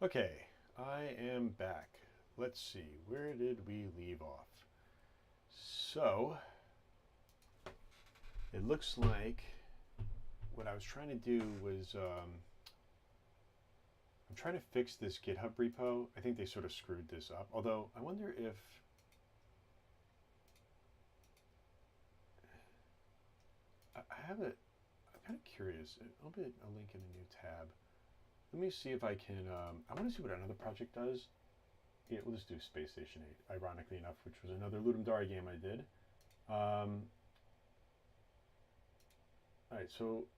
Okay, I am back. Let's see, where did we leave off? So, it looks like what I was trying to do was I'm trying to fix this GitHub repo. I think they sort of screwed this up. Although, I wonder if I have it. I'm kind of curious. I'll put a link in a new tab. Let me see if I can. I want to see what another project does. Yeah, we'll just do Space Station 8, ironically enough, which was another Ludum Dare game I did. Um, all right, so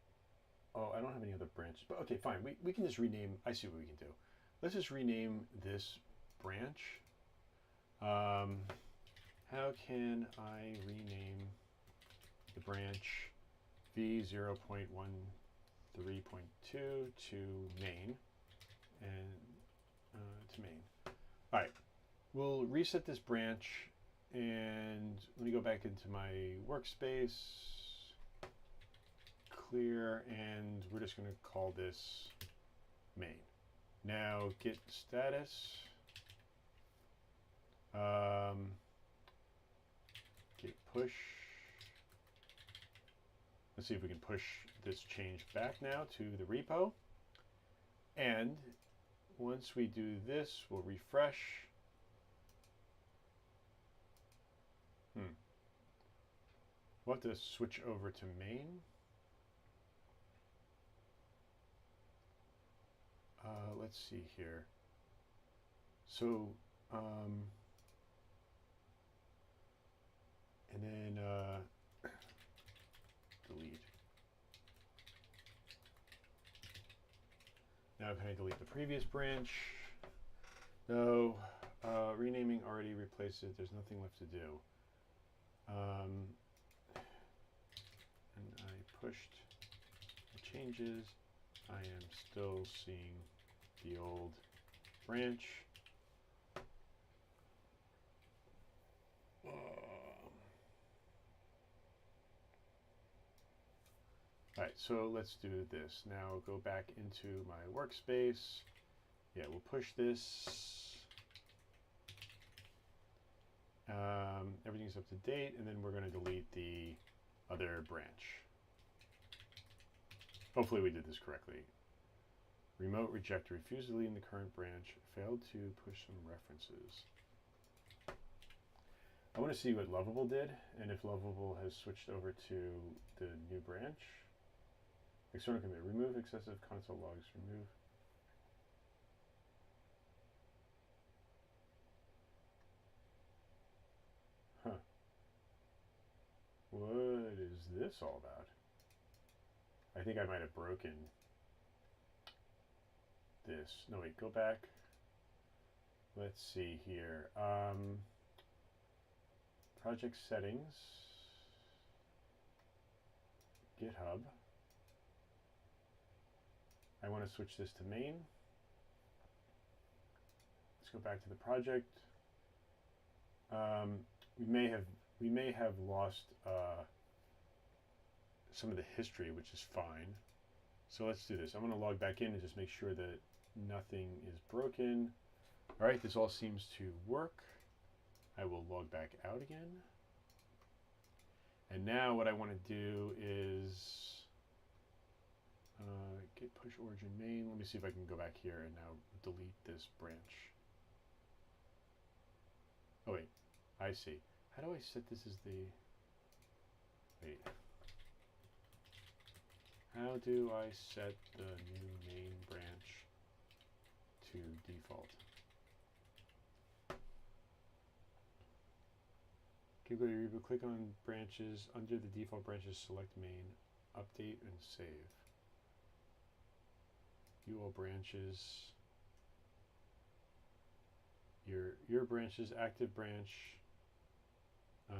oh, I don't have any other branches. But okay, fine. We can just rename. I see what we can do. Let's just rename this branch. Um, how can I rename the branch v0.13.2 to main and to main? All right. We'll reset this branch and let me go back into my workspace. Clear, and we're just going to call this main. Now git status, git push. Let's see if we can push this change back now to the repo. And once we do this, we'll refresh. We'll have to switch over to main. Let's see here. So, and then delete. Now can I delete the previous branch? No, renaming already replaced it. There's nothing left to do. And I pushed the changes. I am still seeing the old branch. All right, so let's do this. Now go back into my workspace. Yeah, we'll push this. Everything's up to date, and then we're going to delete the other branch. Hopefully we did this correctly. Remote reject refused to delete in the current branch. Failed to push some references. I want to see what Lovable did, and if Lovable has switched over to the new branch. External commit. Remove excessive console logs. Remove. Huh. What is this all about? I think I might have broken this. No, wait, go back. Let's see here. Project settings. GitHub. I want to switch this to main. Let's go back to the project. We may have lost some of the history, which is fine. So let's do this. I'm going to log back in and just make sure that nothing is broken. All right, this all seems to work. I will log back out again. And now what I want to do is git push origin main. Let me see if I can go back here and now delete this branch. Oh wait, I see. How do I set this as the, wait. How do I set the new main branch to default? Okay, go to your repo, click on branches. Under the default branches, select main, update and save. View all branches. Your branches, active branch. How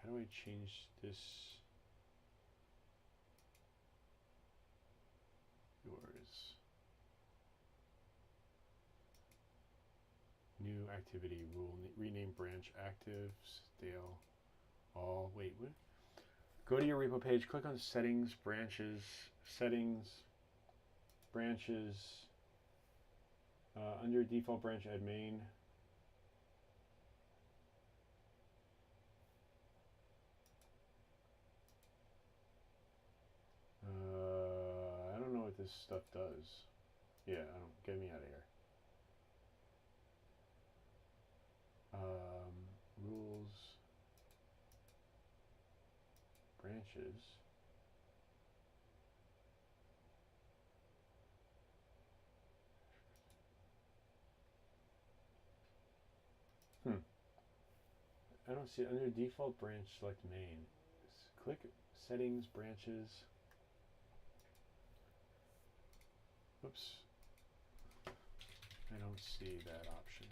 do I change this? Yours. New activity rule. Rename branch active. Stale. All. Wait. What? Go to your repo page. Click on settings. Branches. Settings. branches. Under default branch, add main. I don't know what this stuff does. Yeah, I don't. Get me out of here. Rules. Branches. I don't see it. Under default branch, select main. Click settings, branches. Oops. I don't see that option.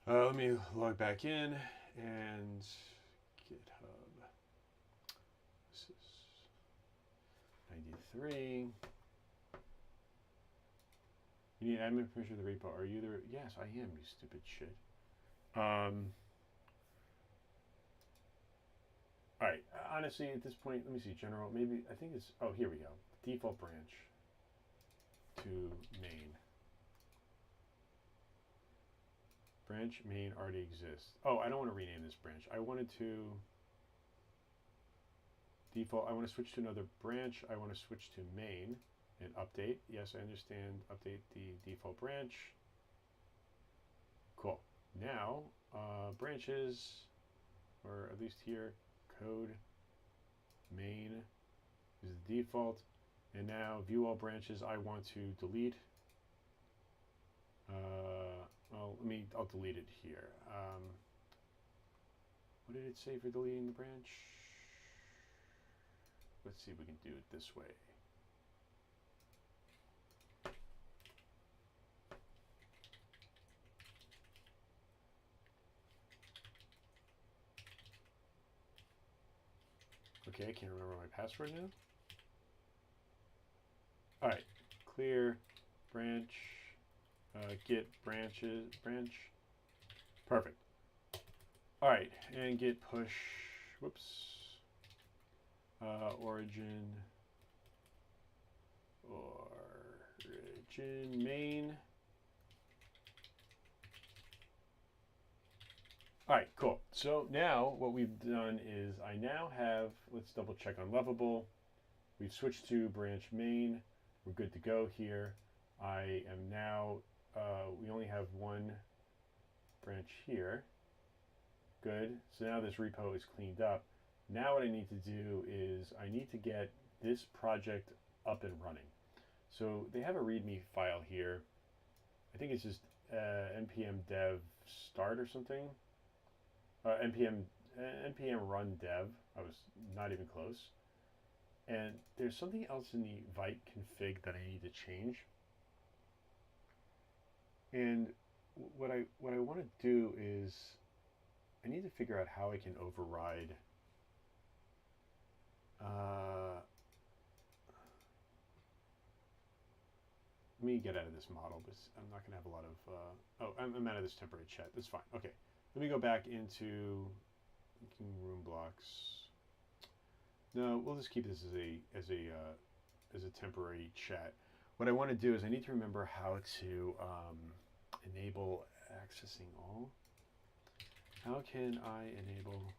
Let me log back in and GitHub. This is 93. You need admin permission of the repo. Are you there? Yes, I am, you stupid shit. Alright, honestly, at this point, let me see, general, maybe, I think it's, oh, here we go. Default branch to main. Branch main already exists. Oh, I don't want to rename this branch. I wanted to default, I want to switch to another branch. I want to switch to main and update. Yes, I understand. Update the default branch. Cool. Now, branches, or at least here, code main is the default. And now view all branches I want to delete. Well, I'll delete it here. What did it say for deleting the branch? Let's see if we can do it this way. Okay, I can't remember my password now. All right, clear branch, git branch. Perfect. All right, and git push, whoops, origin main. All right, cool. So now what we've done is I now have, let's double check on Lovable. We've switched to branch main. We're good to go here. I am now, we only have one branch here. Good. So now this repo is cleaned up. Now what I need to do is I need to get this project up and running. So they have a README file here. I think it's just npm dev start or something. npm run dev. I was not even close. And there's something else in the Vite config that I need to change. And what I want to do is I need to figure out how I can override let me get out of this model, but I'm not going to have a lot of, I'm out of this temporary chat. That's fine. Okay. Let me go back into room blocks. No, we'll just keep this as a temporary chat. What I want to do is I need to remember how to enable accessing all. How can I enable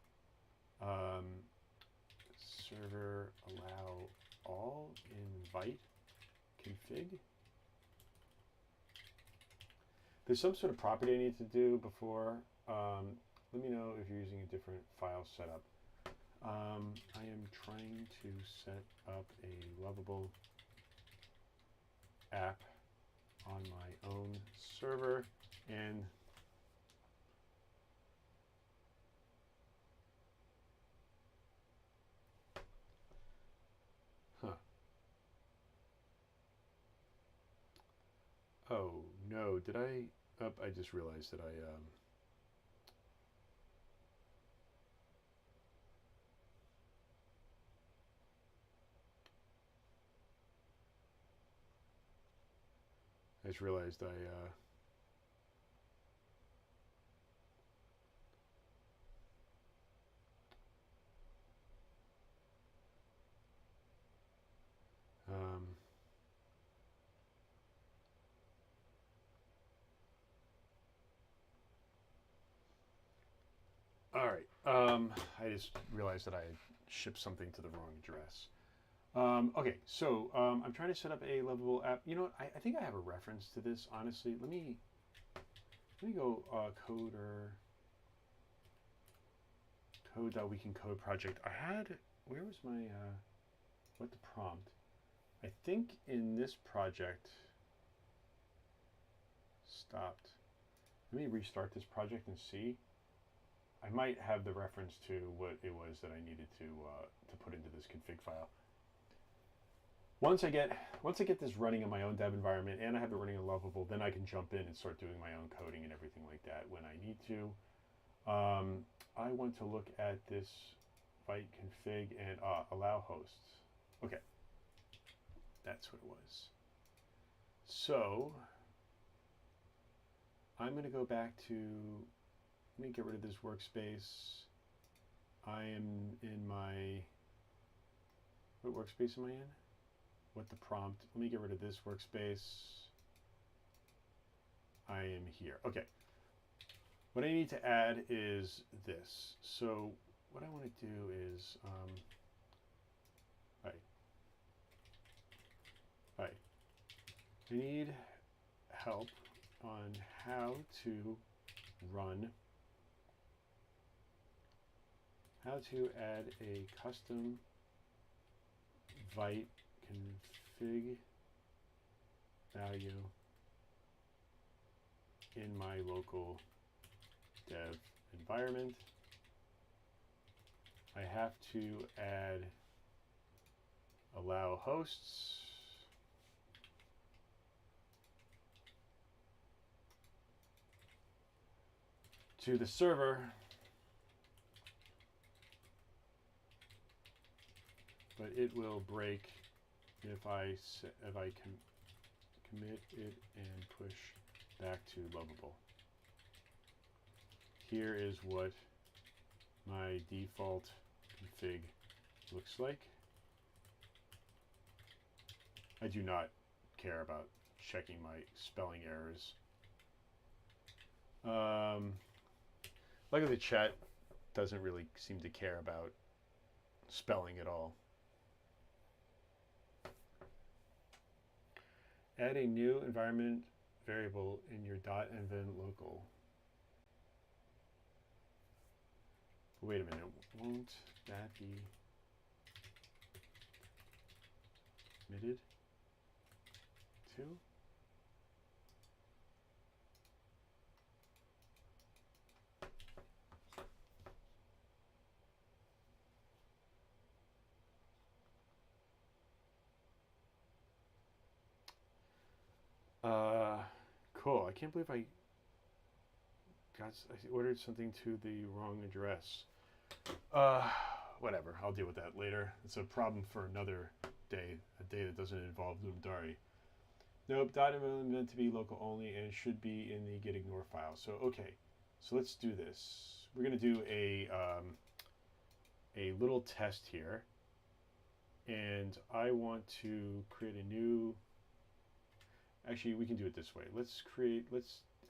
server allow all in Vite config? There's some sort of property I need to do before. Let me know if you're using a different file setup. I am trying to set up a Lovable app on my own server, and oh no, did I? Oh, I just realized that I just realized All right. I just realized that I shipped something to the wrong address. Okay, so I'm trying to set up a lovable app. You know what? I think I have a reference to this. Honestly, let me go coder code.weekendcode project. I had where was my what the prompt? I think in this project stopped. Let me restart this project and see. I might have the reference to what it was that I needed to put into this config file. Once I get this running in my own dev environment and I have it running in Lovable, then I can jump in and start doing my own coding and everything like that when I need to. I want to look at this byte config and allow hosts. Okay, that's what it was. So I'm going to go back to, let me get rid of this workspace. I am in my, what workspace am I in? What the prompt? Let me get rid of this workspace. I am here. Okay. What I need to add is this. So what I want to do is, I need help on how to add a custom byte config value in my local dev environment. I have to add allow hosts to the server, but it will break if I commit it and push back to Lovable. Here is what my default config looks like. I do not care about checking my spelling errors. Luckily the chat doesn't really seem to care about spelling at all. Add a new environment variable in your .env local. Wait a minute, won't that be committed to? Cool. I can't believe I ordered something to the wrong address. Whatever. I'll deal with that later. It's a problem for another day, a day that doesn't involve Ludum Dare. Nope, .env is meant to be local only and should be in the gitignore file. So okay, so let's do this. We're gonna do a little test here, and I want to create a new. Actually, we can do it this way. Let's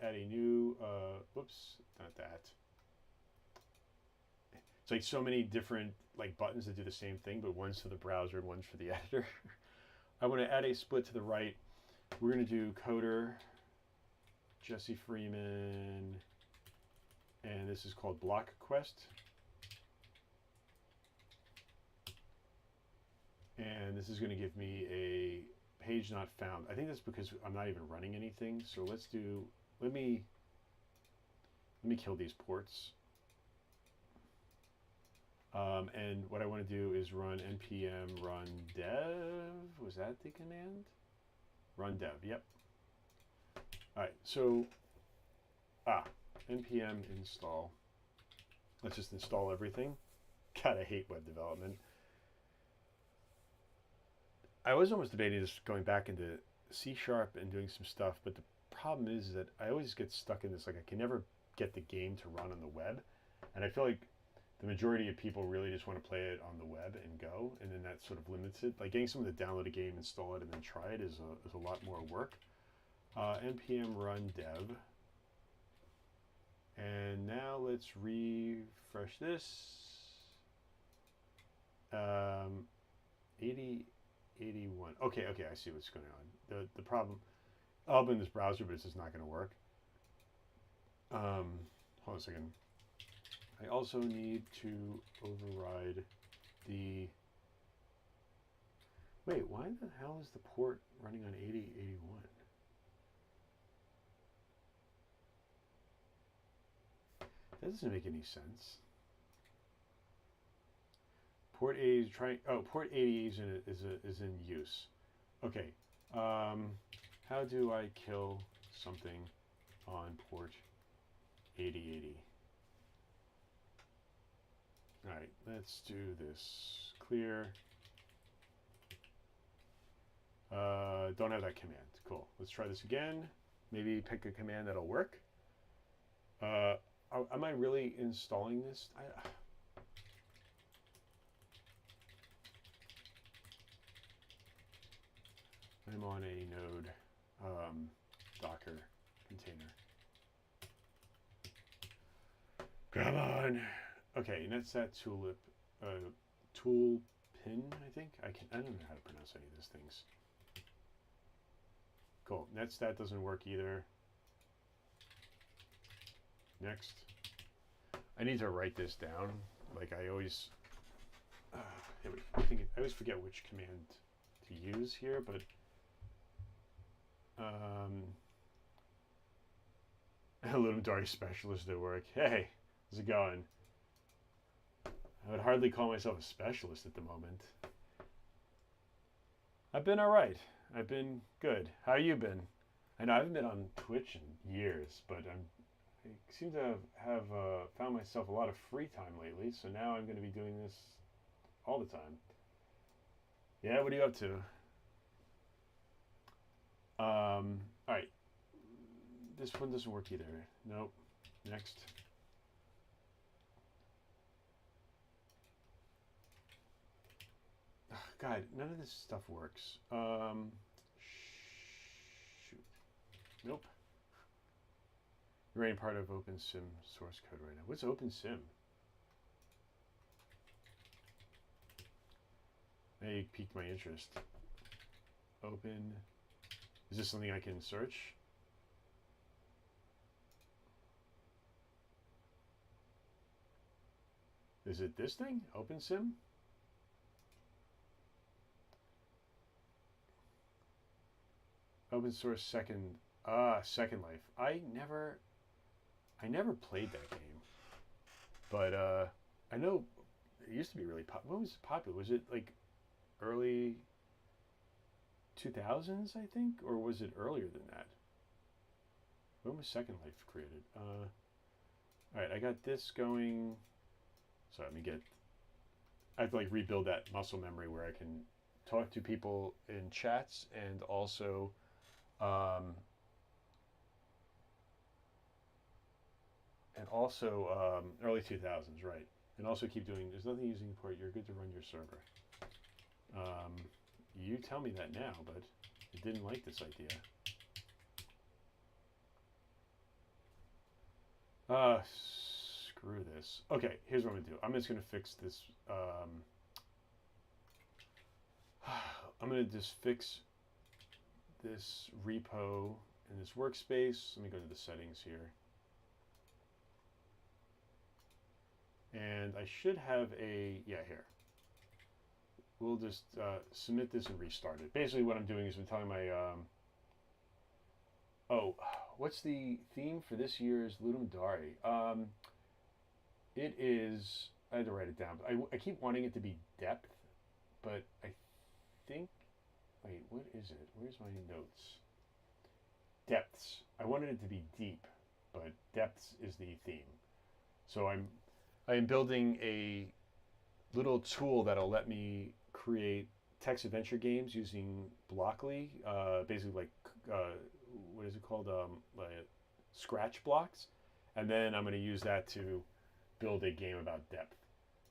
add a new, whoops, not that. It's like so many different like buttons that do the same thing, but one's to the browser and one's for the editor. I want to add a split to the right. We're going to do coder, Jesse Freeman, and this is called block quest. And this is going to give me a page not found. I think that's because I'm not even running anything. So let's do, let me kill these ports. And what I want to do is run npm run dev. Was that the command? Run dev, yep. All right, so, npm install. Let's just install everything. God, I hate web development. I was almost debating just going back into C# and doing some stuff, but the problem is that I always get stuck in this, like I can never get the game to run on the web. And I feel like the majority of people really just want to play it on the web and go, and then that sort of limits it. Like getting someone to download a game, install it, and then try it is a lot more work. npm run dev. And now let's refresh this. 80, 81. Okay, I see what's going on. The problem, I'll open this browser, but it's just not going to work. Hold on a second. I also need to override the... Wait, why the hell is the port running on 8081? That doesn't make any sense. Port 80 is trying. Oh, port 80 is in use. Okay. How do I kill something on port 8080? All right, let's do this. Clear. Don't have that command. Cool. Let's try this again. Maybe pick a command that'll work. Am I really installing this? I'm on a node Docker container. Come on. Okay, and that's that tulip, tool pin, I think. I don't know how to pronounce any of these things. Cool. That doesn't work either. Next. I need to write this down. Like I always, I always forget which command to use here, but Ludum Dare specialist at work. Hey, how's it going? I would hardly call myself a specialist at the moment. I've been all right. I've been good. How you been? I know I haven't been on Twitch in years, but I seem to have found myself a lot of free time lately, so now I'm going to be doing this all the time. Yeah, what are you up to? All right. This one doesn't work either. Nope. Next. Oh, God, none of this stuff works. Shoot. Nope. You're writing part of OpenSim source code right now. What's OpenSim? Now you piqued my interest. Open. Is this something I can search? Is it this thing? OpenSim? Open source Second Life. I never played that game, but I know it used to be really popular. When was it popular? Was it like early 2000s, I think, or was it earlier than that? When was Second Life created? All right, I got this going. Sorry, I have to like rebuild that muscle memory where I can talk to people in chats and also early 2000s, right? And also keep doing, there's nothing using port, you're good to run your server. You tell me that now, but I didn't like this idea. Screw this. Okay, here's what I'm gonna do. I'm just gonna fix this. I'm gonna just fix this repo in this workspace. Let me go to the settings here. And I should have a, yeah, here. We'll just submit this and restart it. Basically what I'm doing is I'm telling my, what's the theme for this year's Ludum Dare? It is, I had to write it down. I keep wanting it to be depth, but I think, wait, what is it? Where's my notes? Depths. I wanted it to be deep, but depths is the theme. So I am building a little tool that'll let me create text adventure games using Blockly, basically like what is it called? Like Scratch blocks, and then I'm going to use that to build a game about depth.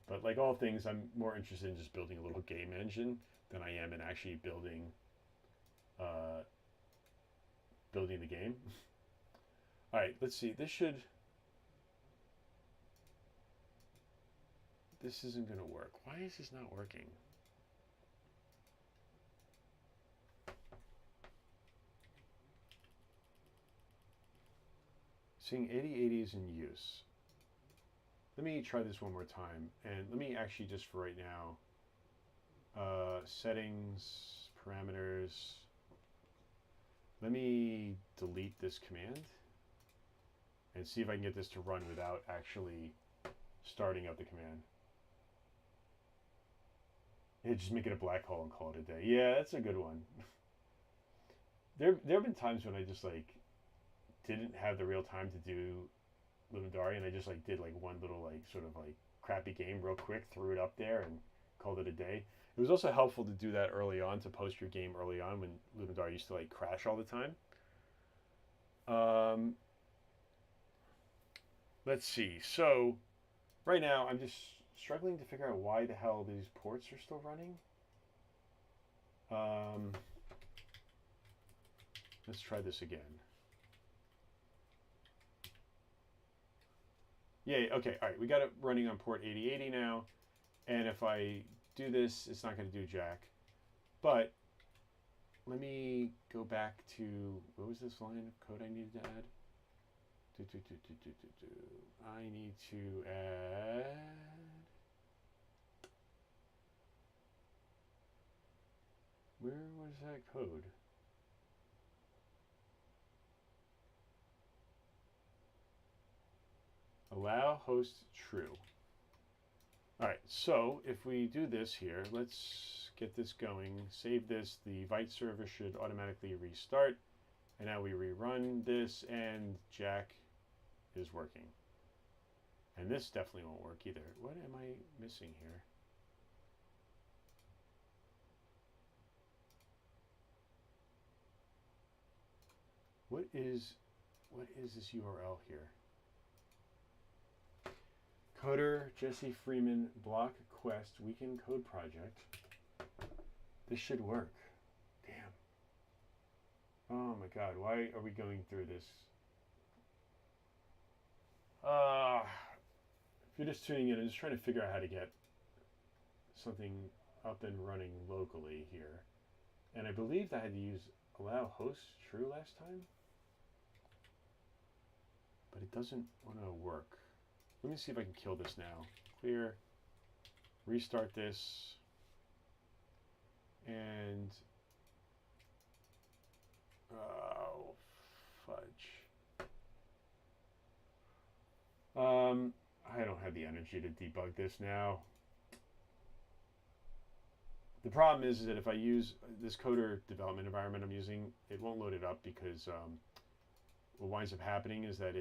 But like all things, I'm more interested in just building a little game engine than I am in actually building the game. All right, let's see. This should this isn't going to work. Why is this not working? Seeing 8080 is in use. Let me try this one more time, and let me actually just for right now, settings, parameters, let me delete this command and see if I can get this to run without actually starting up the command. Yeah, just make it a black hole and call it a day. Yeah, that's a good one. There have been times when I just like didn't have the real time to do Ludum Dare, and I just like did like one little like sort of like crappy game real quick, threw it up there, and called it a day. It was also helpful to do that early on, to post your game early on when Ludum Dare used to like crash all the time. Let's see. So right now I'm just struggling to figure out why the hell these ports are still running. Let's try this again. Yay, okay, all right, we got it running on port 8080 now, and if I do this, it's not going to do jack. But let me go back to, what was this line of code I needed to add? I need to add, where was that code? Allow host true. All right, so if we do this here, let's get this going, save this, the Vite server should automatically restart, and now we rerun this, and jack is working. And this definitely won't work either. What am I missing here? What is this URL here? Coder Jesse Freeman Block Quest Weekend Code Project. This should work. Damn. Oh my god, why are we going through this? If you're just tuning in, I'm just trying to figure out how to get something up and running locally here. And I believed I had to use allow host true last time, but it doesn't want to work. Let me see if I can kill this now. Clear, restart this, and oh, fudge. I don't have the energy to debug this now. The problem is that if I use this coder development environment I'm using, it won't load it up because what winds up happening is that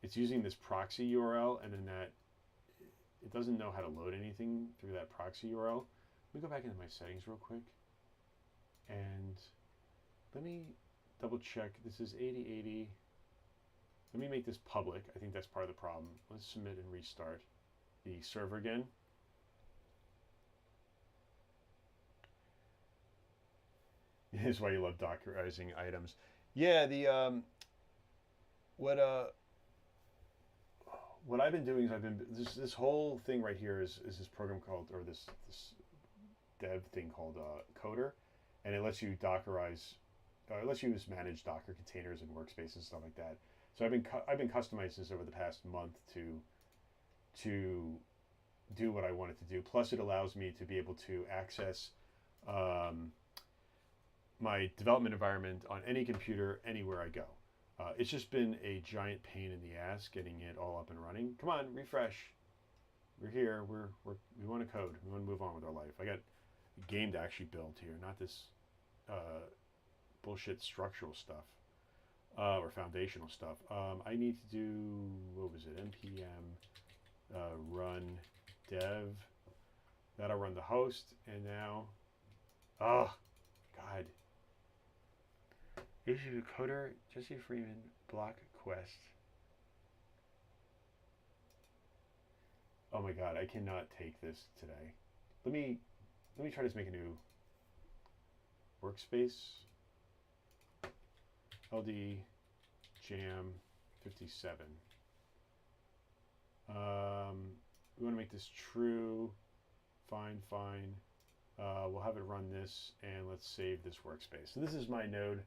it's using this proxy URL, and then that it doesn't know how to load anything through that proxy URL. Let me go back into my settings real quick, and let me double check. This is 8080. Let me make this public. I think that's part of the problem. Let's submit and restart the server again. This is why you love Dockerizing items. Yeah, the what I've been doing is this whole thing right here is this program called, or this dev thing called Coder, and it lets you Dockerize, it lets you manage Docker containers and workspaces and stuff like that. So I've been customizing this over the past month to do what I want it to do. Plus, it allows me to be able to access my development environment on any computer anywhere I go. It's just been a giant pain in the ass getting it all up and running. Come on, refresh. We're here. We want to code. We want to move on with our life. I got a game to actually build here, not this bullshit structural stuff or foundational stuff. I need to do, what was it? npm run dev. That'll run the host. And now, oh God. Issue coder Jesse Freeman block quest. Oh my god, I cannot take this today. Let me try to make a new workspace. LD jam 57. We want to make this true. Fine. We'll have it run this, and let's save this workspace. So this is my node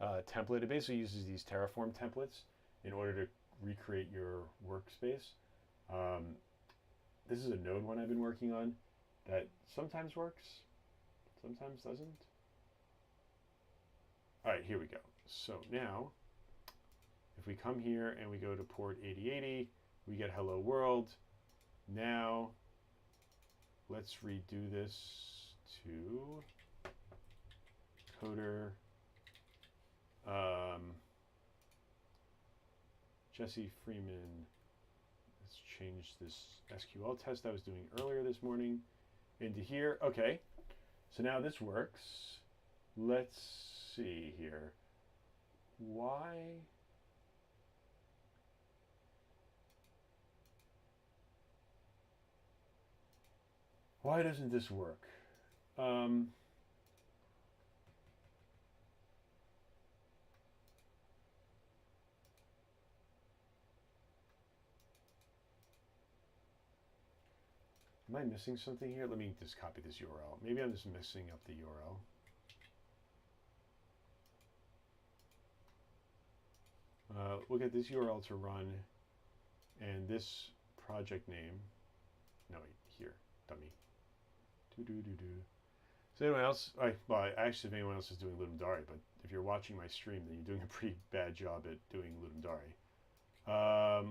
template. It basically uses these Terraform templates in order to recreate your workspace. This is a node one I've been working on that sometimes works, sometimes doesn't. All right, here we go. So now, if we come here and we go to port 8080, we get hello world. Now, let's redo this to coder Jesse Freeman. Let's change this SQL test I was doing earlier this morning into here. Okay, so now this works. Let's see here. Why doesn't this work? Am I missing something here? Let me just copy this URL. Maybe I'm just messing up the URL. We'll get this URL to run and this project name. No, wait, here, dummy. So anyone else, actually if anyone else is doing Ludum Dare, but if you're watching my stream, then you're doing a pretty bad job at doing Ludum Dare.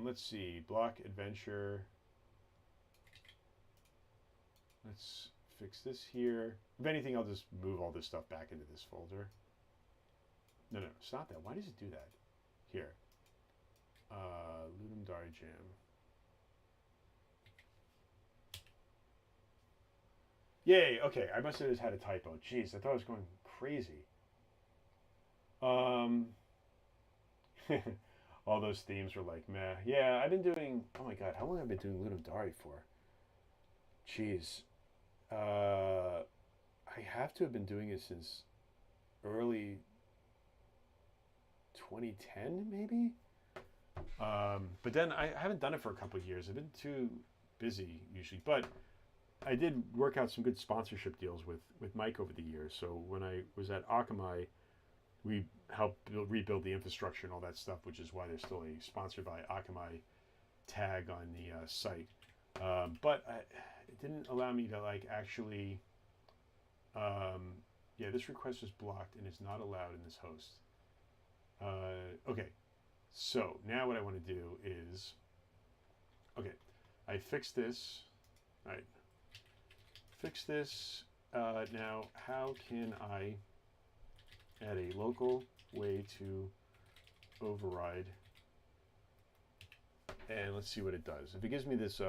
Let's see, block adventure. Let's fix this here. If anything, I'll just move all this stuff back into this folder. No, stop that. Why does it do that? Here. Ludum Dare Jam. Yay, okay. I must have just had a typo. Jeez, I thought I was going crazy. All those themes were like, meh. Yeah, I've been doing, oh my god, how long have I been doing Ludum Dare for? Jeez. I have to have been doing it since early 2010, maybe? But then I haven't done it for a couple of years. I've been too busy usually. But I did work out some good sponsorship deals with Mike over the years. So when I was at Akamai, we helped rebuild the infrastructure and all that stuff, which is why there's still a sponsored by Akamai tag on the site. But it didn't allow me to like actually, yeah, this request is blocked and is not allowed in this host. Okay, so now what I want to do is, okay, I fixed this, all right, fix this. Now, how can I add a local way to override? And let's see what it does. If it gives me this,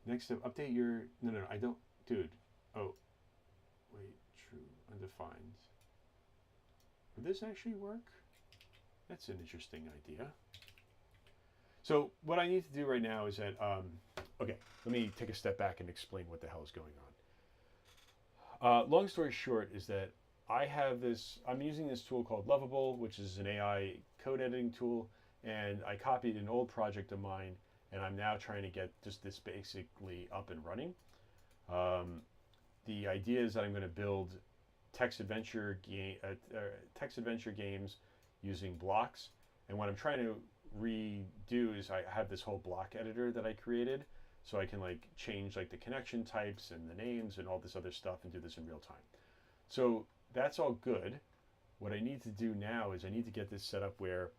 next step, update your, no, I don't, dude. Oh, wait, true, undefined. Would this actually work? That's an interesting idea. So what I need to do right now is that, okay, let me take a step back and explain what the hell is going on. Long story short is that I have this, I'm using this tool called Lovable, which is an AI code editing tool, and I copied an old project of mine, and I'm now trying to get just this basically up and running. The idea is that I'm going to build text adventure games using blocks, and what I'm trying to redo is I have this whole block editor that I created, so I can like change like the connection types and the names and all this other stuff and do this in real time. So that's all good. What I need to do now is I need to get this set up where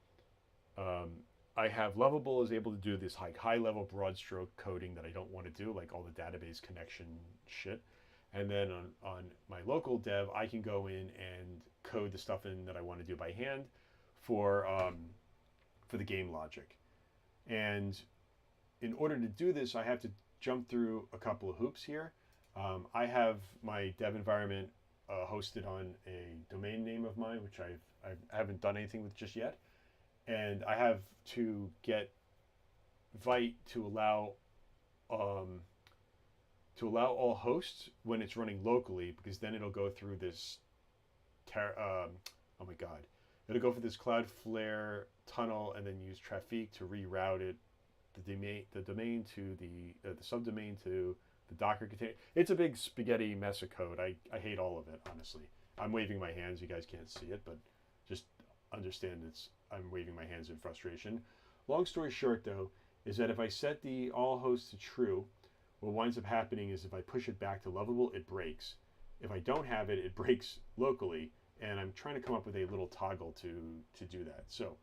I have Lovable is able to do this high level broad stroke coding that I don't want to do, like all the database connection shit. And then on my local dev, I can go in and code the stuff in that I want to do by hand for the game logic. And in order to do this, I have to jump through a couple of hoops here. I have my dev environment hosted on a domain name of mine, which I haven't done anything with just yet. And I have to get Vite to allow all hosts when it's running locally, because then it'll go through this oh my god, it'll go for this Cloudflare tunnel and then use Trafic to reroute it the domain to the subdomain to the Docker container. It's a big spaghetti mess of code. I hate all of it, honestly. I'm waving my hands. You guys can't see it, but just understand I'm waving my hands in frustration. Long story short, though, is that if I set the all hosts to true, what winds up happening is if I push it back to lovable, it breaks. If I don't have it, it breaks locally, and I'm trying to come up with a little toggle to do that. So,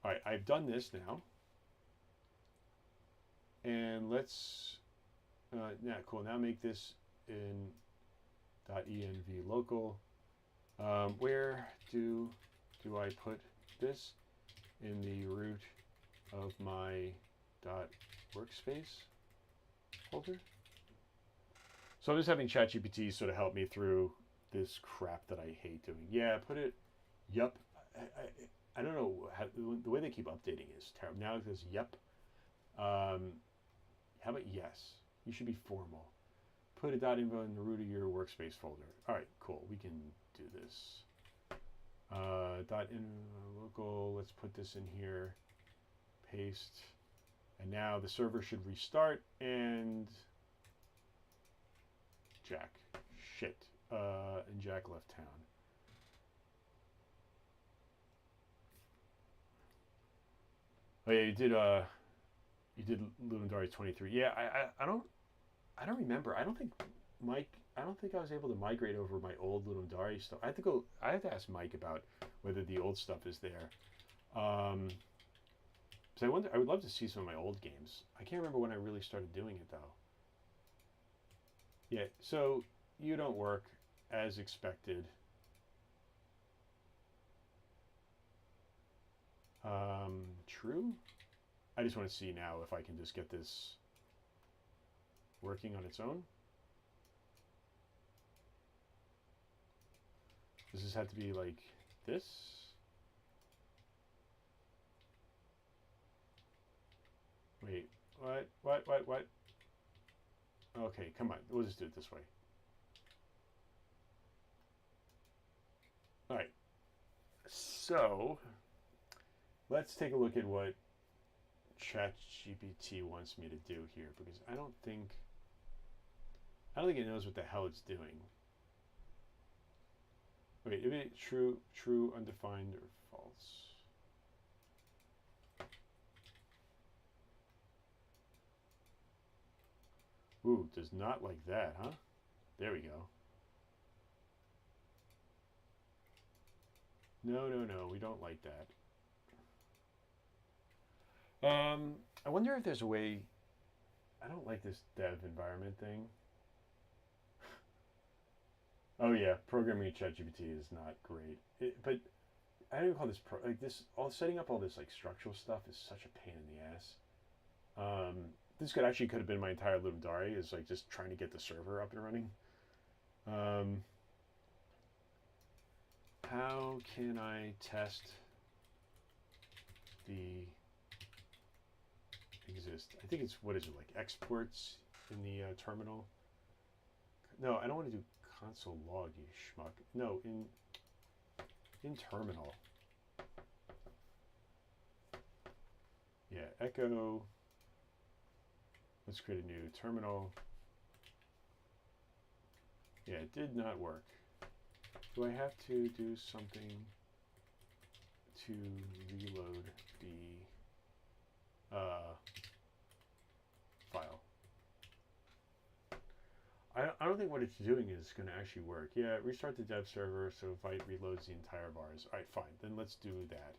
all right, I've done this now, and let's cool. Now make this in .env local. Where do I put this? In the root of my .workspace folder. So I'm just having ChatGPT sort of help me through this crap that I hate doing. Yeah, put it. Yup. I don't know how, the way they keep updating is terrible. Now it says yup. How about yes? You should be formal. Put a .info in the root of your workspace folder. All right, cool. We can do this. .in local. Let's put this in here. Paste. And now the server should restart and Jack. Shit. And Jack left town. Oh yeah, you did Ludum Dare 23. Yeah, I don't remember. I don't think I was able to migrate over my old Ludum Dare stuff. I have to ask Mike about whether the old stuff is there. So I would love to see some of my old games. I can't remember when I really started doing it though. Yeah, so you don't work as expected. True. I just want to see now if I can just get this working on its own. Does this have to be like this? Wait, what? Okay, come on. We'll just do it this way. All right. So, let's take a look at what ChatGPT wants me to do here, because I don't think it knows what the hell it's doing. Wait, is it true, undefined, or false? Ooh, does not like that, huh? There we go. No, we don't like that. I wonder if there's a way. I don't like this dev environment thing. Oh yeah, programming in ChatGPT is not great. But I don't even call this setting up all this like structural stuff is such a pain in the ass. This could have been my entire Ludum Dare, is like just trying to get the server up and running. How can I test the exist? I think it's, what is it, like exports in the terminal? No, I don't want to do console log, you schmuck. No, in terminal. Yeah, echo. Let's create a new terminal. Yeah, it did not work. Do I have to do something to reload the file? I don't think what it's doing is going to actually work. Yeah, restart the dev server so Vite reloads the entire vars. All right, fine. Then let's do that.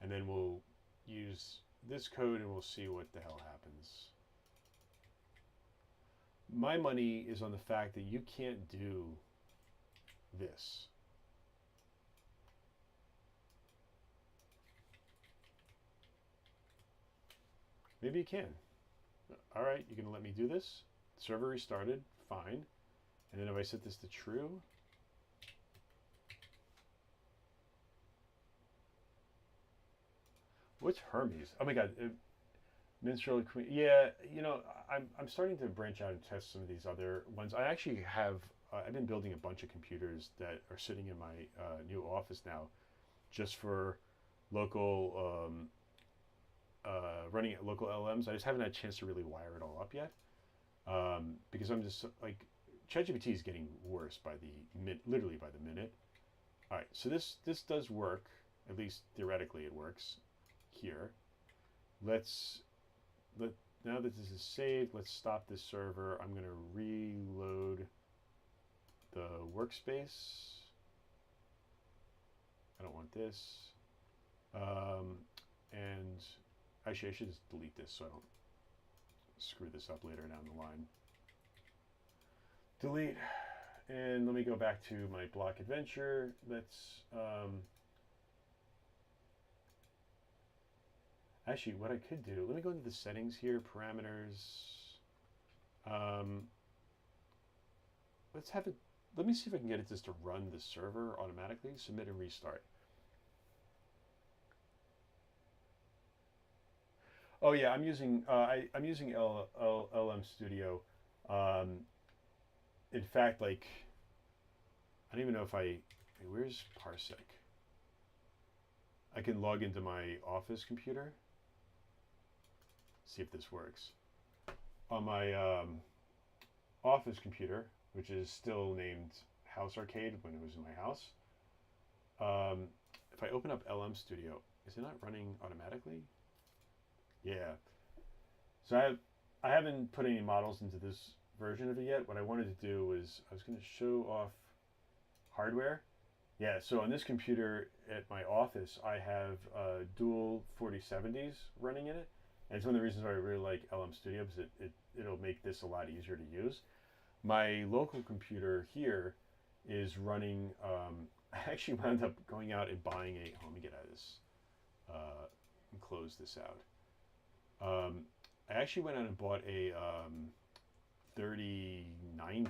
And then we'll use this code and we'll see what the hell happens. My money is on the fact that you can't do this. Maybe you can. All right, you're going to let me do this? Server restarted, fine. And then if I set this to true, what's Hermes? Oh my God, Minstrel Queen. Yeah, you know, I'm starting to branch out and test some of these other ones. I actually have. I've been building a bunch of computers that are sitting in my new office now, just for local running at local LLMs. I just haven't had a chance to really wire it all up yet, because I'm just like, ChatGPT is getting worse by the literally by the minute. All right, so this does work, at least theoretically it works here. Now that this is saved, let's stop this server. I'm going to reload the workspace. I don't want this. And actually, I should just delete this so I don't screw this up later down the line. Delete. And let me go back to my block adventure. Let's actually, what I could do, let me go into the settings here, parameters. Let's have it, let me see if I can get it just to run the server automatically. Submit and restart. Oh yeah, I'm using I'm using LM Studio. In fact, like, I don't even know if where's Parsec? I can log into my office computer. See if this works. On my office computer, which is still named House Arcade when it was in my house. If I open up LM Studio, is it not running automatically? Yeah. So I haven't put any models into this version of it yet. What I wanted to do was I was going to show off hardware. Yeah, so on this computer at my office, I have dual 4070s running in it. And it's one of the reasons why I really like LM Studio, because it'll make this a lot easier to use. My local computer here is running, I actually wound up going out and buying let me get out of this, and close this out. I actually went out and bought a 3090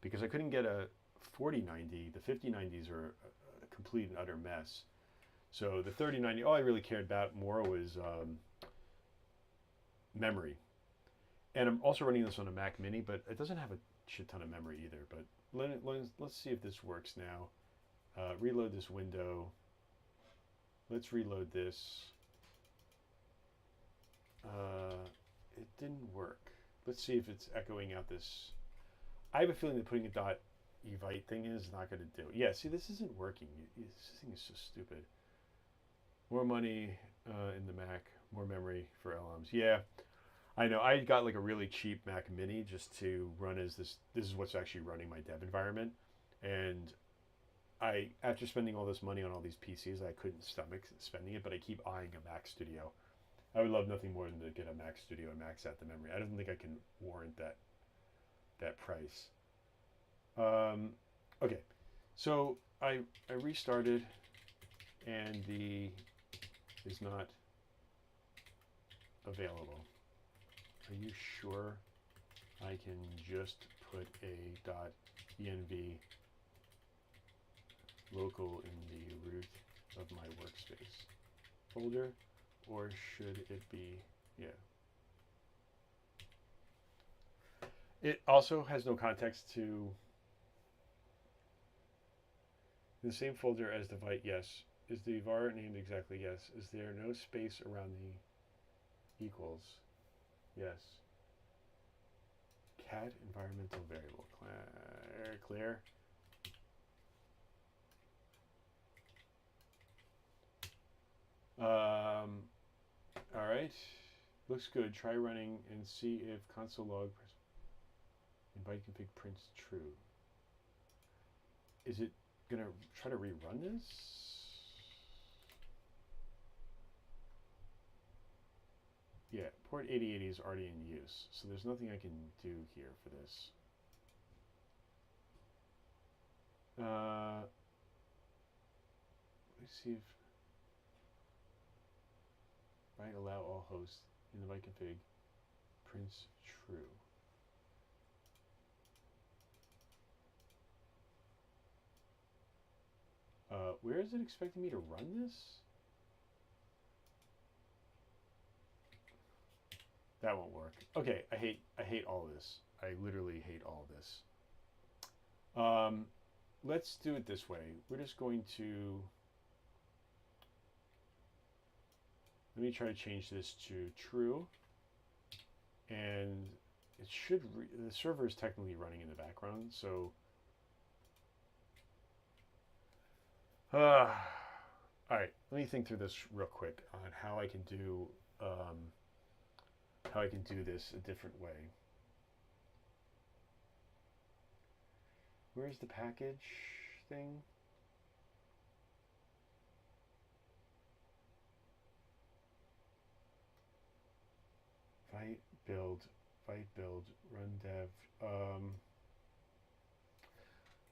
because I couldn't get a 4090. The 5090s are a complete and utter mess. So the 3090, all I really cared about more was memory. And I'm also running this on a Mac Mini, but it doesn't have a shit ton of memory either. But let's see if this works now. Reload this window. Let's reload this. It didn't work. Let's see if it's echoing out this. I have a feeling that putting a .evite thing is not going to do it. Yeah, see, this isn't working. This thing is so stupid. More money in the Mac, more memory for LMs. Yeah, I know. I got like a really cheap Mac Mini just to run as this. This is what's actually running my dev environment. And after spending all this money on all these PCs, I couldn't stomach spending it, but I keep eyeing a Mac Studio. I would love nothing more than to get a Mac Studio and max out the memory. I don't think I can warrant that price. Okay, so I restarted, and the is not available. Are you sure I can just put a .env local in the root of my workspace folder? Or should it be, yeah. It also has no context to the same folder as the Vite, yes. Is the var named exactly? Yes. Is there no space around the equals? Yes. Cat environmental variable, clear. All right, looks good. Try running and see if console log invite config prints true. Is it gonna try to rerun this? Yeah, port 8080 is already in use, so there's nothing I can do here for this. Let's see if Right, allow all hosts in the Vite config prints true. Where is it expecting me to run this? That won't work. Okay, I hate all this. I literally hate all this. Let's do it this way. We're just going to Let me try to change this to true. And it should, the server is technically running in the background, so. All right, let me think through this real quick on how I can do this a different way. Where's the package thing? Vite build, run dev.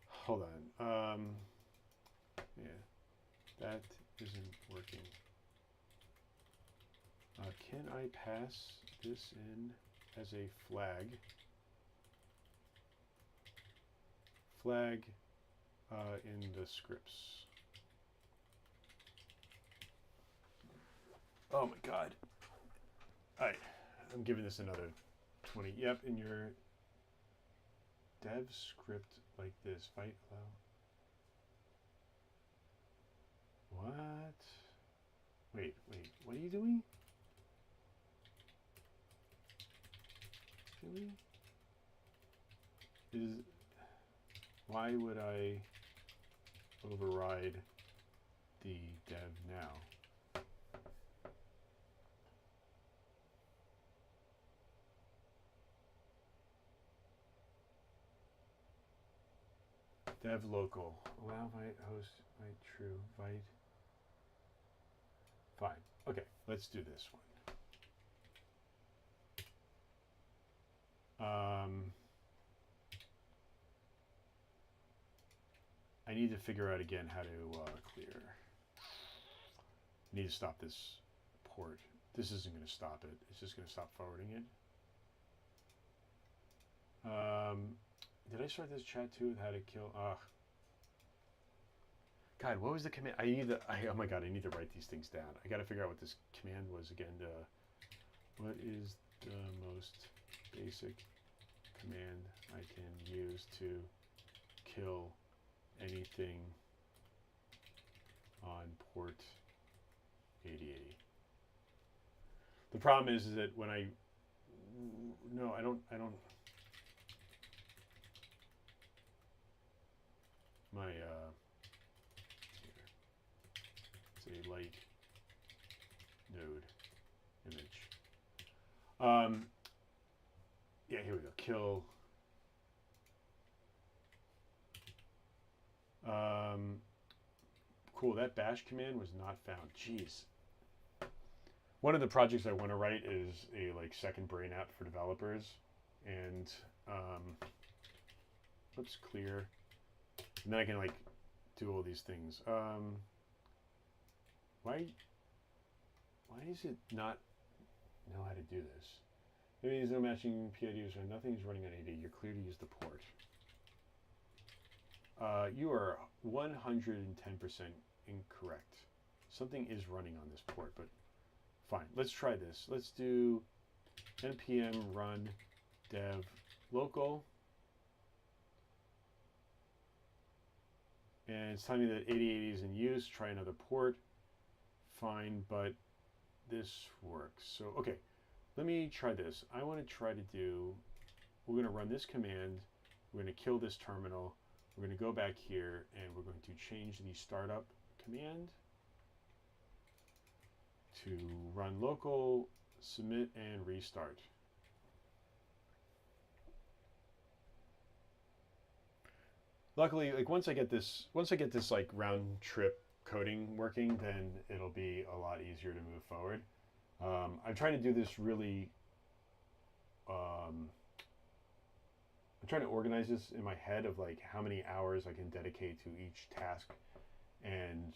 Hold on. Yeah, that isn't working. Can I pass this in as a flag? Flag in the scripts. Oh my God. All right, I'm giving this another 20. Yep, in your dev script like this, Vite allow. What? Wait, what are you doing? Really? Why would I override the dev now? Dev local. Allow Vite host, Vite true, Vite. Fine. Okay, let's do this one. I need to figure out again how to clear. I need to stop this port. This isn't going to stop it. It's just going to stop forwarding it. Did I start this chat too with how to kill? God, what was the command? Oh my God, I need to write these things down. I got to figure out what this command was again. What is the most basic command I can use to kill anything on port 8080? The problem is that when I don't my it's a light node image. Yeah, here we go. Kill. Cool. That bash command was not found. Jeez. One of the projects I want to write is a second brain app for developers, and let's clear, and then I can do all these things. Why does it not know how to do this? Maybe there's no matching PIDs or nothing's running on AD. You're clear to use the port. You are 110% incorrect. Something is running on this port, but fine. Let's try this. Let's do npm run dev local. And it's telling me that 8080 is in use. Try another port. Fine, but this works. So, okay, let me try this. I want to try to do, we're going to run this command. We're going to kill this terminal. We're going to go back here and we're going to change the startup command to run local, submit, and restart. Luckily, once I get this round trip coding working, then it'll be a lot easier to move forward. I'm trying to do this really. I'm trying to organize this in my head of how many hours I can dedicate to each task, and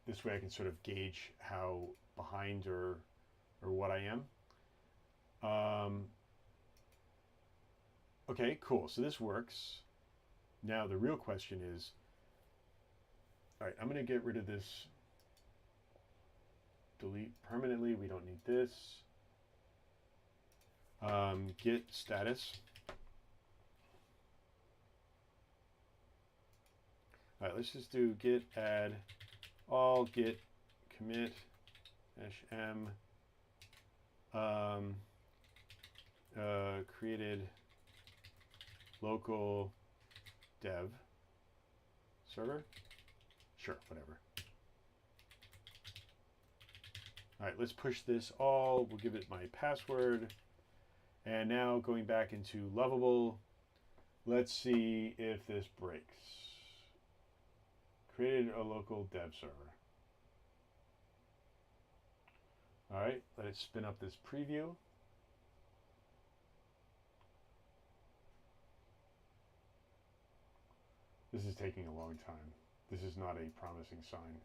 this way I can sort of gauge how behind or what I am. Okay, cool. So this works. Now the real question is, all right, I'm going to get rid of this. Delete permanently. We don't need this. Git status. All right, let's just do git add all, git commit -m created local dev server. Sure, whatever. All right, let's push this all. We'll give it my password. And now going back into Lovable, let's see if this breaks. Created a local dev server. All right, let it spin up this preview. This is taking a long time. This is not a promising sign.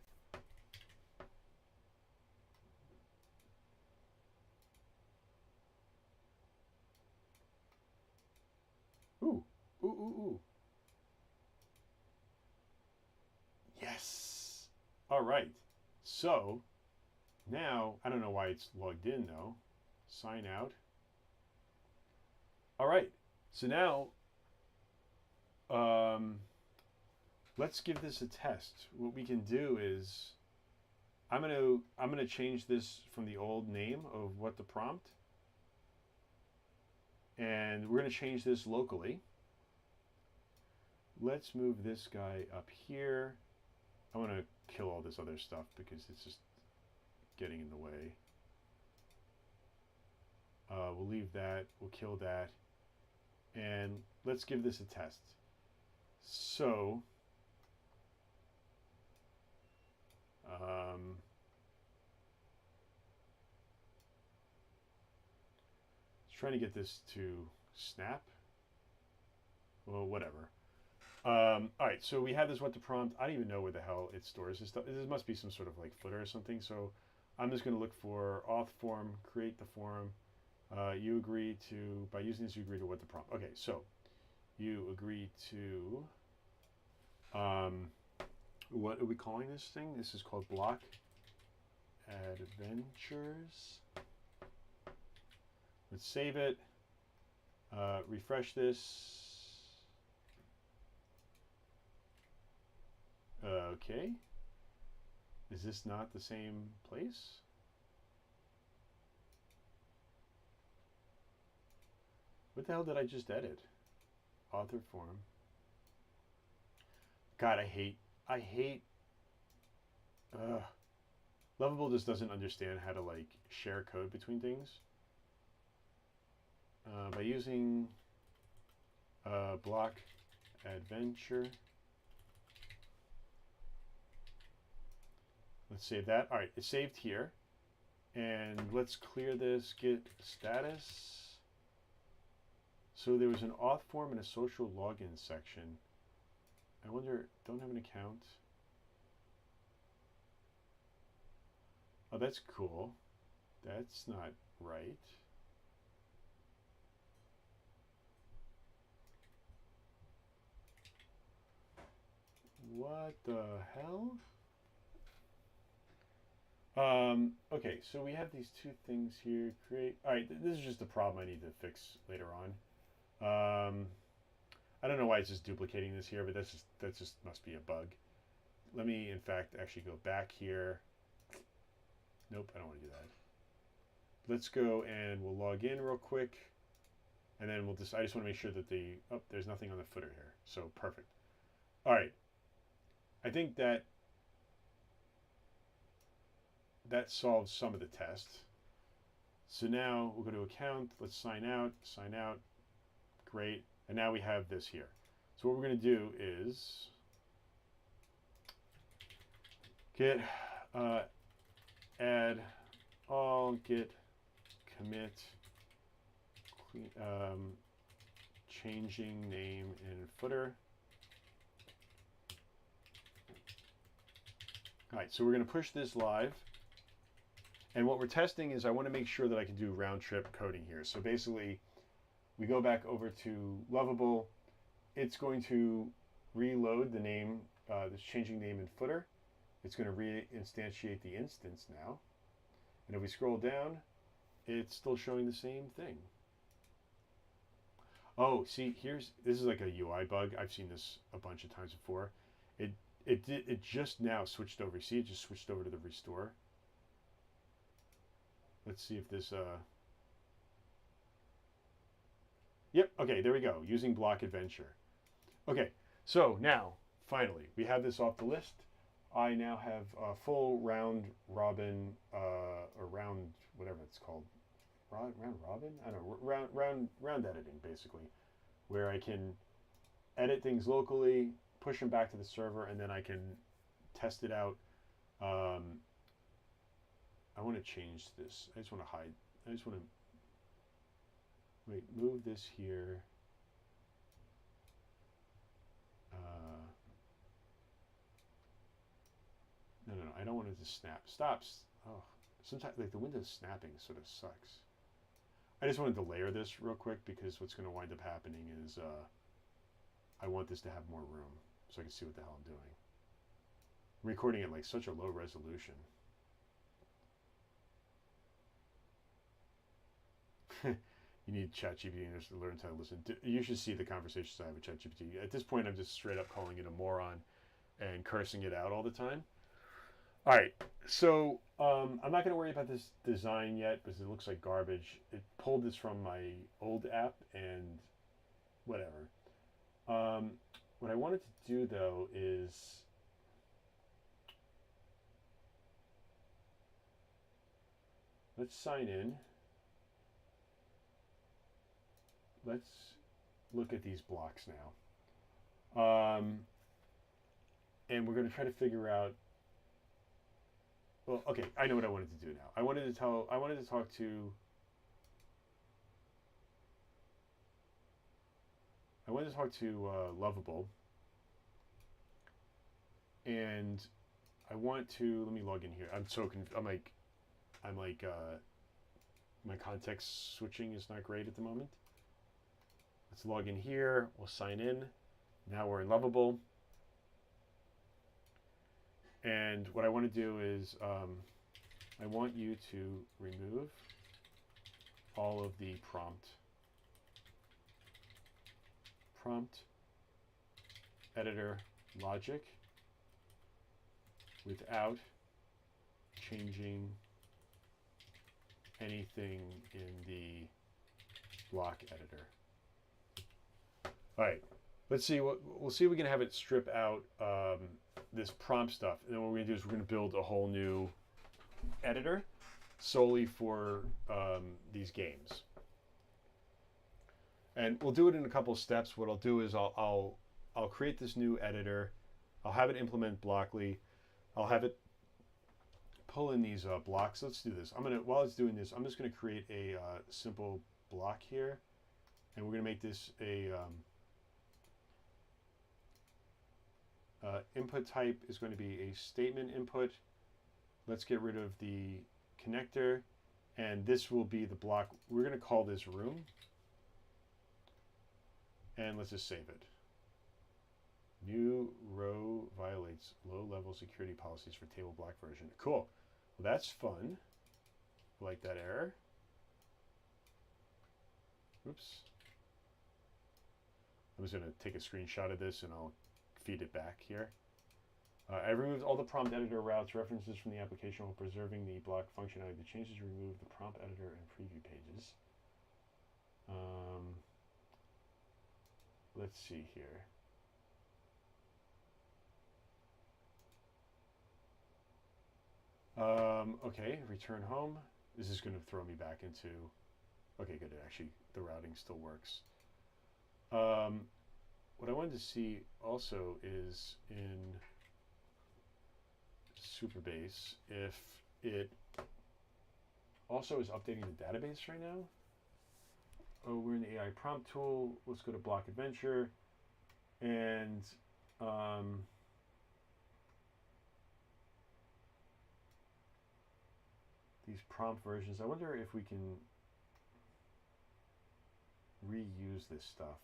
Ooh, ooh, ooh, ooh. Yes. All right. So now, I don't know why it's logged in though. Sign out. All right. So now, let's give this a test. What we can do is, I'm gonna change this from the old name of what the prompt, and we're gonna change this locally. Let's move this guy up here. I want to kill all this other stuff because it's just getting in the way. We'll leave that. We'll kill that. And let's give this a test. So, trying to get this to snap. Well, whatever. All right, so we have this what to prompt. I don't even know where the hell it stores this stuff. This must be some sort of like footer or something. So I'm just going to look for auth form, create the form. You agree to, by using this, you agree to what to prompt. Okay, so you agree to, what are we calling this thing? This is called block adventures. Let's save it, refresh this. Okay. Is this not the same place? What the hell did I just edit? Author form. God, I hate, Lovable just doesn't understand how to like share code between things. By using block adventure. Let's save that. All right, it's saved here. And let's clear this, get status. So there was an auth form and a social login section. I wonder, don't have an account. Oh, that's cool. That's not right. What the hell? Okay, so we have these two things here. Create. All right, this is just a problem I need to fix later on. I don't know why it's just duplicating this here, but that just must be a bug. Let me, in fact, actually go back here. Nope, I don't want to do that. Let's go and we'll log in real quick, and then we'll just. I just want to make sure that there's nothing on the footer here. So perfect. All right. I think that solves some of the test. So now we'll go to account. Let's sign out. Sign out. Great. And now we have this here. So what we're going to do is git add all, git commit changing name in footer. All right, so we're going to push this live. And what we're testing is I want to make sure that I can do round trip coding here. So basically, we go back over to Lovable. It's going to reload the name, this changing name in footer. It's going to reinstantiate the instance now. And if we scroll down, it's still showing the same thing. Oh, see, this is like a UI bug. I've seen this a bunch of times before. It just now switched over. See, it just switched over to the restore. Let's see if this, yep, okay, there we go, using block adventure. Okay, so now, finally, we have this off the list. I now have a full round robin, or round, whatever it's called, round robin? I don't know, round editing, basically, where I can edit things locally, push them back to the server, and then I can test it out. I want to change this. I just want to hide. I just want to, wait, move this here. No, I don't want it to snap. Stops. Oh, sometimes like the Windows snapping sort of sucks. I just wanted to layer this real quick because what's going to wind up happening is I want this to have more room so I can see what the hell I'm doing. I'm recording at like such a low resolution. You need ChatGPT to learn how to listen. You should see the conversations I have with ChatGPT. At this point, I'm just straight up calling it a moron and cursing it out all the time. All right, so I'm not going to worry about this design yet because it looks like garbage. It pulled this from my old app and whatever. What I wanted to do though is let's sign in. Let's look at these blocks now. And we're going to try to figure out. Well, okay, I know what I wanted to do now. I wanted to talk to Lovable, and I want to, let me log in here. I'm like my context switching is not great at the moment. Let's log in here. We'll sign in. Now we're in Lovable. And what I want to do is I want you to remove all of the prompt editor logic without changing anything in the block editor. All right, let's see. We'll see if we can have it strip out this prompt stuff, and then what we're going to do is we're going to build a whole new editor solely for these games. And we'll do it in a couple of steps. What I'll do is I'll create this new editor. I'll have it implement Blockly. I'll have it pull in these blocks. Let's do this. While it's doing this, I'm just going to create a simple block here, and we're going to make this a input type is going to be a statement input. Let's get rid of the connector, and this will be the block. We're going to call this room, and let's just save it. New row violates low-level security policies for table block version. Cool. Well, that's fun. Like that error. Oops. I'm just going to take a screenshot of this and I'll feed it back here. I removed all the prompt editor routes references from the application while preserving the block functionality. The changes remove the prompt editor and preview pages. Let's see here. Okay, return home. This is going to throw me back into... Okay, good. Actually, the routing still works. What I wanted to see also is in Superbase if it also is updating the database right now. Oh, we're in the AI prompt tool. Let's go to Block Adventure, and these prompt versions. I wonder if we can reuse this stuff.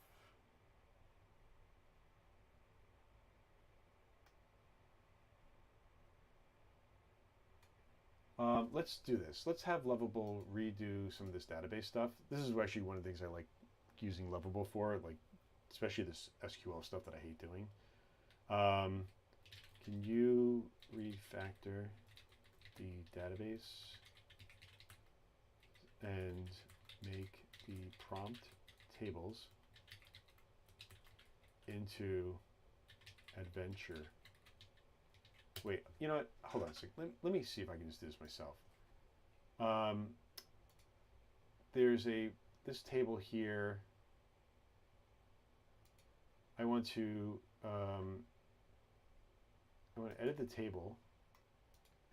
Let's do this. Let's have Lovable redo some of this database stuff. This is actually one of the things I like using Lovable for, like especially this SQL stuff that I hate doing. Can you refactor the database and make the prompt tables into adventure. Wait, you know what? Hold on a second. Let me see if I can just do this myself. There's this table here. I want to edit the table,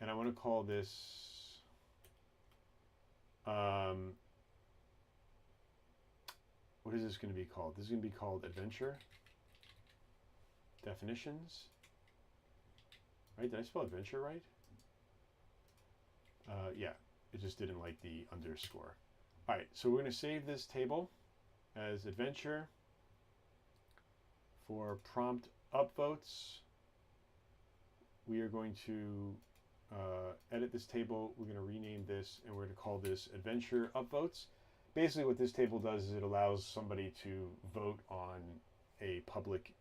and I want to call this what is this going to be called? This is going to be called adventure definitions. Right? Did I spell adventure right? Yeah, it just didn't like the underscore. All right, so we're going to save this table as adventure. For prompt upvotes, we are going to edit this table. We're going to rename this, and we're going to call this adventure upvotes. Basically, what this table does is it allows somebody to vote on a public,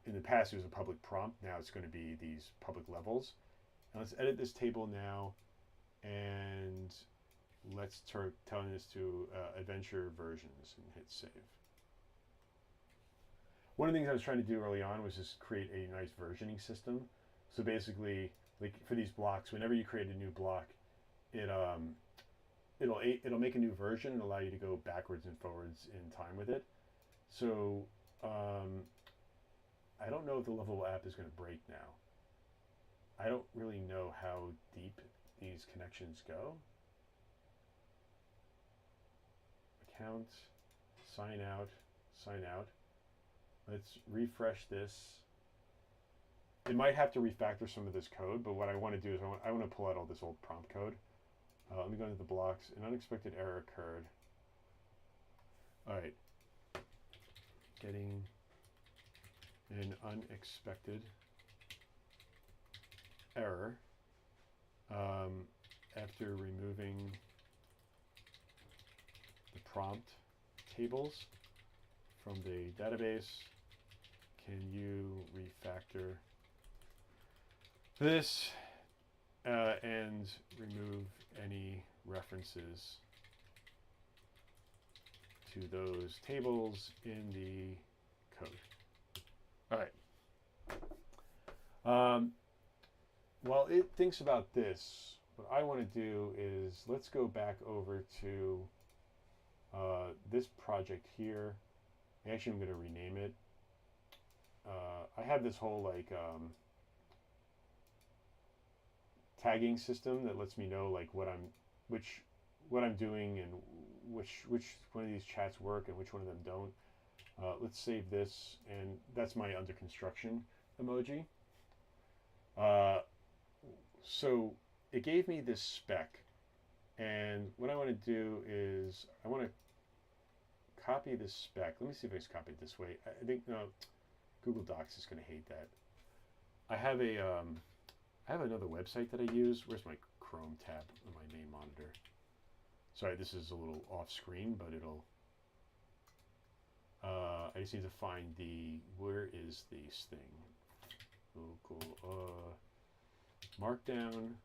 in the past it was a public prompt, now it's going to be these public levels. And let's edit this table now, and let's telling this to adventure versions and hit save. One of the things I was trying to do early on was just create a nice versioning system. So basically, like for these blocks, whenever you create a new block, it'll make a new version and allow you to go backwards and forwards in time with it. So I don't know if the Lovable app is going to break now. I don't really know how deep these connections go. Account, sign out, sign out. Let's refresh this. It might have to refactor some of this code, but what I want to do is I want to pull out all this old prompt code. Let me go into the blocks. An unexpected error occurred. All right. Getting an unexpected error after removing the prompt tables from the database. Can you refactor this and remove any references to those tables in the code? All right. While it thinks about this, what I want to do is let's go back over to this project here. Actually, I'm going to rename it. I have this whole like tagging system that lets me know like what I'm doing and which one of these chats work and which one of them don't. Let's save this, and that's my under construction emoji. So it gave me this spec, and what I want to do is I want to copy this spec. Let me see if I can copy it this way. I think no, Google Docs is going to hate that. I have another website that I use. Where's my Chrome tab on my main monitor? Sorry, this is a little off screen, but it'll. I just need to find where is this thing? Google Markdown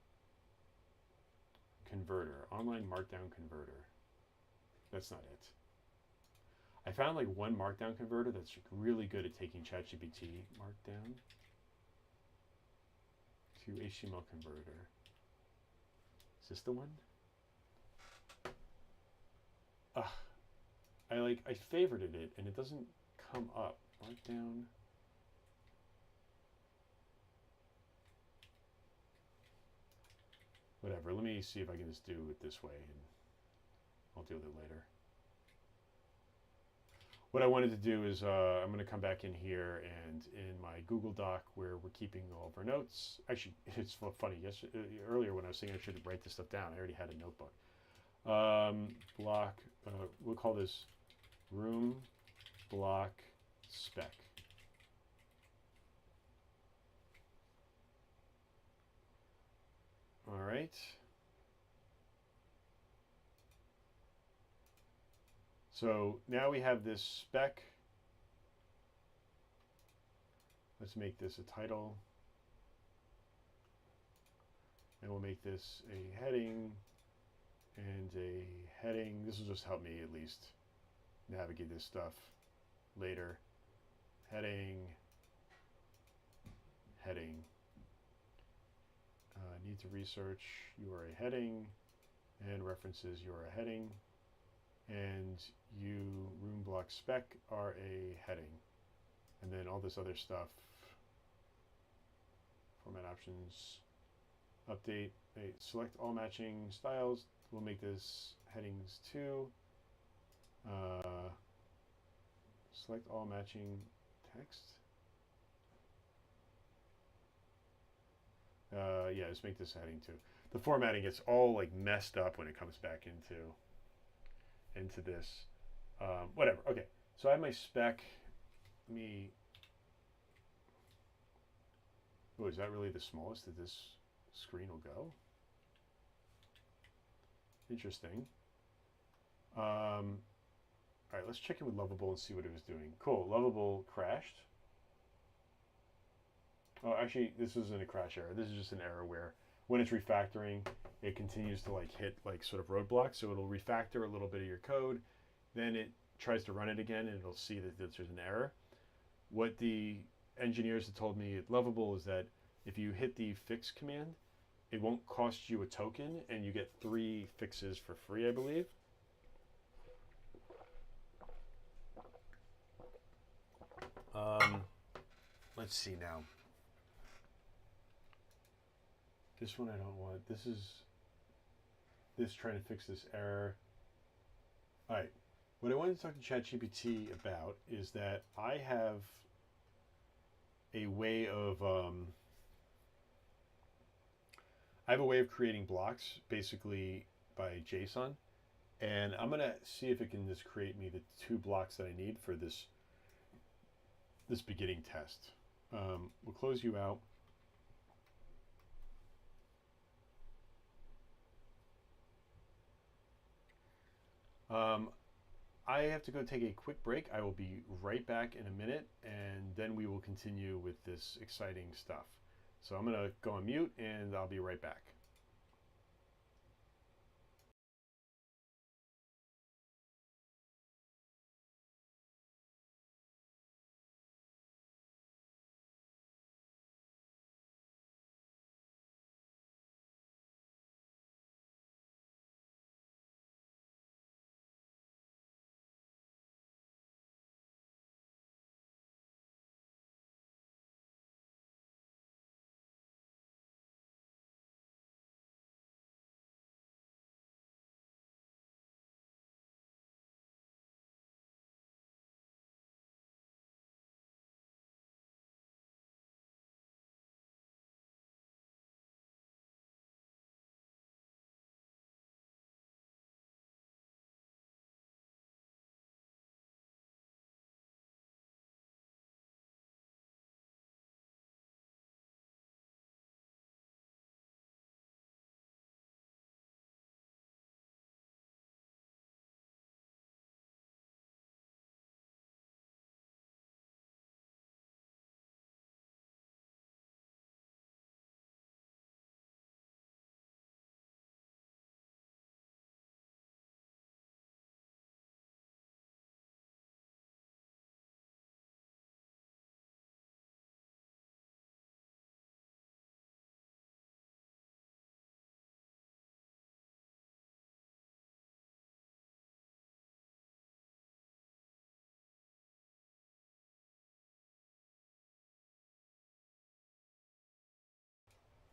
converter, online Markdown converter. That's not it. I found like one Markdown converter that's really good at taking ChatGPT Markdown to HTML converter. Is this the one? I favorited it and it doesn't come up. Markdown. Whatever. Let me see if I can just do it this way, and I'll deal with it later. What I wanted to do is I'm going to come back in here, and in my Google Doc where we're keeping all of our notes. Actually, it's funny. Earlier when I was saying I should write this stuff down, I already had a notebook. Block. We'll call this room block spec. All right. So now we have this spec. Let's make this a title. And we'll make this a heading. and a heading. This will just help me at least navigate this stuff later. Heading, heading. Need to research URA heading, and references URA heading, and room block spec are a heading, and then all this other stuff. Format options, update, select all matching styles. We'll make this headings 2. Select all matching text. Yeah, let's make this heading 2. The formatting gets all like messed up when it comes back into this. Whatever. Okay, so I have my spec. Let me. Oh, is that really the smallest that this screen will go? Interesting. All right, let's check in with Lovable and see what it was doing. Cool, Lovable crashed. Oh, actually, this isn't a crash error. This is just an error where when it's refactoring, it continues to like hit like sort of roadblocks. So it'll refactor a little bit of your code, then it tries to run it again, and it'll see that there's an error. What the engineers have told me at Lovable is that if you hit the fix command, it won't cost you a token, and you get 3 fixes for free, I believe. Let's see now. This one I don't want. This trying to fix this error. All right. What I wanted to talk to ChatGPT about is that I have a way of creating blocks basically by JSON, and I'm gonna see if it can just create me the 2 blocks that I need for this beginning test. We'll close you out. I have to go take a quick break. I will be right back in a minute, and then we will continue with this exciting stuff. So I'm going to go on mute, and I'll be right back.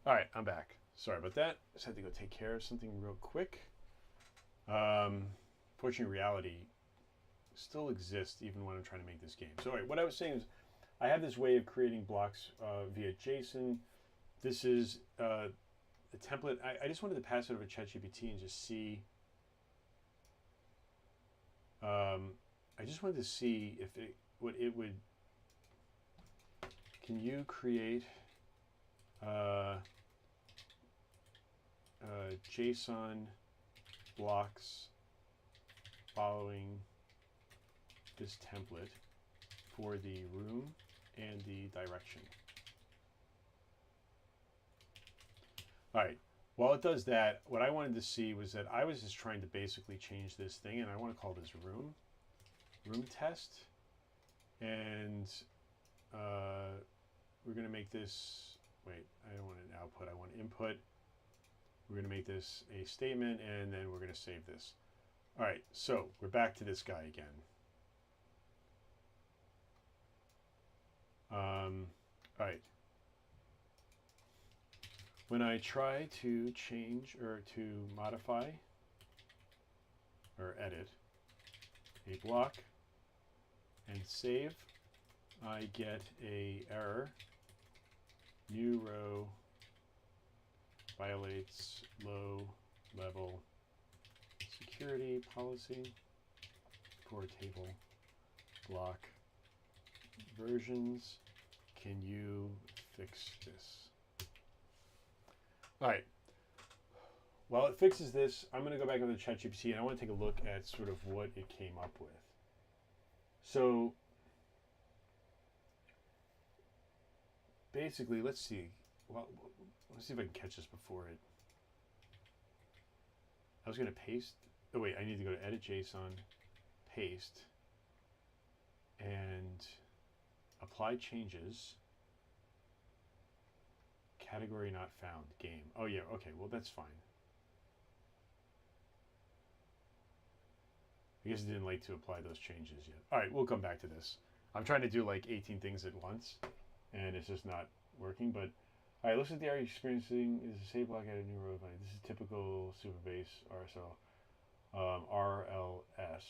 All right, I'm back. Sorry about that. Just had to go take care of something real quick. Fortunately, reality still exists even when I'm trying to make this game. So, all right, what I was saying is I have this way of creating blocks via JSON. This is a template. I just wanted to pass it over to ChatGPT and just see. I just wanted to see if what it would. Can you create JSON blocks following this template for the room and the direction? All right, while it does that, what I wanted to see was that I was just trying to basically change this thing, and I want to call this room test, and we're going to make this, wait, I don't want an output, I want input. We're going to make this a statement, and then we're going to save this. All right, so we're back to this guy again. All right. When I try to change or to modify or edit a block and save, I get a error. New row violates low level security policy for table block versions. Can you fix this? All right. While it fixes this, I'm going to go back over to ChatGPT and I want to take a look at sort of what it came up with. So basically, let's see. Well, let's see if I can catch this before it. I was going to paste. Oh, wait, I need to go to edit JSON, paste, and apply changes. Category not found, game. Oh, yeah, okay, well, that's fine. I guess it didn't like to apply those changes yet. All right, we'll come back to this. I'm trying to do like 18 things at once, and it's just not working, but all right, looks like the area experiencing is a save block at a new row. This is typical Superbase RSL, RLS.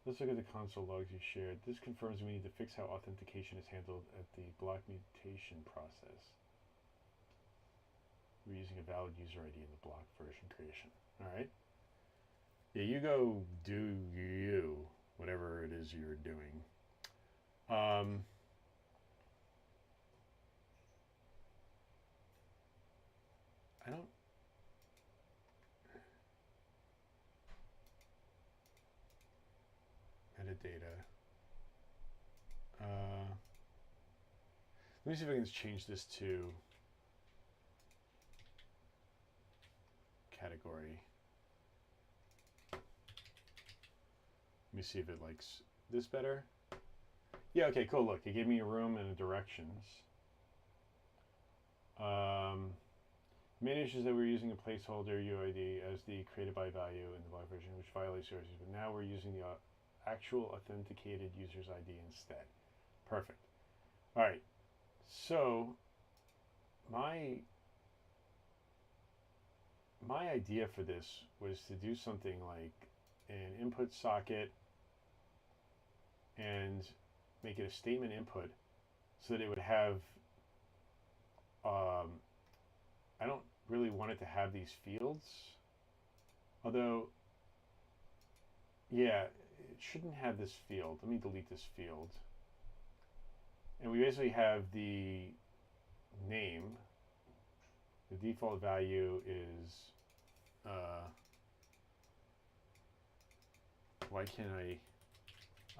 Let's look at the console logs you shared. This confirms we need to fix how authentication is handled at the block mutation process. We're using a valid user ID in the block version creation. All right. Yeah, you go do you, whatever it is you're doing. I don't. Metadata. Let me see if I can change this to category. Let me see if it likes this better. Yeah, okay, cool. Look, it gave me a room and a directions. Main issue is that we're using a placeholder UID as the created by value in the block version, which violates yours. But now we're using the actual authenticated user's ID instead. Perfect. All right. So my idea for this was to do something like an input socket and make it a statement input so that it would have I don't really want it to have these fields, although yeah, it shouldn't have this field. Let me delete this field. And we basically have the name. The default value is why can't I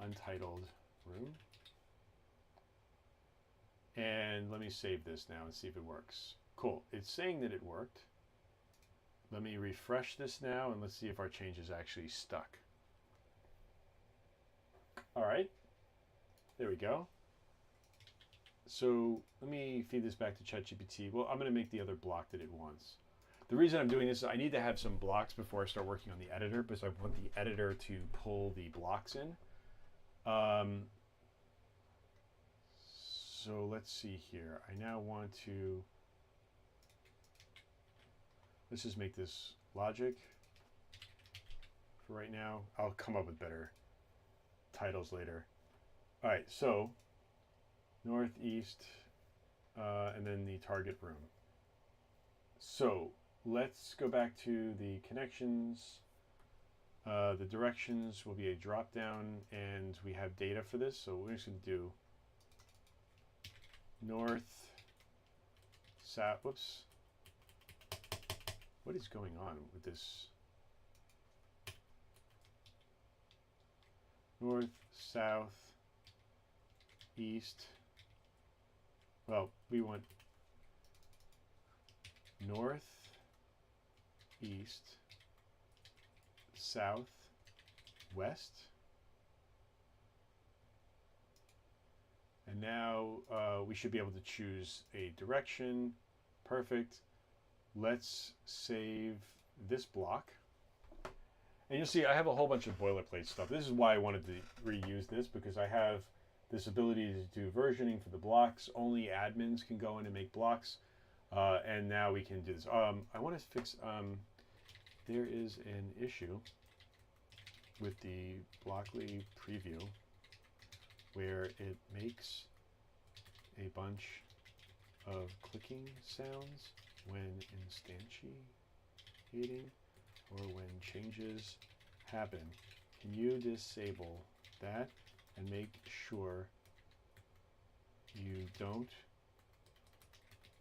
untitled room? And let me save this now and see if it works. Cool, it's saying that it worked. Let me refresh this now and let's see if our changes actually stuck. All right, there we go. So let me feed this back to ChatGPT. Well, I'm going to make the other block that it wants. The reason I'm doing this is I need to have some blocks before I start working on the editor because I want the editor to pull the blocks in. So let's see here. I now want to, let's just make this logic for right now. I'll come up with better titles later. All right, so northeast, and then the target room. So let's go back to the connections. The directions will be a drop down, and we have data for this. So we're just going to do north, south. Whoops. What is going on with this? North, south, east. Well, we want north, east, south, west. And now we should be able to choose a direction. Perfect. Let's save this block. And you'll see I have a whole bunch of boilerplate stuff. This is why I wanted to reuse this, because I have this ability to do versioning for the blocks. Only admins can go in and make blocks. And now we can do this. I want to fix, there is an issue with the Blockly preview where it makes a bunch of clicking sounds when instantiating or when changes happen. Can you disable that and make sure you don't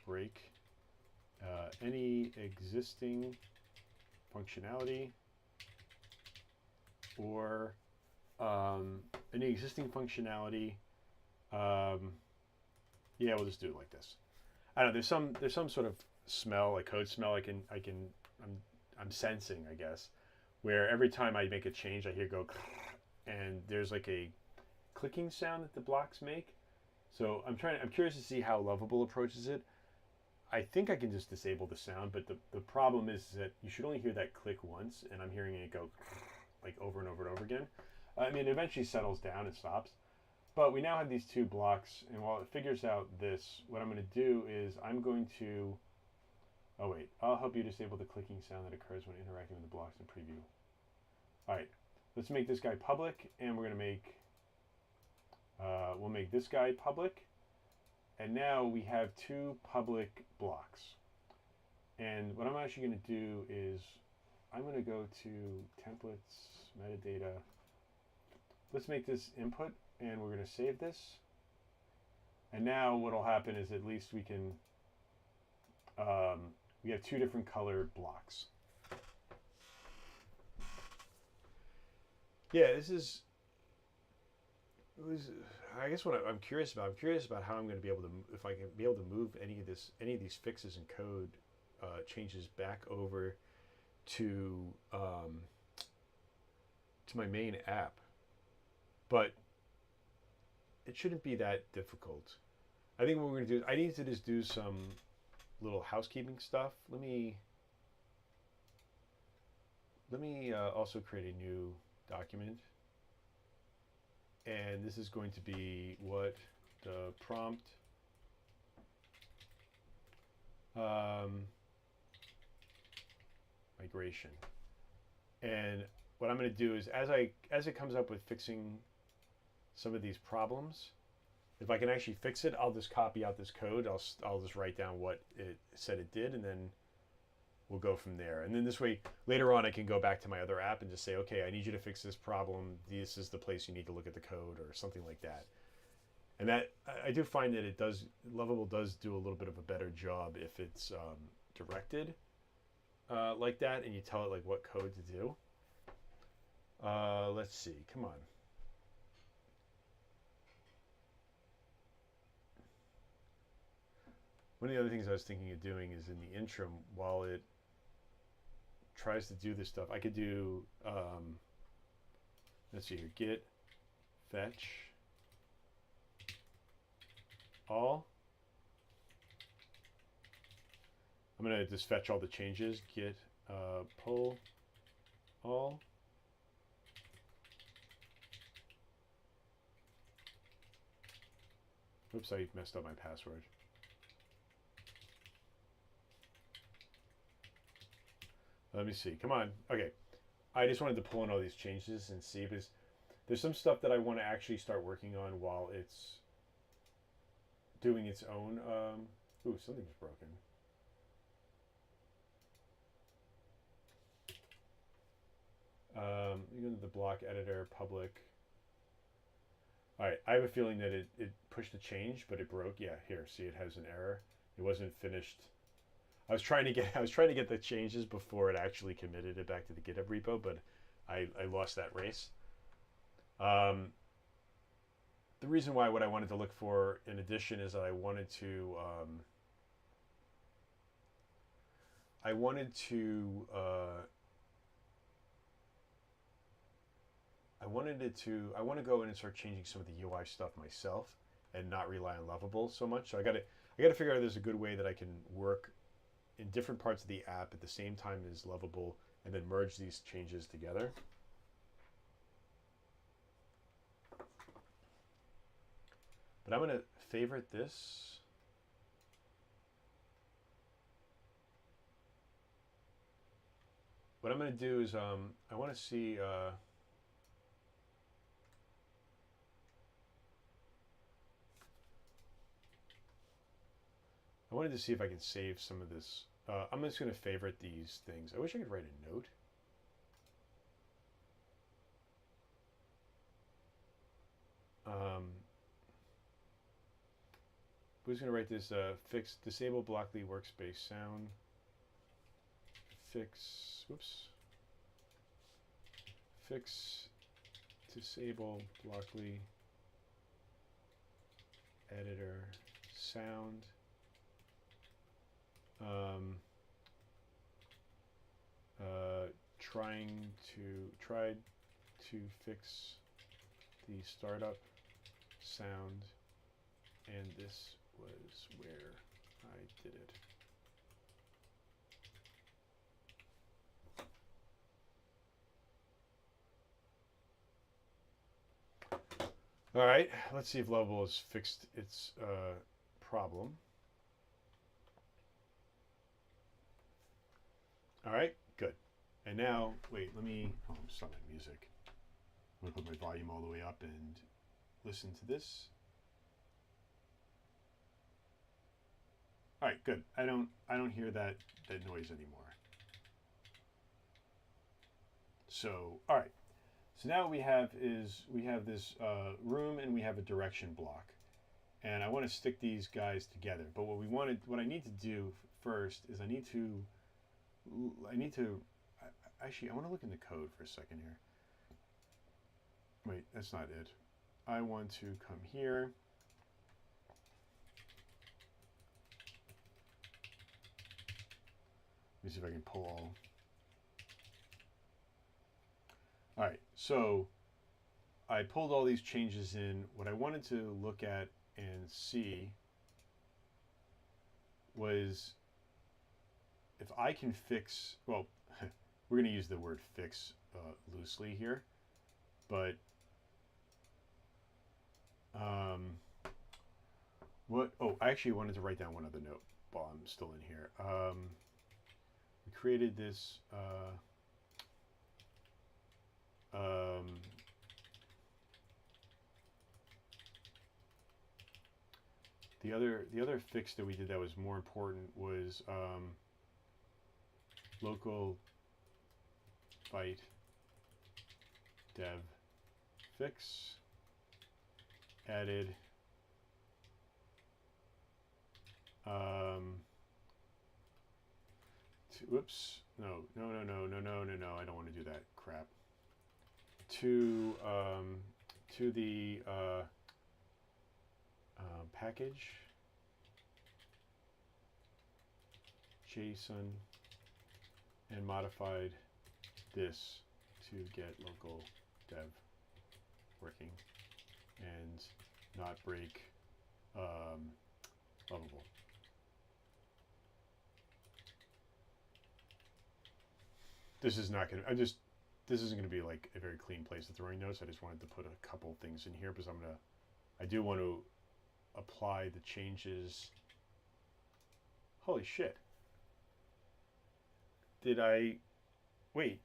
break any existing functionality or yeah, we'll just do it like this. I don't know, there's some sort of smell, like code smell I'm sensing, I guess, where every time I make a change I hear go and there's like a clicking sound that the blocks make. So I'm curious to see how Lovable approaches it. I think I can just disable the sound, but the problem is that you should only hear that click once, and I'm hearing it go like over and over and over again. I mean, it eventually settles down and stops. But we now have these two blocks, and while it figures out this, what I'm going to do is I'm going to, oh wait, I'll help you disable the clicking sound that occurs when interacting with the blocks in preview. All right, let's make this guy public, and we're going to make, we'll make this guy public. And now we have two public blocks. And what I'm actually going to do is I'm going to go to templates, metadata. Let's make this input, and we're going to save this. And now what will happen is at least we can, we have two different colored blocks. Yeah, this is, I guess what I'm curious about how I'm going to be able to, if I can be able to move any of these fixes in code changes back over to my main app. But it shouldn't be that difficult. I think what we're going to do, I need to just do some little housekeeping stuff. Let me also create a new document. And this is going to be what the prompt migration. And what I'm going to do is as it comes up with fixing some of these problems, if I can actually fix it, I'll just copy out this code. I'll just write down what it said it did, and then we'll go from there. And then this way, later on, I can go back to my other app and just say, okay, I need you to fix this problem. This is the place you need to look at the code, or something like that. And that, I do find that it does, Lovable does do a little bit of a better job if it's directed like that, and you tell it like what code to do. Let's see, come on. One of the other things I was thinking of doing is in the interim, while it tries to do this stuff, I could do, let's see here, git fetch all. I'm going to just fetch all the changes, git pull all. Oops, I messed up my password. Let me see. Come on. Okay. I just wanted to pull in all these changes and see, because there's some stuff that I want to actually start working on while it's doing its own. Ooh, something's broken. You go to the block editor, public. All right. I have a feeling that it pushed a change, but it broke. Yeah. Here. See, it has an error. It wasn't finished. I was trying to get the changes before it actually committed it back to the GitHub repo, but I lost that race. The reason why what I wanted to look for in addition is that I wanted to I wanted to I want to go in and start changing some of the UI stuff myself and not rely on Lovable so much. So I got to figure out if there's a good way that I can work in different parts of the app at the same time as Lovable and then merge these changes together. But I'm going to favorite this. What I'm going to do is I want to see I wanted to see if I can save some of this. I'm just going to favorite these things. I wish I could write a note. Who's going to write this? Fix disable Blockly workspace sound. Fix disable Blockly editor sound. Tried to fix the startup sound, and this was where I did it. All right, let's see if Lovable has fixed its problem. All right, good. And now, wait, let me, I'm stop my music. I'm gonna put my volume all the way up and listen to this. All right, good. I don't hear that noise anymore. So, all right. So now what we have this room and we have a direction block. And I want to stick these guys together. But what I need to do first is I need to actually, I want to look in the code for a second here. Wait, that's not it. I want to come here. Let me see if I can pull all. All right, so I pulled all these changes in. What I wanted to look at and see was if I can fix, well, we're going to use the word fix loosely here, but I actually wanted to write down one other note while I'm still in here. We created this the other fix that we did that was more important was local byte dev fix added whoops, no, I don't want to do that crap. To the package JSON and modified this to get local dev working and not break Lovable. This is not going to, this isn't going to be like a very clean place to throwing notes. I just wanted to put a couple things in here because I do want to apply the changes. Holy shit. Wait,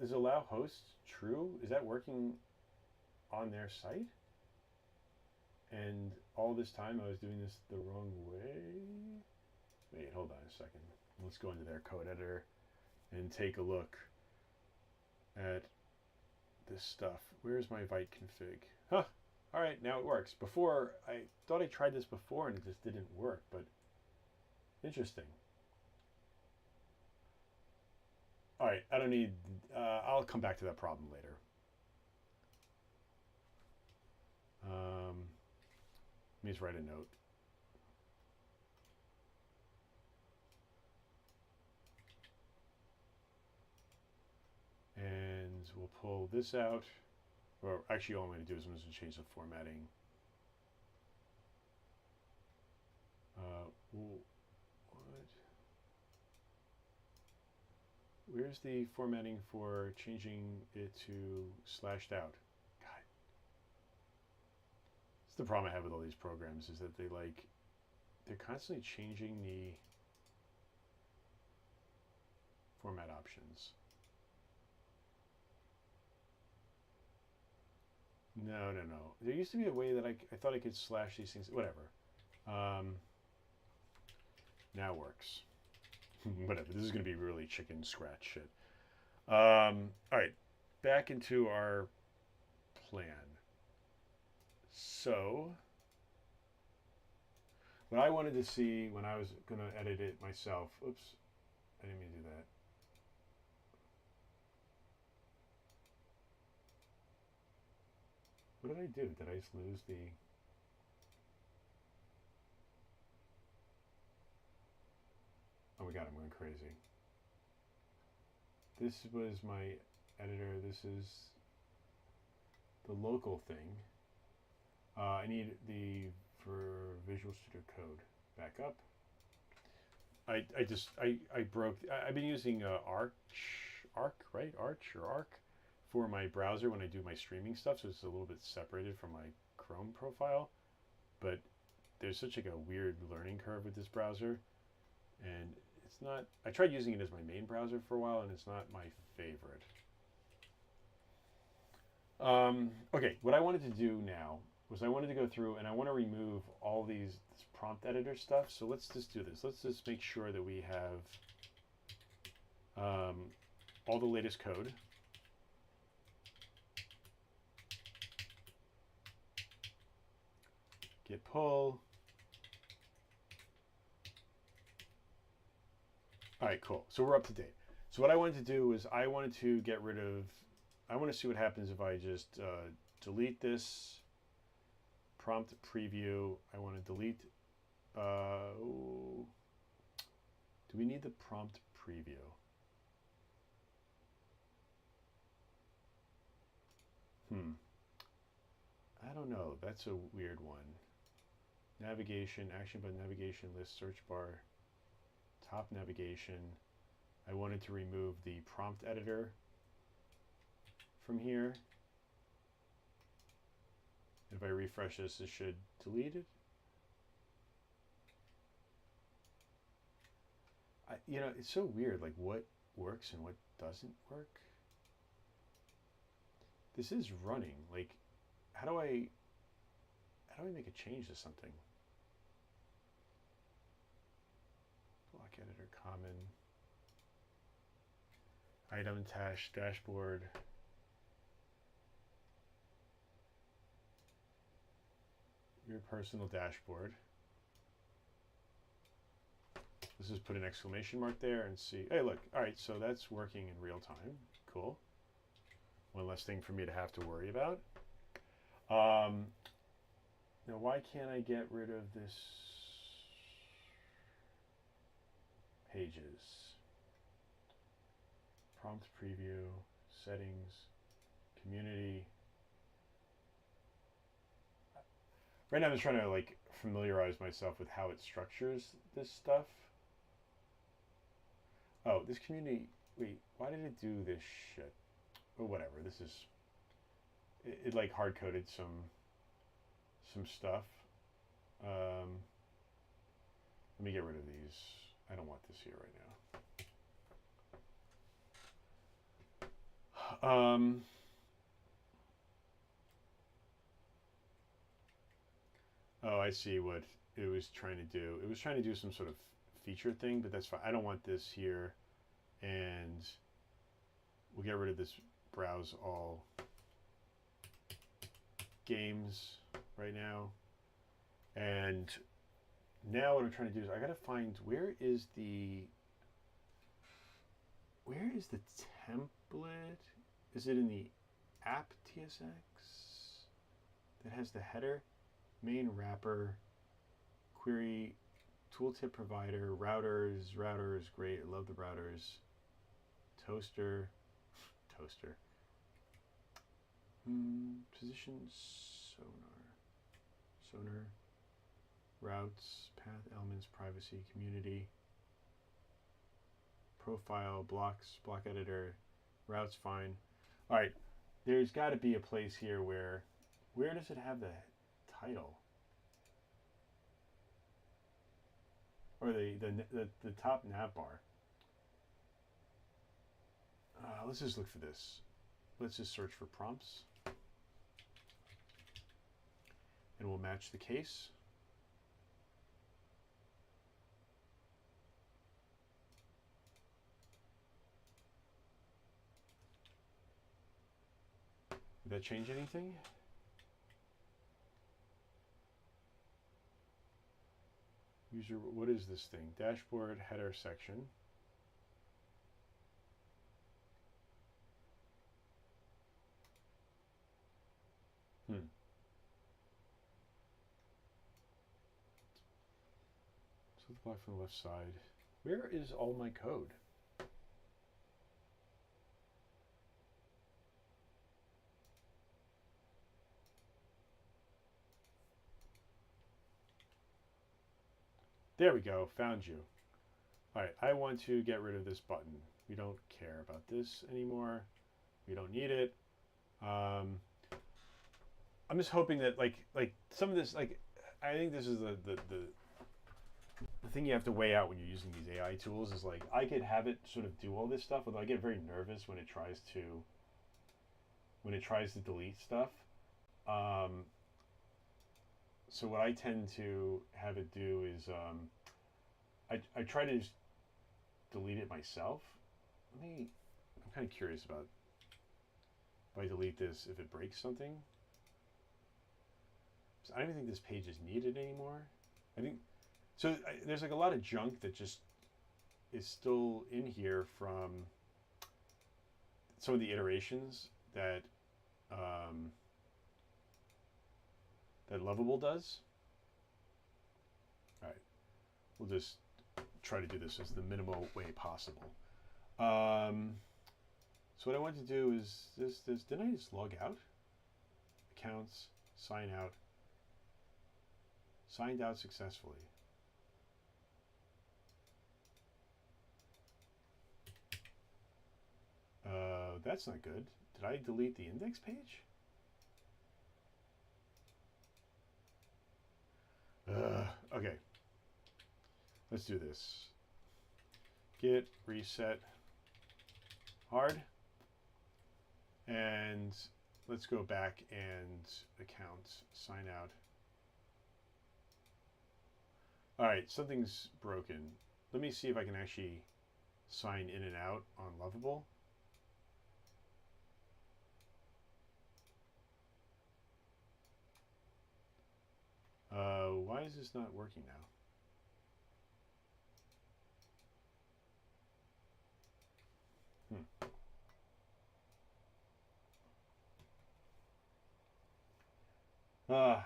is allow hosts true? Is that working on their site? And all this time I was doing this the wrong way? Wait, hold on a second. Let's go into their code editor and take a look at this stuff. Where's my Vite config? Huh. All right, now it works. Before, I thought I tried this before and it just didn't work, but interesting. All right, I don't need, I'll come back to that problem later. Let me just write a note. Let me just write a note. 'Cause, And we'll pull this out. Or actually, all I'm going to do is I'm just going to change the formatting. What? Where's the formatting for changing it to slashed out? God. It's the problem I have with all these programs is that they're constantly changing the format options. No. There used to be a way that I thought I could slash these things. Whatever. Now works. Whatever. This is going to be really chicken scratch shit. All right. Back into our plan. So, what I wanted to see when I was going to edit it myself. Oops. I didn't mean to do that. What did I do? Did I just lose the... Oh my god, I'm going crazy. This was my editor. This is the local thing. I need the for Visual Studio Code back up. I broke. I've been using Arch, right? Arch for my browser when I do my streaming stuff, so it's a little bit separated from my Chrome profile. But there's such like a weird learning curve with this browser, and it's not. I tried using it as my main browser for a while, and it's not my favorite. Okay, what I wanted to do now was I wanted to go through and I want to remove all this prompt editor stuff. So let's just do this. Let's just make sure that we have all the latest code. Git pull. All right, cool. So we're up to date. So what I wanted to do is I wanted to get rid of, I want to see what happens if I just delete this prompt preview. I want to delete, do we need the prompt preview? I don't know. That's a weird one. Navigation, action button, navigation list, search bar, top navigation. I wanted to remove the prompt editor from here. If I refresh this, it should delete it. You know, it's so weird, like what works and what doesn't work. This is running. Like, how do I make a change to something? Block editor, common, item, tash, dashboard. Your personal dashboard. Let's just put an exclamation mark there and see. Hey, look. All right, so that's working in real time. Cool. One less thing for me to have to worry about. Now, why can't I get rid of this pages? Prompt preview, settings, community. Right now I'm just trying to like familiarize myself with how it structures this stuff. Oh, this community, wait, why did it do this shit? Oh, whatever, this is, it like hard-coded some stuff. Let me get rid of these. I don't want this here right now. Oh, I see what it was trying to do. It was trying to do some sort of feature thing, but that's fine. I don't want this here, and we'll get rid of this browse all games right now. And now what I'm trying to do is I gotta find where is the template? Is it in the app TSX that has the header? Main wrapper, query, tooltip provider, routers, great, I love the routers. Toaster, toaster. Position sonar, routes, path, elements, privacy, community, profile, blocks, block editor, routes, fine. All right, there's got to be a place here where does it have the title? Or the top nav bar. Let's just look for this. Let's just search for prompts. And we'll match the case. Did that change anything? User, what is this thing? Dashboard header section. So the block from the left side. Where is all my code? There we go, found you. All right, I want to get rid of this button. We don't care about this anymore. We don't need it. I'm just hoping that like some of this, like I think this is the thing you have to weigh out when you're using these AI tools is like I could have it sort of do all this stuff, although I get very nervous when it tries to delete stuff. So what I tend to have it do is I try to just delete it myself. I'm kind of curious about if I delete this, if it breaks something. So I don't even think this page is needed anymore. I think so. There's like a lot of junk that just is still in here from some of the iterations that that Lovable does. All right, we'll just try to do this as the minimal way possible. So what I want to do is this. Didn't I just log out? Accounts, sign out. Signed out successfully. That's not good. Did I delete the index page? Okay. Let's do this. Git reset hard. And let's go back and account, sign out. All right, something's broken. Let me see if I can actually sign in and out on Lovable. Why is this not working now? The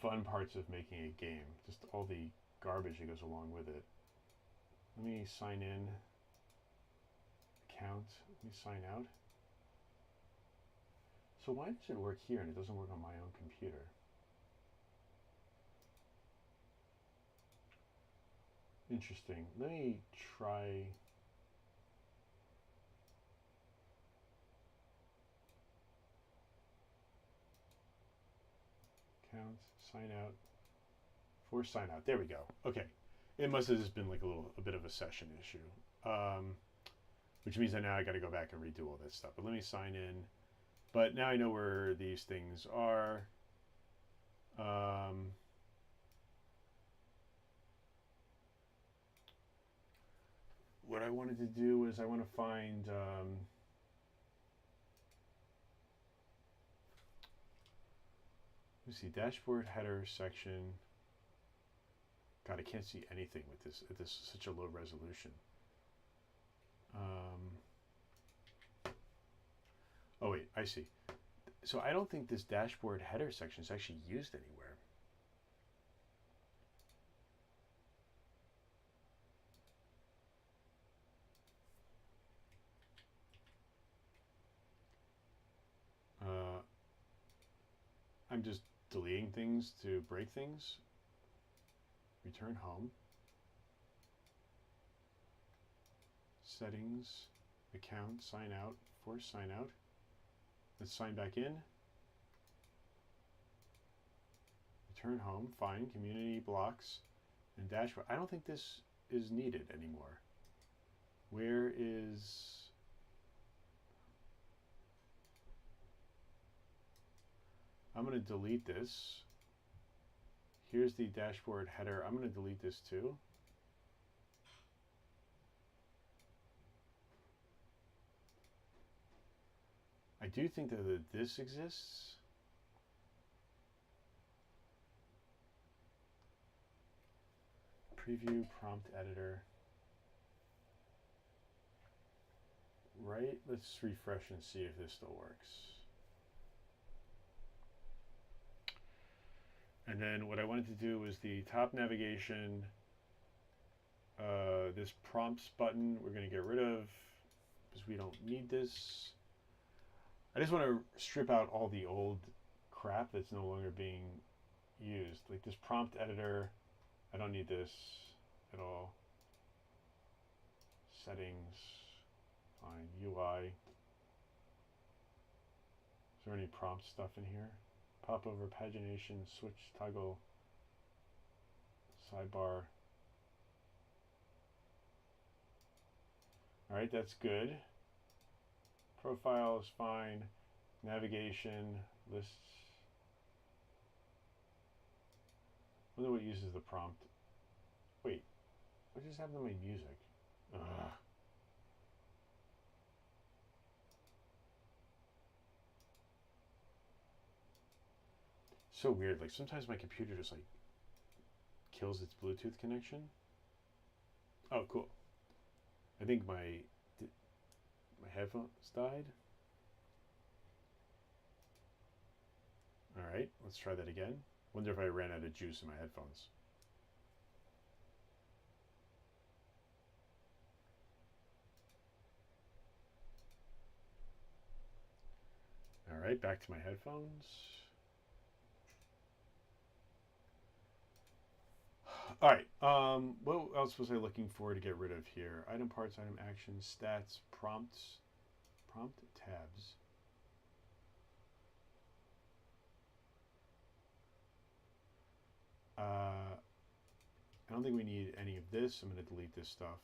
fun parts of making a game, just all the garbage that goes along with it. Let me sign in, account, let me sign out. So why does it work here and it doesn't work on my own computer? Interesting. Let me try. Account, sign out, force sign out. There we go. Okay. It must have just been like a bit of a session issue. Which means that now I got to go back and redo all that stuff. But let me sign in. But now I know where these things are. What I wanted to do is I want to find let's see, dashboard header section. God, I can't see anything with this at this such a low resolution. Oh wait, I see. So I don't think this dashboard header section is actually used anywhere. I'm just deleting things to break things. Return home. Settings, account, sign out, force sign out. Let's sign back in. Return home, fine, community blocks, and dashboard. I don't think this is needed anymore. Where is... I'm going to delete this. Here's the dashboard header. I'm going to delete this too. I do think that this exists. Preview prompt editor. Right? Let's refresh and see if this still works. And then what I wanted to do was the top navigation, this prompts button, we're going to get rid of because we don't need this. I just want to strip out all the old crap that's no longer being used. Like this prompt editor, I don't need this at all. Settings, fine. UI. Is there any prompt stuff in here? Pop over, pagination, switch, toggle, sidebar. All right, that's good. Profile is fine. Navigation, lists. I wonder what uses the prompt. Wait, what just happened to my music? Ugh. So weird. Like sometimes my computer just like kills its Bluetooth connection. Oh, cool. I think my headphones died. All right, let's try that again. Wonder if I ran out of juice in my headphones. All right, back to my headphones. All right, what else was I looking for to get rid of here? Item parts, item actions, stats, prompts, prompt tabs. I don't think we need any of this. I'm going to delete this stuff.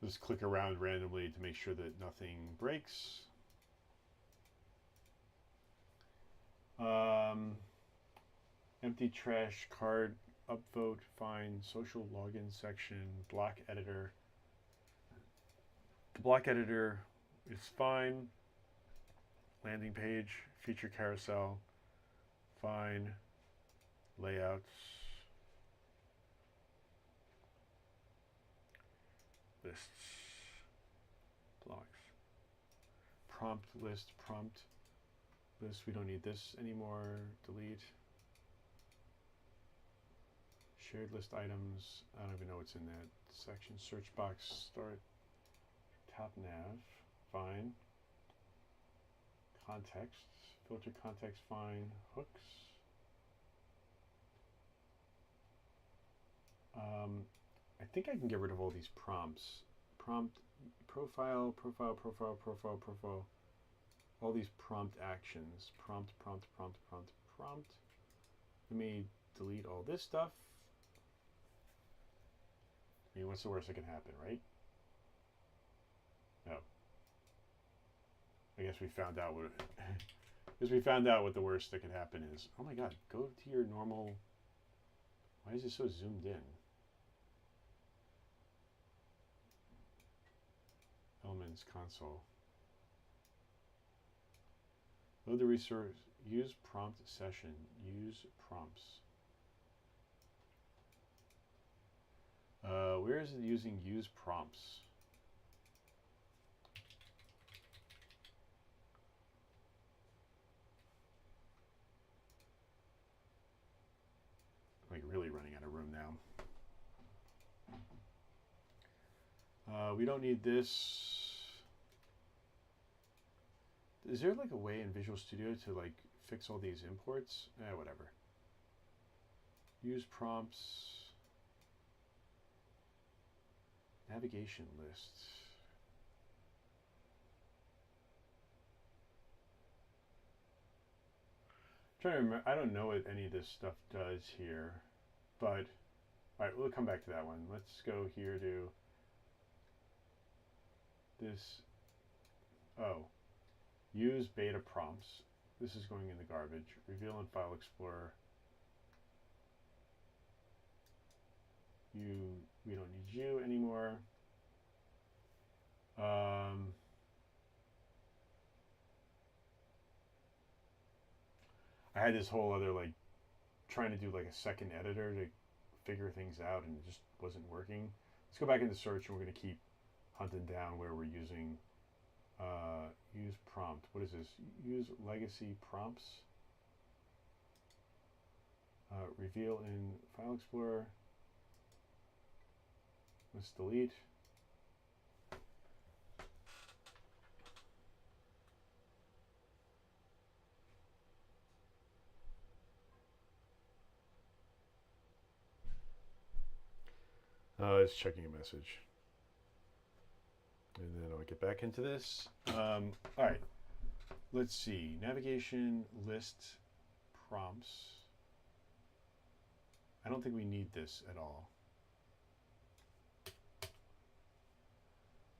Just click around randomly to make sure that nothing breaks. Empty trash, card, upvote, fine, social login section, block editor. The block editor is fine. Landing page, feature carousel, fine. Layouts. Lists. Blocks. Prompt list, prompt list. We don't need this anymore. Delete. Shared list items. I don't even know what's in that section. Search box, start, top nav, fine. Context, filter context, fine. Hooks. I think I can get rid of all these prompts. Prompt, profile, profile, profile, profile, profile. All these prompt actions. Prompt, prompt, prompt, prompt, prompt. Let me delete all this stuff. I mean, what's the worst that can happen, right? No. I guess we found out what. Because we found out what the worst that can happen is. Oh my God! Go to your normal. Why is it so zoomed in? Elements console. Load the resource. Use prompt session. Use prompts. Where is it using use prompts? Like really running out of room now. We don't need this. Is there like a way in Visual Studio to like fix all these imports? Whatever. Use prompts. Navigation lists. I'm trying to remember. I don't know what any of this stuff does here, but all right, we'll come back to that one. Let's go here to this. Oh, use beta prompts. This is going in the garbage. Reveal in File Explorer. We don't need you anymore. I had this whole other like trying to do like a second editor to figure things out, and it just wasn't working. Let's go back into search, and we're going to keep hunting down where we're using use prompt. What is this? Use legacy prompts. Reveal in File Explorer. Let's delete. It's checking a message. And then I'll get back into this. All right. Let's see. Navigation list prompts. I don't think we need this at all.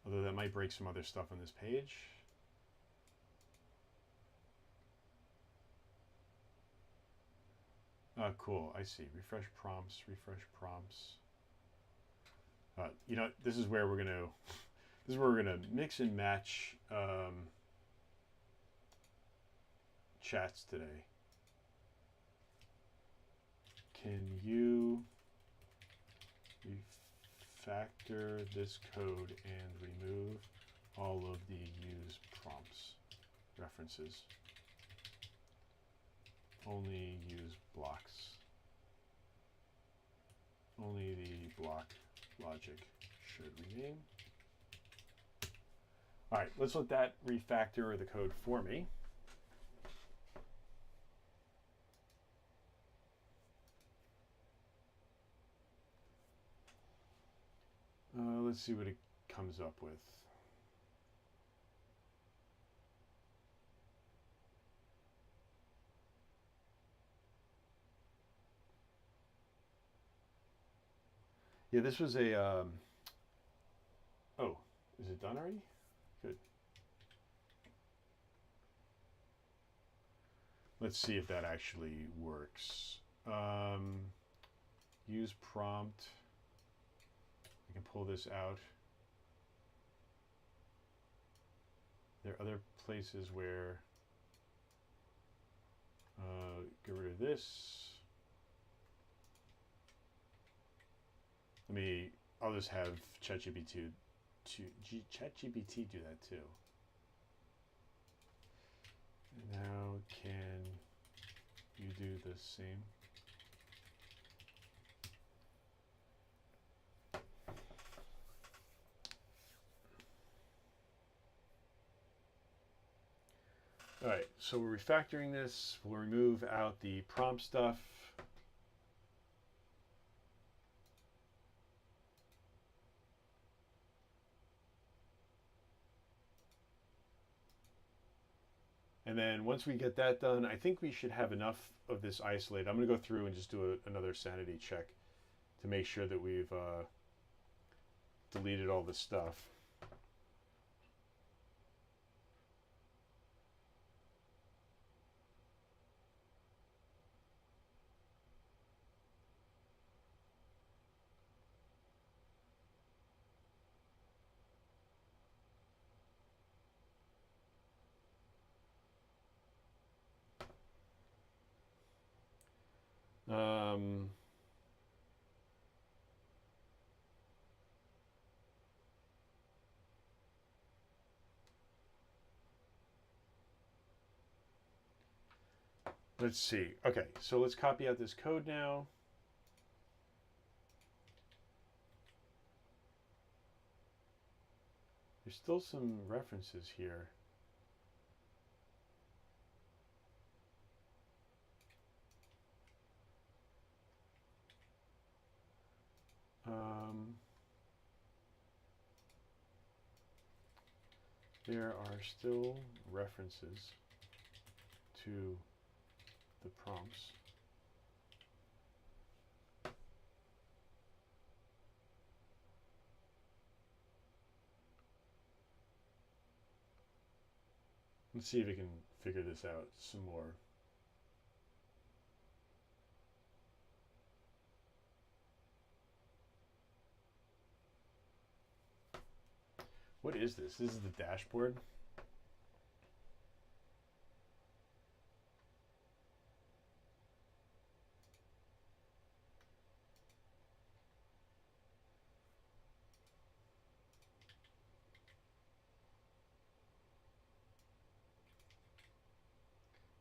Although that might break some other stuff on this page. Cool. I see. Refresh prompts. Refresh prompts. You know, this is where we're gonna mix and match chats today. Can you refactor this code and remove all of the use prompts references? Only use blocks. Only the block logic should remain. All right, let's let that refactor the code for me. Let's see what it comes up with. Yeah, this was a, oh, is it done already? Good. Let's see if that actually works. Use prompt. I can pull this out. There are other places where, get rid of this. I'll just have ChatGPT do that too. Now can you do the same? All right, so we're refactoring this. We'll remove out the prompt stuff. And then once we get that done, I think we should have enough of this isolated. I'm going to go through and just do another sanity check to make sure that we've deleted all this stuff. Let's see. Okay, so let's copy out this code now. There's still some references here. there are still references to the prompts. Let's see if we can figure this out some more. What is this? This is the dashboard.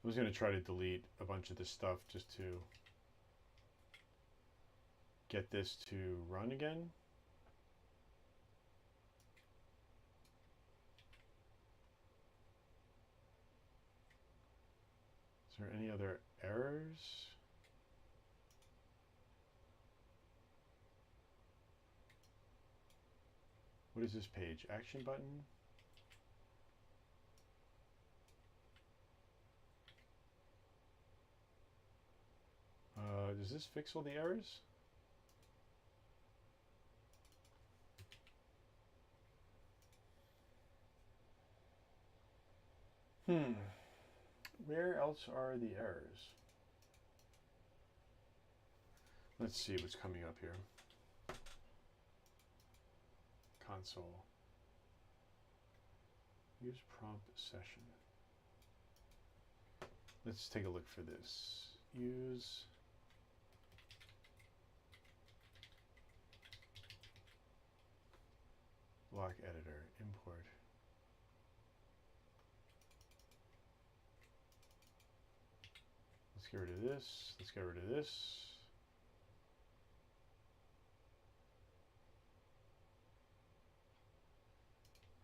I was going to try to delete a bunch of this stuff just to get this to run again. Is there any other errors? What is this page? Action button? Does this fix all the errors? Where else are the errors? Let's see what's coming up here. Console. Use prompt session. Let's take a look for this. Use block editor, import. Let's get rid of this. Let's get rid of this.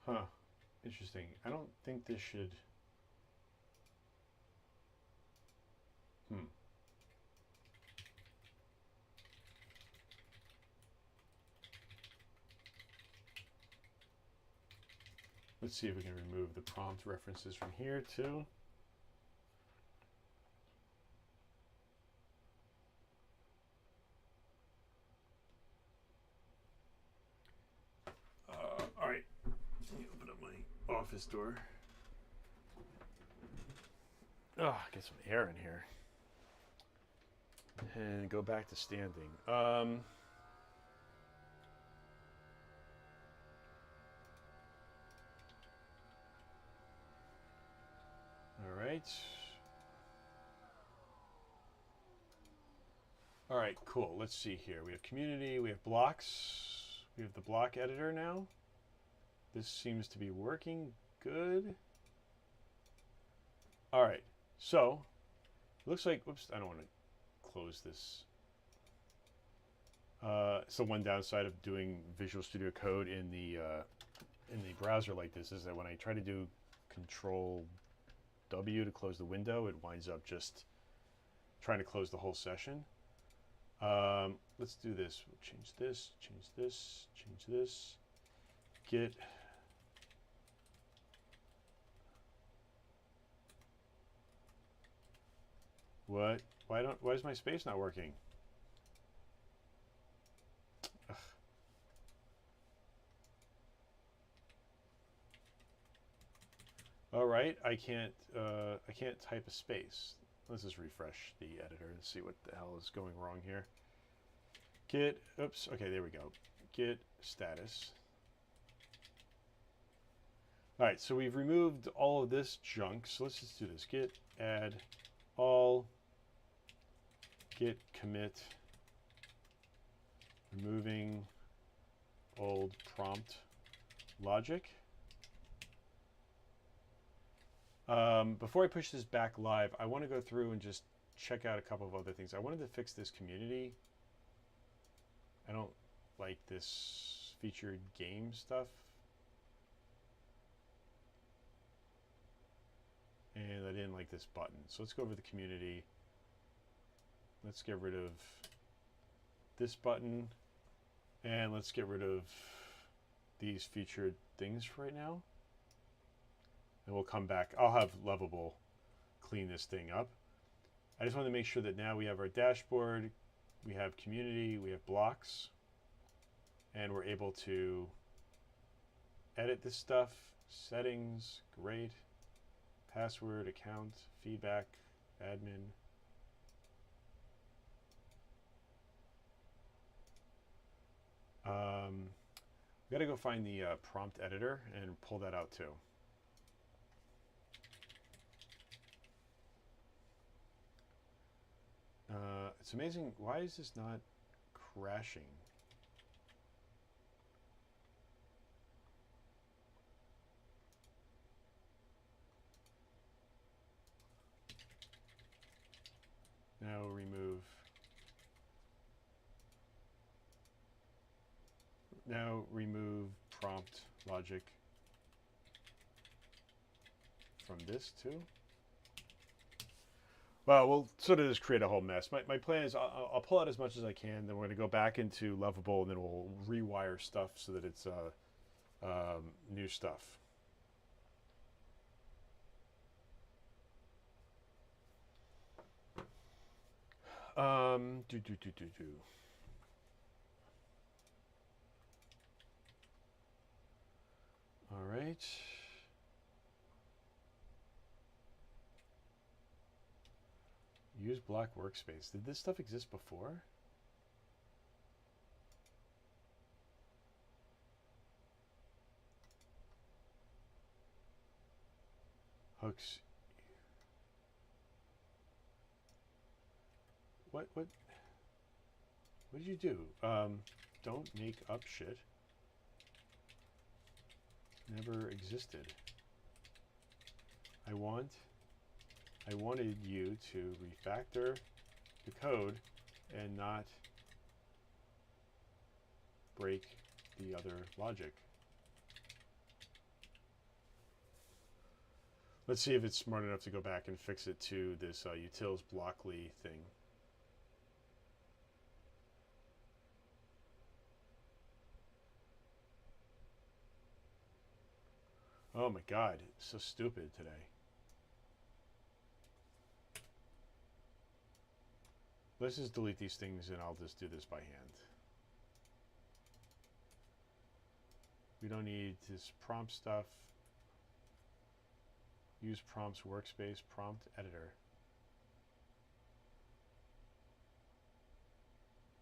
Huh. Interesting. I don't think this should... Let's see if we can remove the prompt references from here too. All right, let me open up my office door. Oh, get some air in here. And go back to standing. All right. All right, cool. Let's see here. We have community, we have blocks. We have the block editor now. This seems to be working good. All right, so it looks like, whoops, I don't want to close this. So one downside of doing Visual Studio Code in the browser like this is that when I try to do Control W to close the window, it winds up just trying to close the whole session. Let's do this. We'll change this, change this, change this. Git what? Why is my space not working? Ugh. All right, I can't type a space. Let's just refresh the editor and see what the hell is going wrong here. Git, oops, okay, there we go. Git status. All right, so we've removed all of this junk. So let's just do this. Git add all, git commit, removing old prompt logic. Before I push this back live, I want to go through and just check out a couple of other things. I wanted to fix this community. I don't like this featured game stuff. And I didn't like this button. So let's go over the community. Let's get rid of this button. And let's get rid of these featured things for right now. and we'll come back. I'll have Lovable clean this thing up. I just want to make sure that now we have our dashboard, we have community, we have blocks, and we're able to edit this stuff. Settings, great. Password, account, feedback, admin. We gotta go find the prompt editor and pull that out too. It's amazing. Why is this not crashing? Now remove. Now remove prompt logic from this too. Well, we'll sort of just create a whole mess. My plan is I'll pull out as much as I can, then we're going to go back into Lovable, and then we'll rewire stuff so that it's new stuff. All right. Use block workspace. Did this stuff exist before? Hooks. What did you do? Don't make up shit. Never existed. I wanted you to refactor the code and not break the other logic. Let's see if it's smart enough to go back and fix it to this utils blockly thing. Oh my God, it's so stupid today. Let's just delete these things and I'll just do this by hand. We don't need this prompt stuff. Use prompts workspace, prompt editor.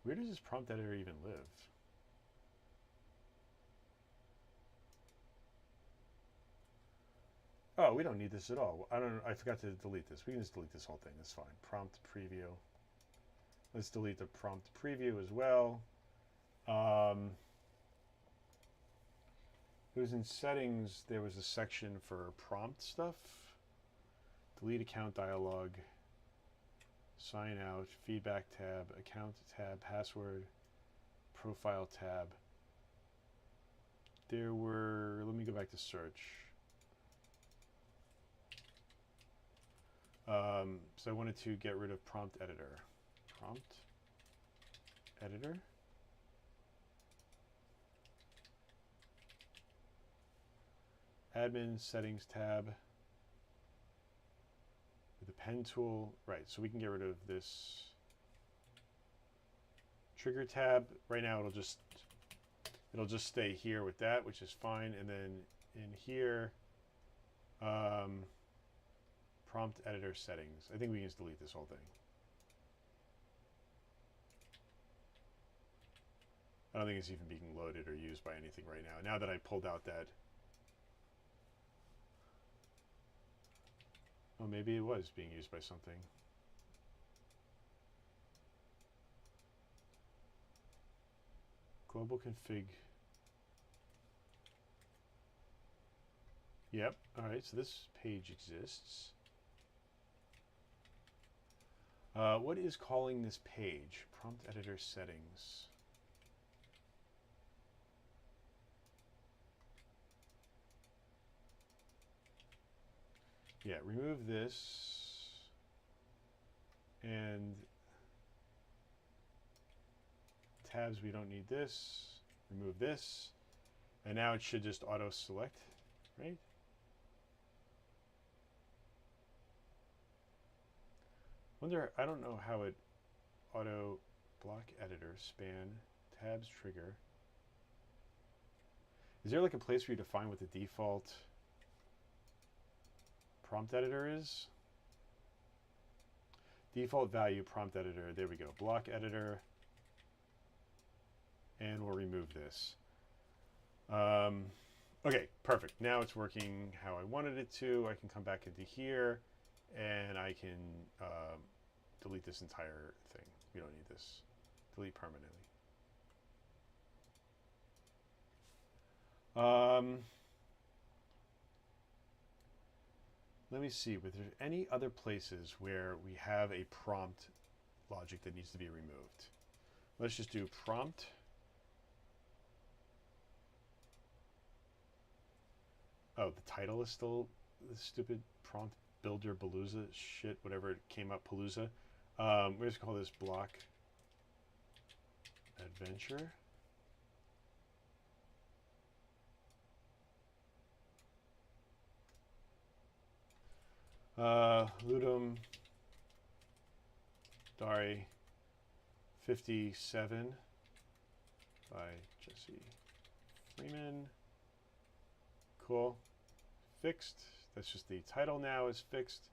Where does this prompt editor even live? Oh, we don't need this at all. I forgot to delete this. We can just delete this whole thing. That's fine. Prompt preview. Let's delete the prompt preview as well. It was in settings. There was a section for prompt stuff. Delete account dialog. Sign out. Feedback tab. Account tab. Password. Profile tab. There were. Let me go back to search. So I wanted to get rid of prompt editor. Prompt editor. Admin settings tab. With the pen tool. Right, so we can get rid of this trigger tab. Right now it'll just stay here with that, which is fine. And then in here, prompt editor settings. I think we can just delete this whole thing. I don't think it's even being loaded or used by anything right now. Now that I pulled out that. Oh, maybe it was being used by something. Global config. Yep. All right. So this page exists. What is calling this page? Prompt editor settings. Yeah, remove this and tabs, we don't need this. Remove this. And now it should just auto select, right? Wonder, I don't know how it auto block editor, span, tabs, trigger. Is there like a place where you define what the default prompt editor is? Default value prompt editor, there we go. Block editor, and we'll remove this. Okay, perfect. Now it's working how I wanted it to. I can come back into here, and I can delete this entire thing. We don't need this. Delete permanently. Let me see, were there any other places where we have a prompt logic that needs to be removed? Let's just do prompt. Oh, the title is still the stupid prompt builder Palooza shit, whatever it came up, Palooza. We're just gonna call this block adventure. Ludum Dare 57 by Jesse Freeman. Cool. Fixed. That's just the title now is fixed.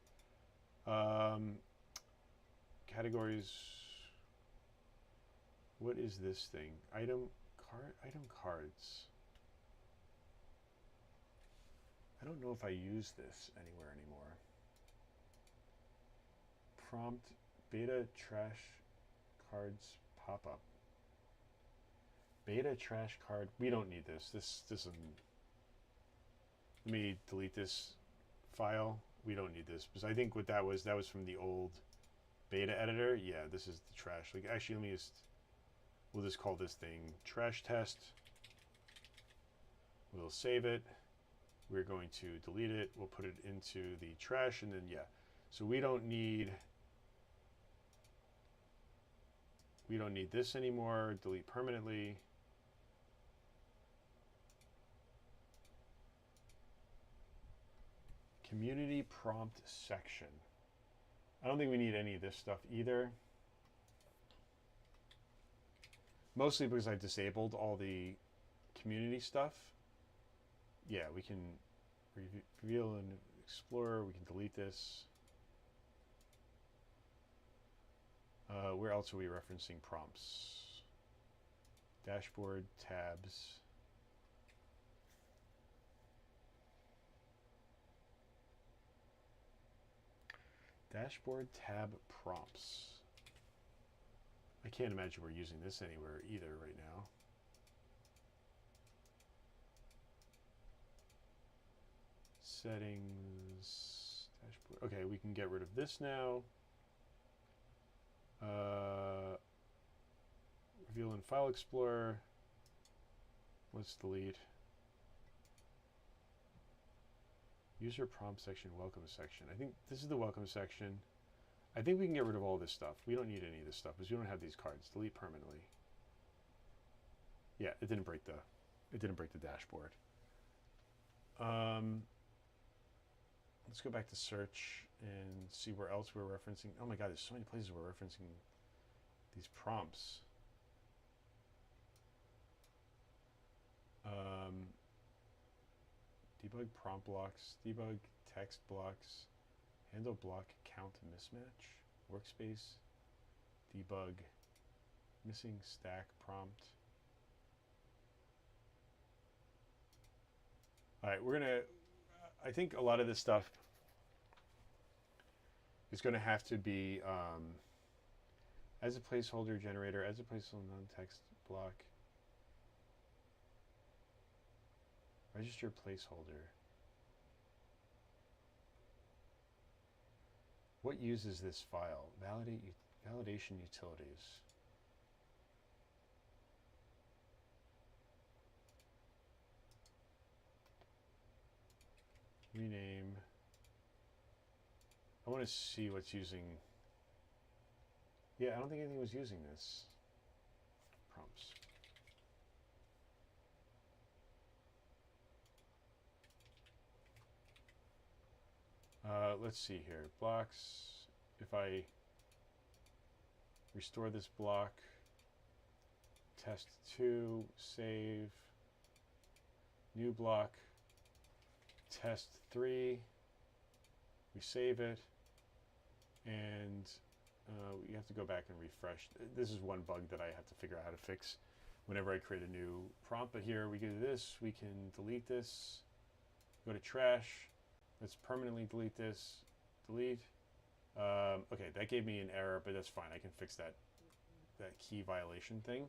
Categories. What is this thing? Item cards. I don't know if I use this anywhere anymore. Prompt beta trash cards pop up. Beta trash card. We don't need this. This isn't. Let me delete this file. We don't need this because I think what that was from the old beta editor. Yeah, this is the trash. Like actually, let me just. We'll just call this thing trash test. We'll save it. We're going to delete it. We'll put it into the trash, and then yeah. So we don't need this anymore. Delete permanently. Community prompt section. I don't think we need any of this stuff either. Mostly because I disabled all the community stuff. Yeah, we can reveal and explore. We can delete this. Where else are we referencing prompts? Dashboard, tabs. Dashboard, tab, prompts. I can't imagine we're using this anywhere either right now. Settings, dashboard. Okay, we can get rid of this now. Reveal in File Explorer. Let's delete. User prompt section, welcome section. I think this is the welcome section. I think we can get rid of all this stuff. We don't need any of this stuff because we don't have these cards. Delete permanently. Yeah, it didn't break the dashboard. Let's go back to search and see where else we're referencing. Oh my God, there's so many places we're referencing these prompts. Debug prompt blocks, debug text blocks, handle block count mismatch, workspace, debug, missing stack prompt. All right, we're gonna, I think a lot of this stuff is gonna have to be as a placeholder generator, as a placeholder non-text block, register placeholder. What uses this file? Validation utilities. Rename. I want to see what's using. Yeah, I don't think anything was using this. Prompts. Let's see here. Blocks. If I restore this block, test 2, save, new block, test 3, we save it, and we have to go back and refresh. This is one bug that I have to figure out how to fix whenever I create a new prompt. But here we do this, we can delete this, go to trash, let's permanently delete this, delete. Okay, that gave me an error, but that's fine. I can fix that key violation thing.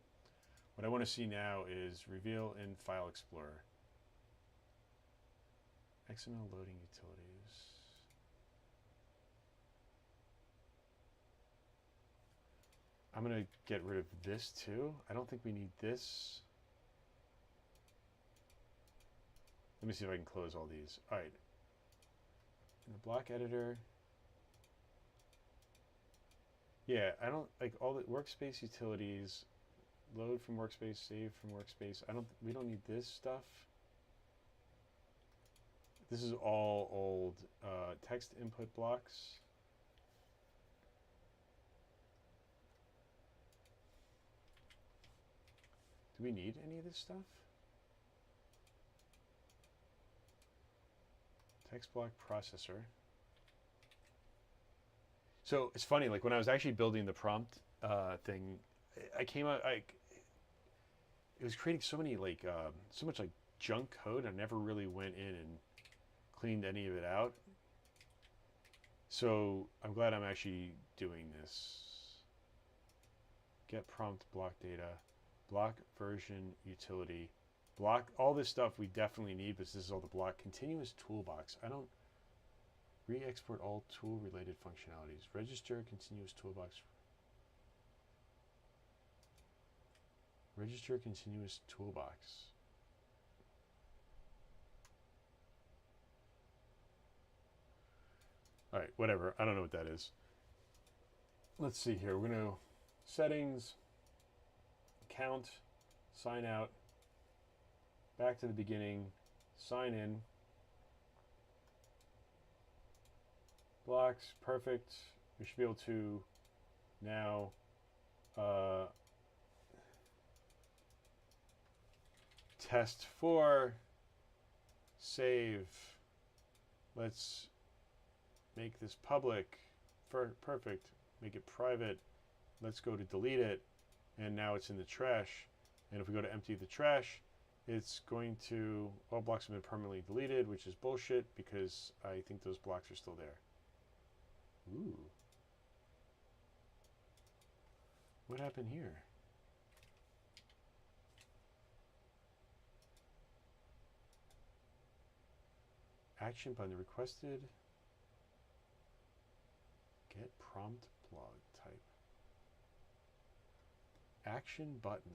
What I want to see now is reveal in File Explorer. XML loading utilities. I'm going to get rid of this too. I don't think we need this. Let me see if I can close all these. All right. In the block editor. Yeah, I don't like all the workspace utilities. Load from workspace, save from workspace. We don't need this stuff. This is all old text input blocks. Do we need any of this stuff? Text block processor. So it's funny, like when I was actually building the prompt thing, I came out, it was creating so many so much like junk code. I never really went in and cleaned any of it out. So I'm glad I'm actually doing this. Get prompt block data, block version utility, block, all this stuff we definitely need, but this is all the block. Continuous toolbox. I don't re-export all tool related functionalities. Register continuous toolbox. Register continuous toolbox. All right, whatever. I don't know what that is. Let's see here. We're going to settings, account, sign out, back to the beginning, sign in, blocks, perfect. We should be able to now test for, save. Let's make this public, perfect, make it private. Let's go to delete it, and now it's in the trash. And if we go to empty the trash, it's going to, all blocks have been permanently deleted, which is bullshit because I think those blocks are still there. Ooh. What happened here? Action button requested. Get prompt blog type. Action button.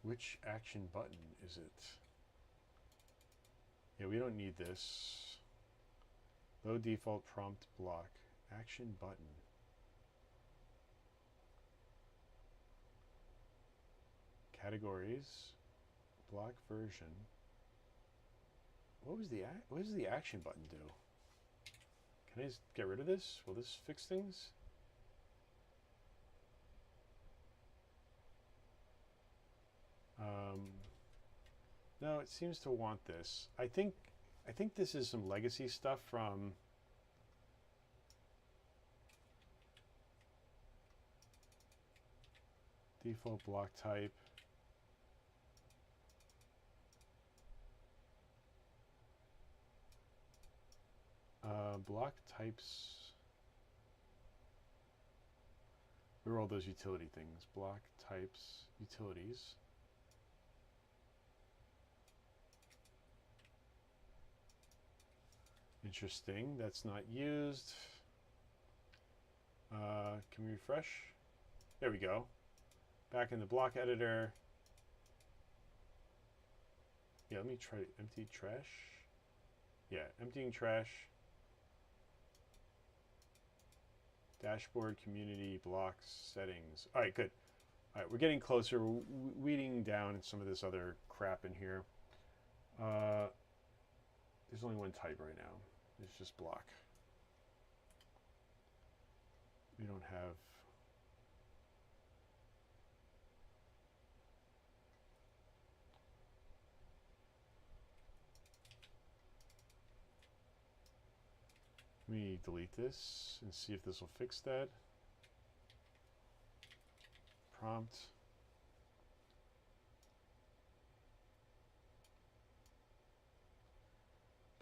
Which action button is it? Yeah, we don't need this. Low default prompt block. Action button. Categories. Block version. What does the action button do? Can I just get rid of this? Will this fix things? No, it seems to want this. I think this is some legacy stuff from default block type. Block types. Where are all those utility things? Block types, utilities. Interesting. That's not used. Can we refresh? There we go. Back in the block editor. Yeah, let me try empty trash. Yeah, emptying trash. Dashboard, community, blocks, settings. All right, good. All right, we're getting closer. We're weeding down some of this other crap in here. there's only one type right now. It's just block. We don't have. Let me delete this and see if this will fix that. Prompt.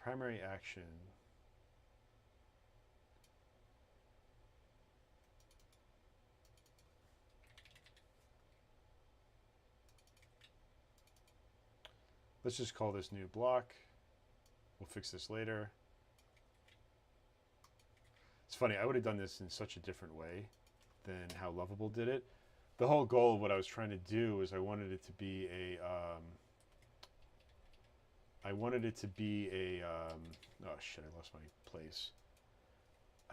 Primary action. Let's just call this new block. We'll fix this later. It's funny, I would have done this in such a different way than how Lovable did it. The whole goal of what I was trying to do is I wanted it to be a, oh shit, I lost my place.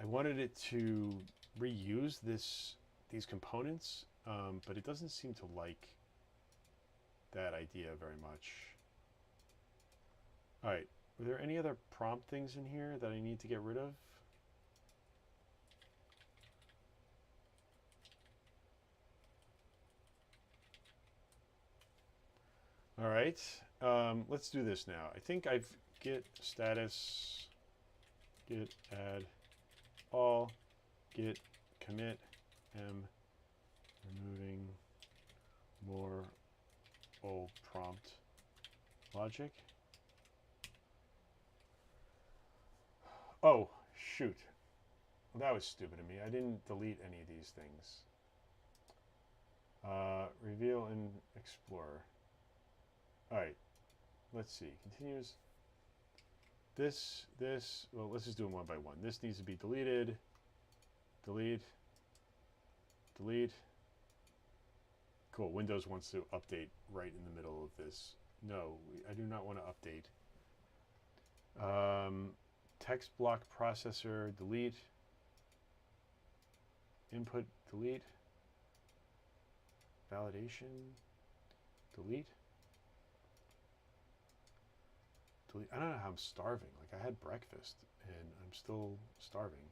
I wanted it to reuse these components, but it doesn't seem to like that idea very much. All right, were there any other prompt things in here that I need to get rid of? All right, let's do this now. I think I've git status, git add all, git commit m removing more old prompt logic. Oh, shoot. Well, that was stupid of me. I didn't delete any of these things. Reveal in Explorer. All right, let's see. Continues. This, well, let's just do them one by one. This needs to be deleted. Delete. Delete. Cool. Windows wants to update right in the middle of this. No, I do not want to update. Text block processor, delete. Input, delete. Validation, delete. Delete. I don't know how I'm starving. Like, I had breakfast and I'm still starving.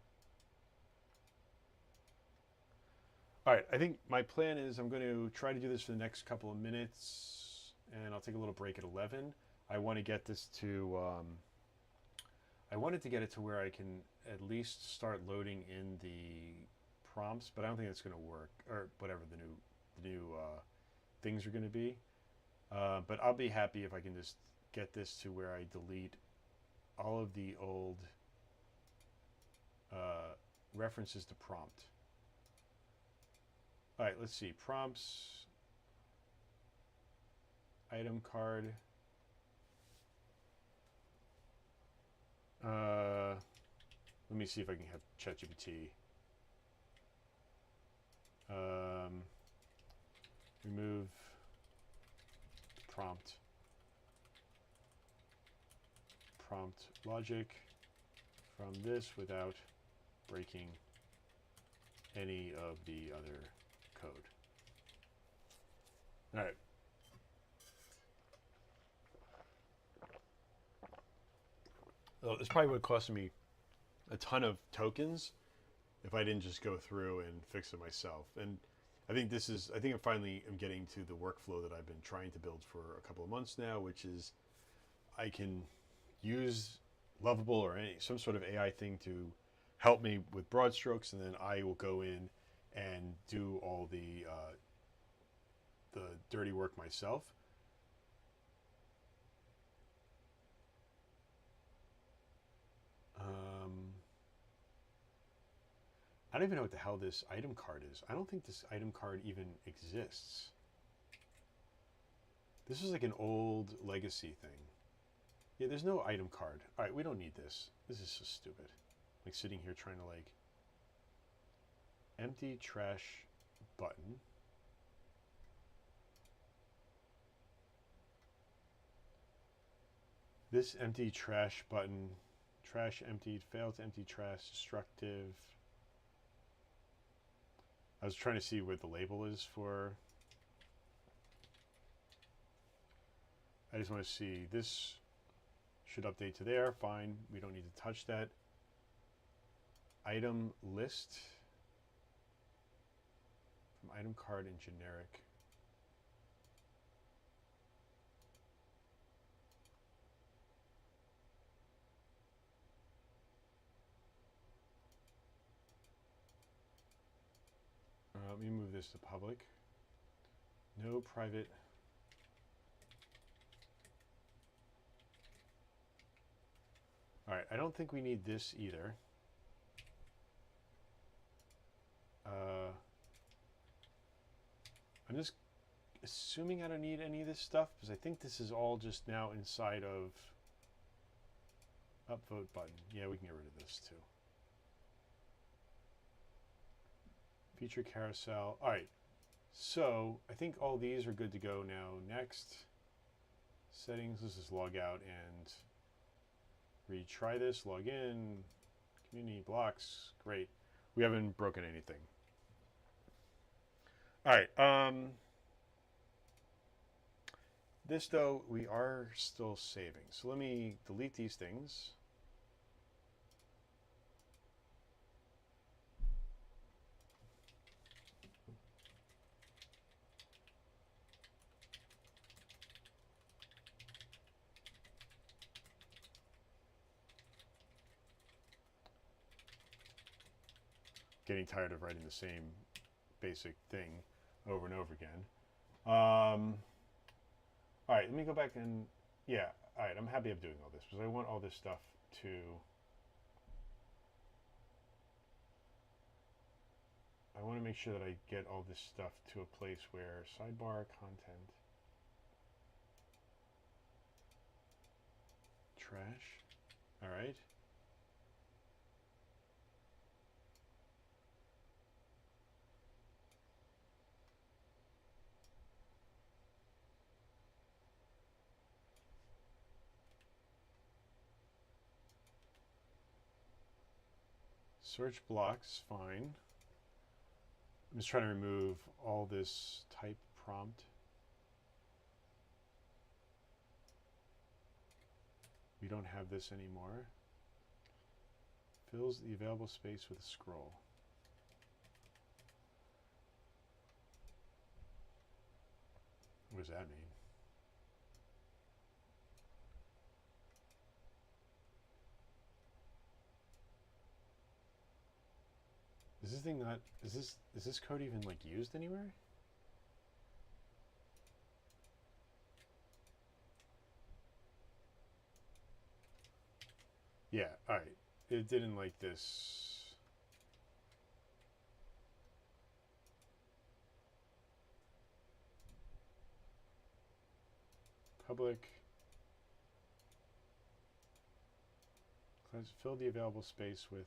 All right, I think my plan is I'm going to try to do this for the next couple of minutes, and I'll take a little break at 11. I want to get this to, I wanted to get it to where I can at least start loading in the prompts, but I don't think it's going to work, or whatever the new things are going to be. But I'll be happy if I can just get this to where I delete all of the old references to prompt. All right, let's see. Prompts, item card. Let me see if I can have ChatGPT. Remove prompt logic from this without breaking any of the other code. All right. So this probably would have cost me a ton of tokens if I didn't just go through and fix it myself. And I think I think I finally am getting to the workflow that I've been trying to build for a couple of months now, which is I can use Lovable or some sort of AI thing to help me with broad strokes, and then I will go in and do all the dirty work myself. I don't even know what the hell this item card is. I don't think this item card even exists. This is like an old legacy thing. Yeah, there's no item card. All right, we don't need this. This is so stupid. Like sitting here trying to like empty trash button. This empty trash button, trash emptied, failed to empty trash, destructive. I was trying to see where the label is for. I just want to see this Should update to there. Fine. We don't need to touch that. Item list. From item card in generic. Let me move this to public. No private. All right, I don't think we need this either. I'm just assuming I don't need any of this stuff because I think this is all just now inside of upvote button. Yeah, we can get rid of this too. Feature carousel. All right, so I think all these are good to go now. Next, settings. Let's just log out and retry this. Log in. Community blocks. Great. We haven't broken anything. All right. This though, we are still saving. So let me delete these things. Getting tired of writing the same basic thing over and over again. All right, let me go back and, yeah, all right, I'm happy I'm doing all this because I want all this stuff to, I want to make sure that I get all this stuff to a place where sidebar content, trash, all right. Search blocks, fine. I'm just trying to remove all this type prompt. We don't have this anymore. Fills the available space with a scroll. What does that mean? Is this thing not, is this code even like used anywhere? Yeah, all right. It didn't like this. Public. Fill the available space with.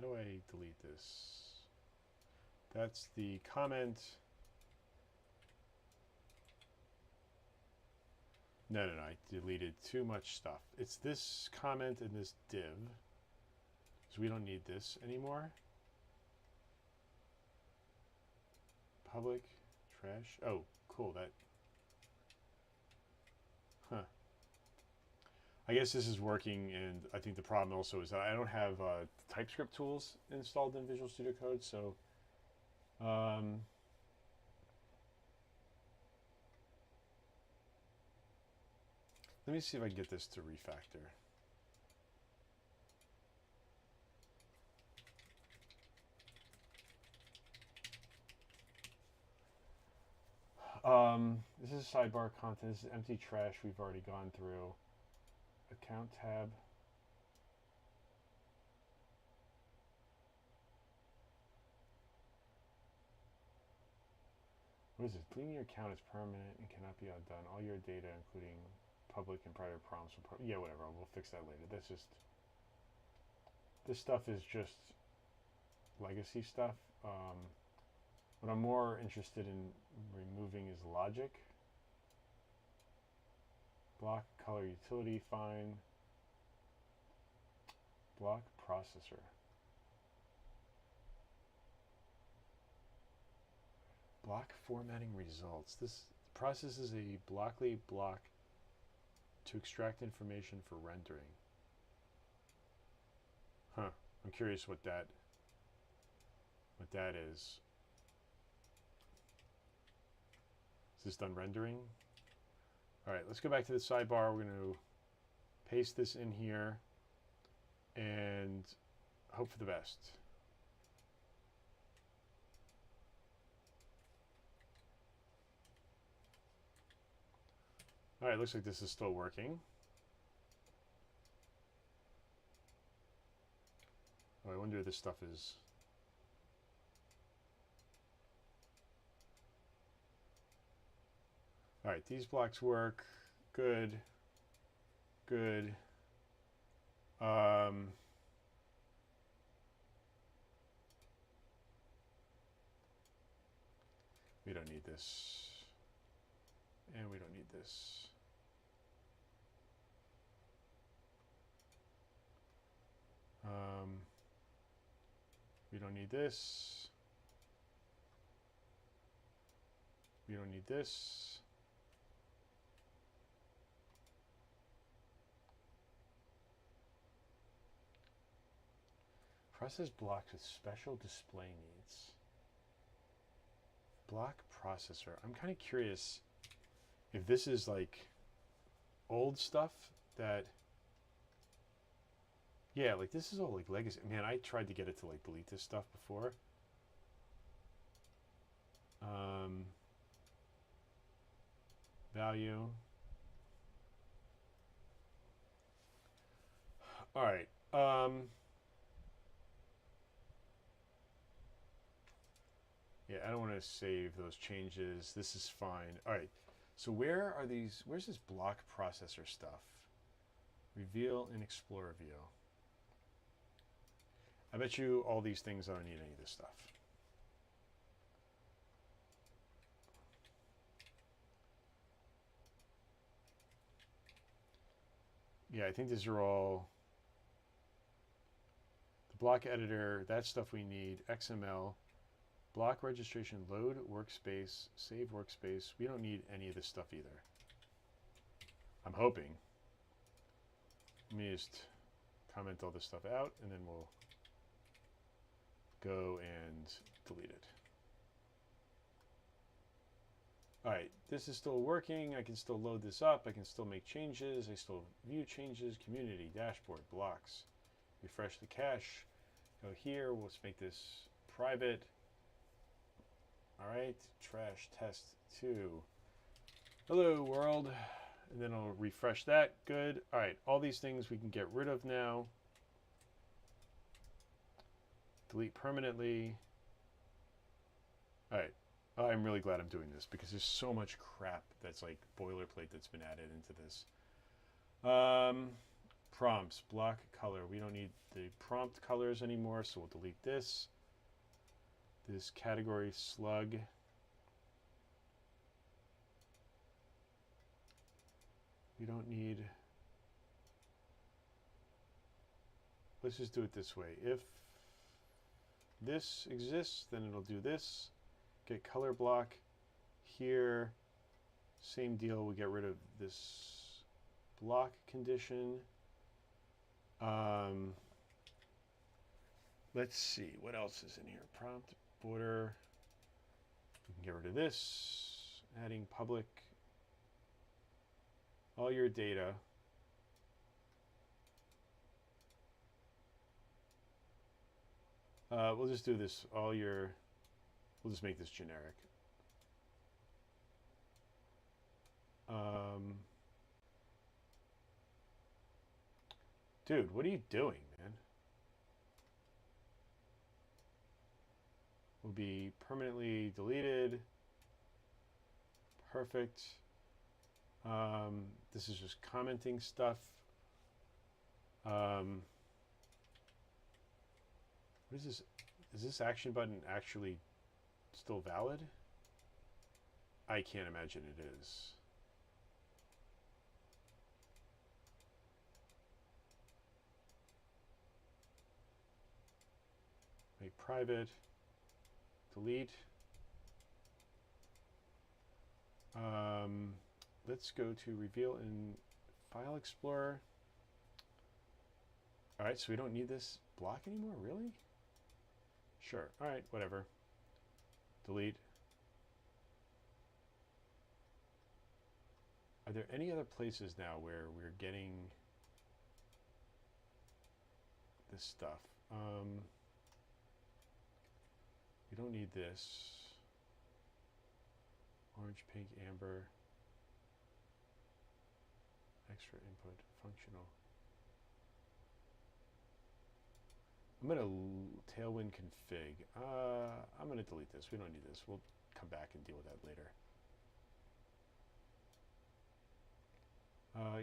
How do I delete this? That's the comment. No, I deleted too much stuff. It's this comment and this div. So we don't need this anymore. Public, trash. Oh, cool, that. Huh. I guess this is working, and I think the problem also is that I don't have TypeScript tools installed in Visual Studio Code, so let me see if I can get this to refactor. This is sidebar content. This is empty trash we've already gone through. Account tab. What is this? Deleting your account is permanent and cannot be undone. All your data, including public and private prompts. Yeah, whatever. We'll fix that later. That's just. This stuff is just legacy stuff. What I'm more interested in removing is logic. Block color utility, fine. Block processor. Block formatting results. This processes a Blockly block to extract information for rendering. Huh. I'm curious what that is. Is this done rendering? All right, let's go back to the sidebar. We're going to paste this in here and hope for the best. All right, looks like this is still working. Oh, I wonder if this stuff is... All right, these blocks work. Good. Good. We don't need this. And we don't need this. We don't need this. We don't need this. Process blocks with special display needs. Block processor. I'm kind of curious if this is like old stuff that... Yeah, like this is all like legacy. Man, I tried to get it to like delete this stuff before. Value. All right. Yeah, I don't want to save those changes. This is fine. All right. So where are these? Where's this block processor stuff? Reveal in Explorer view. I bet you all these things I don't need any of this stuff. Yeah, I think these are all the block editor, that stuff we need, XML, block registration, load workspace, save workspace. We don't need any of this stuff either. I'm hoping. Let me just comment all this stuff out and then we'll go and delete it. All right, this is still working. I can still load this up. I can still make changes. I still view changes, community, dashboard, blocks. Refresh the cache. Go here. Let's make this private. All right, trash test 2. Hello, world. And then I'll refresh that. Good. All right, all these things we can get rid of now. Delete permanently. All right. I'm really glad I'm doing this because there's so much crap that's like boilerplate that's been added into this. Prompts, block color. We don't need the prompt colors anymore, so we'll delete this. This category slug. We don't need... Let's just do it this way. If this exists, then it'll do this. Get color block here. Same deal. We get rid of this block condition. Let's see what else is in here. Prompt border. We can get rid of this. Adding public. All your data. We'll just do this. All your. We'll just make this generic. Dude, what are you doing, man? Will be permanently deleted. Perfect. This is just commenting stuff. What is this? Is this action button actually still valid? I can't imagine it is. Make private, delete. Let's go to reveal in File Explorer. All right, so we don't need this block anymore, really? Sure, all right, whatever. Delete. Are there any other places now where we're getting this stuff? We don't need this. Orange, pink, amber. Extra input, functional. I'm gonna tailwind config. I'm gonna delete this. We don't need this. We'll come back and deal with that later.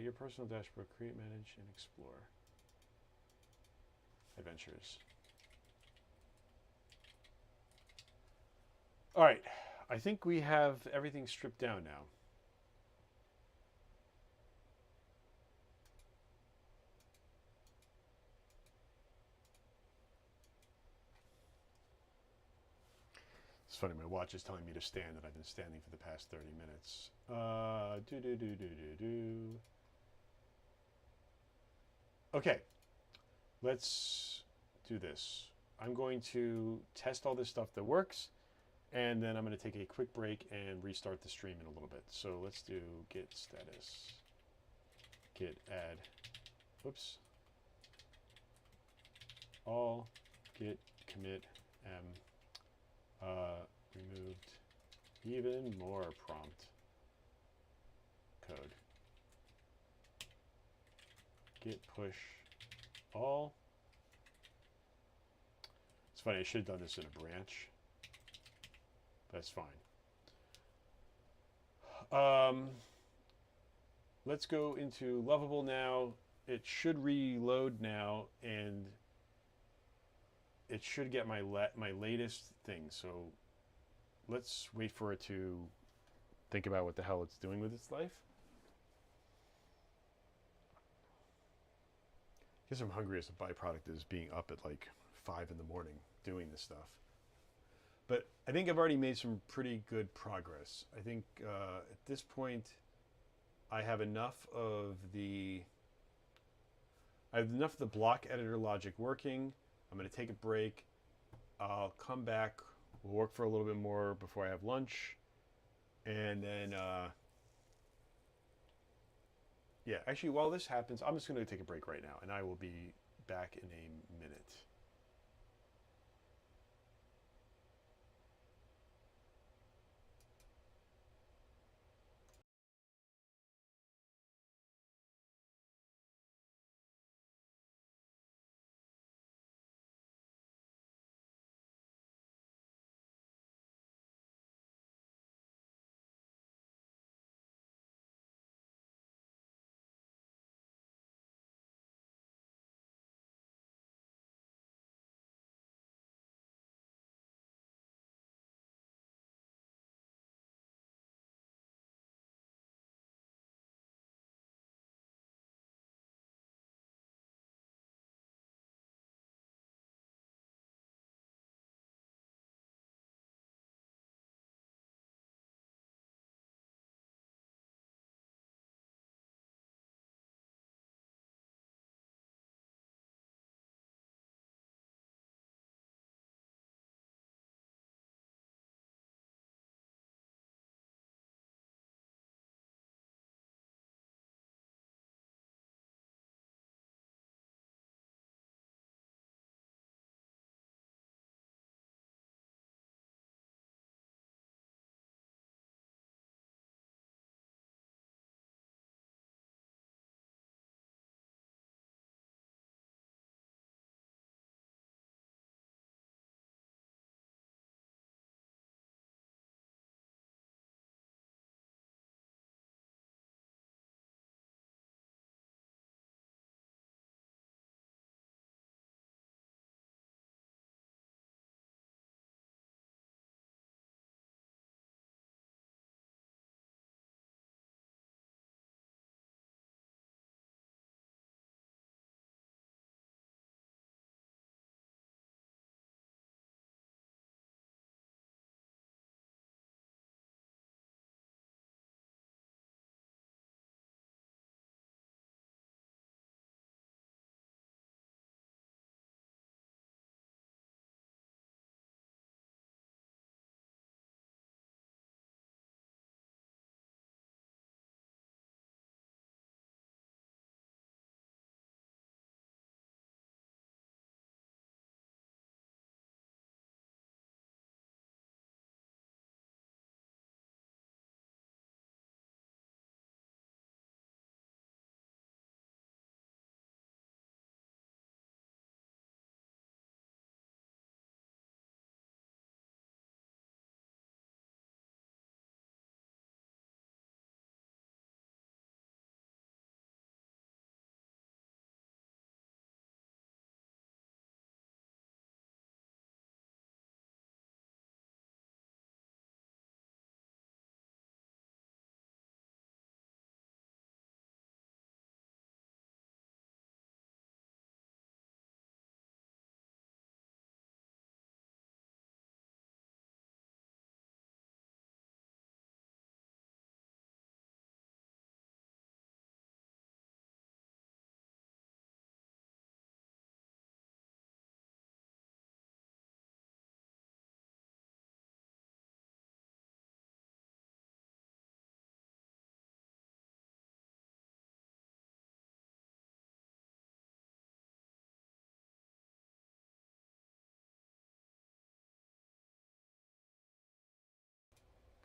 Your personal dashboard, create, manage, and explore. Adventures. All right, I think we have everything stripped down now. It's funny, my watch is telling me to stand, and I've been standing for the past 30 minutes. Okay, let's do this. I'm going to test all this stuff that works, and then I'm going to take a quick break and restart the stream in a little bit. So let's do git status, git add, whoops, all, git commit removed even more prompt code. Git push all. It's funny, I should have done this in a branch. That's fine. Let's go into Lovable now. It should reload now, and it should get my latest thing. So let's wait for it to think about what the hell it's doing with its life. I guess I'm hungry as a byproduct of being up at like 5 in the morning doing this stuff. But I think I've already made some pretty good progress. I think at this point, I have enough of the block editor logic working. I'm going to take a break. I'll come back. We'll work for a little bit more before I have lunch. And then, yeah, actually, while this happens, I'm just going to take a break right now, and I will be back in a minute.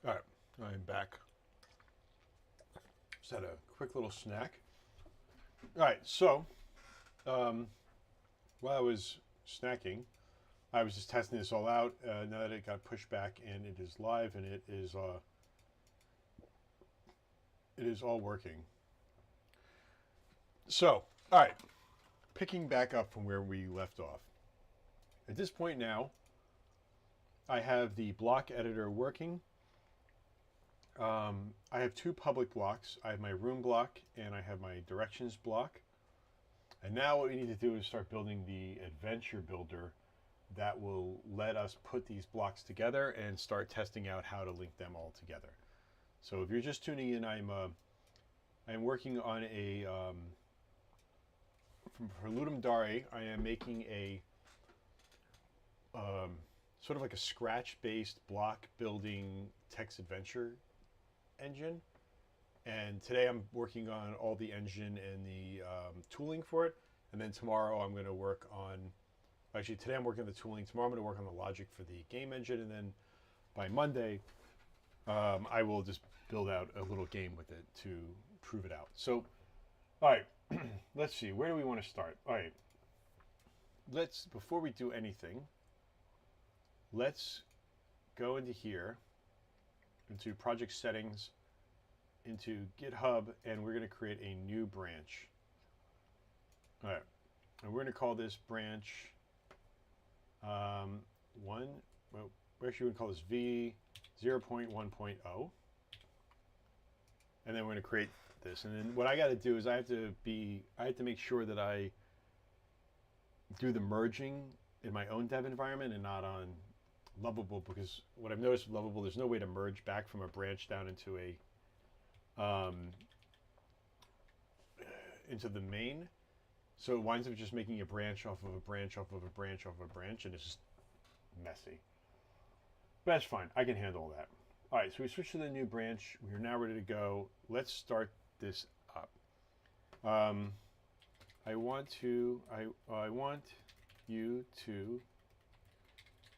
All right, I'm back. Just had a quick little snack. All right, so while I was snacking, I was just testing this all out. Now that it got pushed back and it is live and it is all working. So, all right, picking back up from where we left off. At this point now, I have the block editor working. I have two public blocks. I have my room block and I have my directions block. And now what we need to do is start building the adventure builder that will let us put these blocks together and start testing out how to link them all together. So if you're just tuning in, I'm working on a for Ludum Dare. I am making a sort of like a Scratch-based block building text adventure engine. And today I'm working on all the engine and the tooling for it. And then tomorrow I'm going to work on, actually today I'm working on the tooling. Tomorrow I'm going to work on the logic for the game engine. And then by Monday, I will just build out a little game with it to prove it out. So, all right, let's see. Where do we want to start? All right, before we do anything, let's go into here, into project settings, into GitHub, and we're going to create a new branch. All right, and we're going to call this branch well, we're actually going to call this V0.1.0. And then we're going to create this. And then what I got to do is I have to make sure that I do the merging in my own dev environment and not on Lovable, because what I've noticed with Lovable, there's no way to merge back from a branch down into the main. So it winds up just making a branch off of a branch off of a branch off of a branch, and it's just messy. But that's fine. I can handle that. All right, so we switched to the new branch. We're now ready to go. Let's start this up. I want you to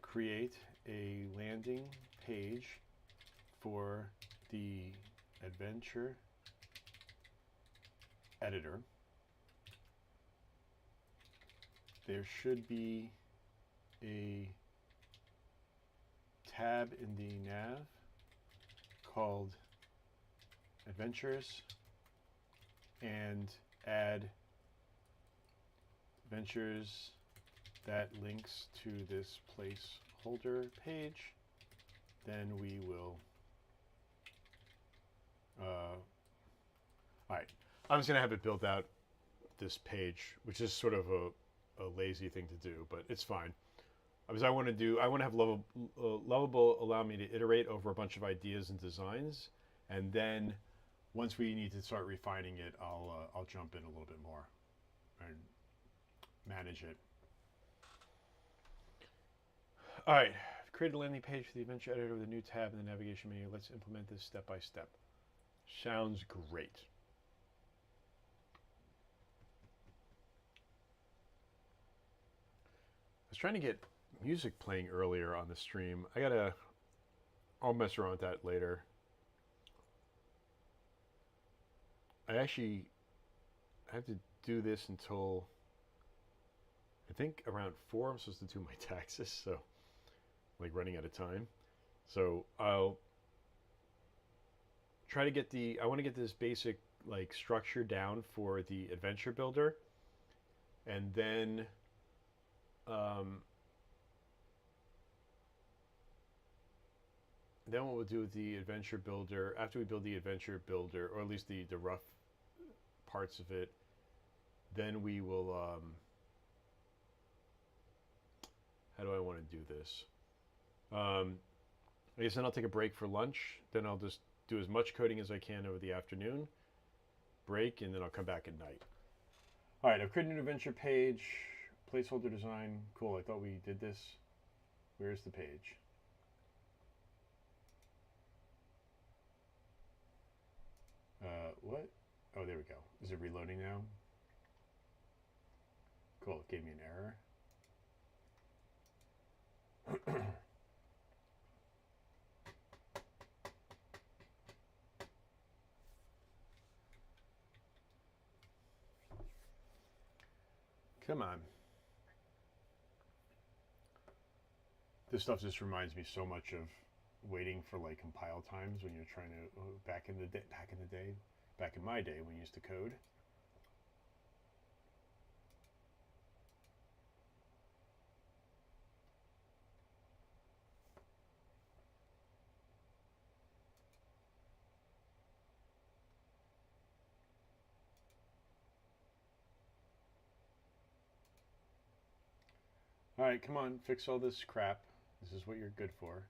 create a landing page for the adventure editor. There should be a tab in the nav called Adventures, and add Adventures that links to this placeholder page. Then we will all right, I'm just gonna have it build out this page, which is sort of a lazy thing to do, but it's fine. Because I want to have Lovable allow me to iterate over a bunch of ideas and designs, and then once we need to start refining it, I'll jump in a little bit more and manage it. All right, create a landing page for the adventure editor with a new tab in the navigation menu. Let's implement this step by step. Sounds great. I was trying to get music playing earlier on the stream. I'll mess around with that later. I actually have to do this until I think around 4. I'm supposed to do my taxes, so like running out of time. So I'll try to get I want to get this basic like structure down for the adventure builder, and then then what we'll do with the adventure builder, after we build the adventure builder, or at least the rough parts of it, then we will, how do I want to do this? I guess then I'll take a break for lunch. Then I'll just do as much coding as I can over the afternoon, break, and then I'll come back at night. All right, I've created an adventure page, placeholder design. Cool, I thought we did this. Where's the page? What? Oh, there we go. Is it reloading now? Cool, it gave me an error. Come on. This stuff just reminds me so much of waiting for like compile times when you're trying to back in my day when you used to code. All right, come on, fix all this crap. This is what you're good for.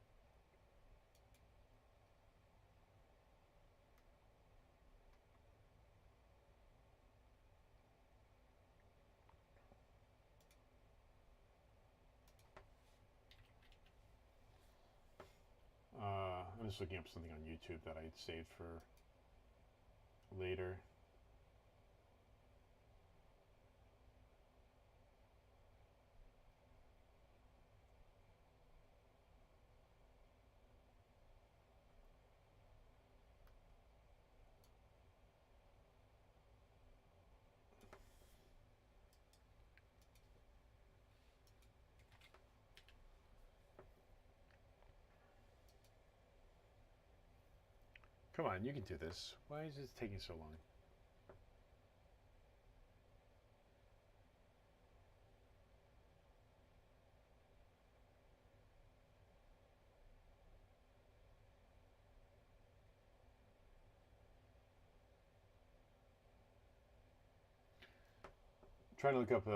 I'm just looking up something on YouTube that I'd saved for later. Come on, you can do this. Why is this taking so long? I'm trying to look up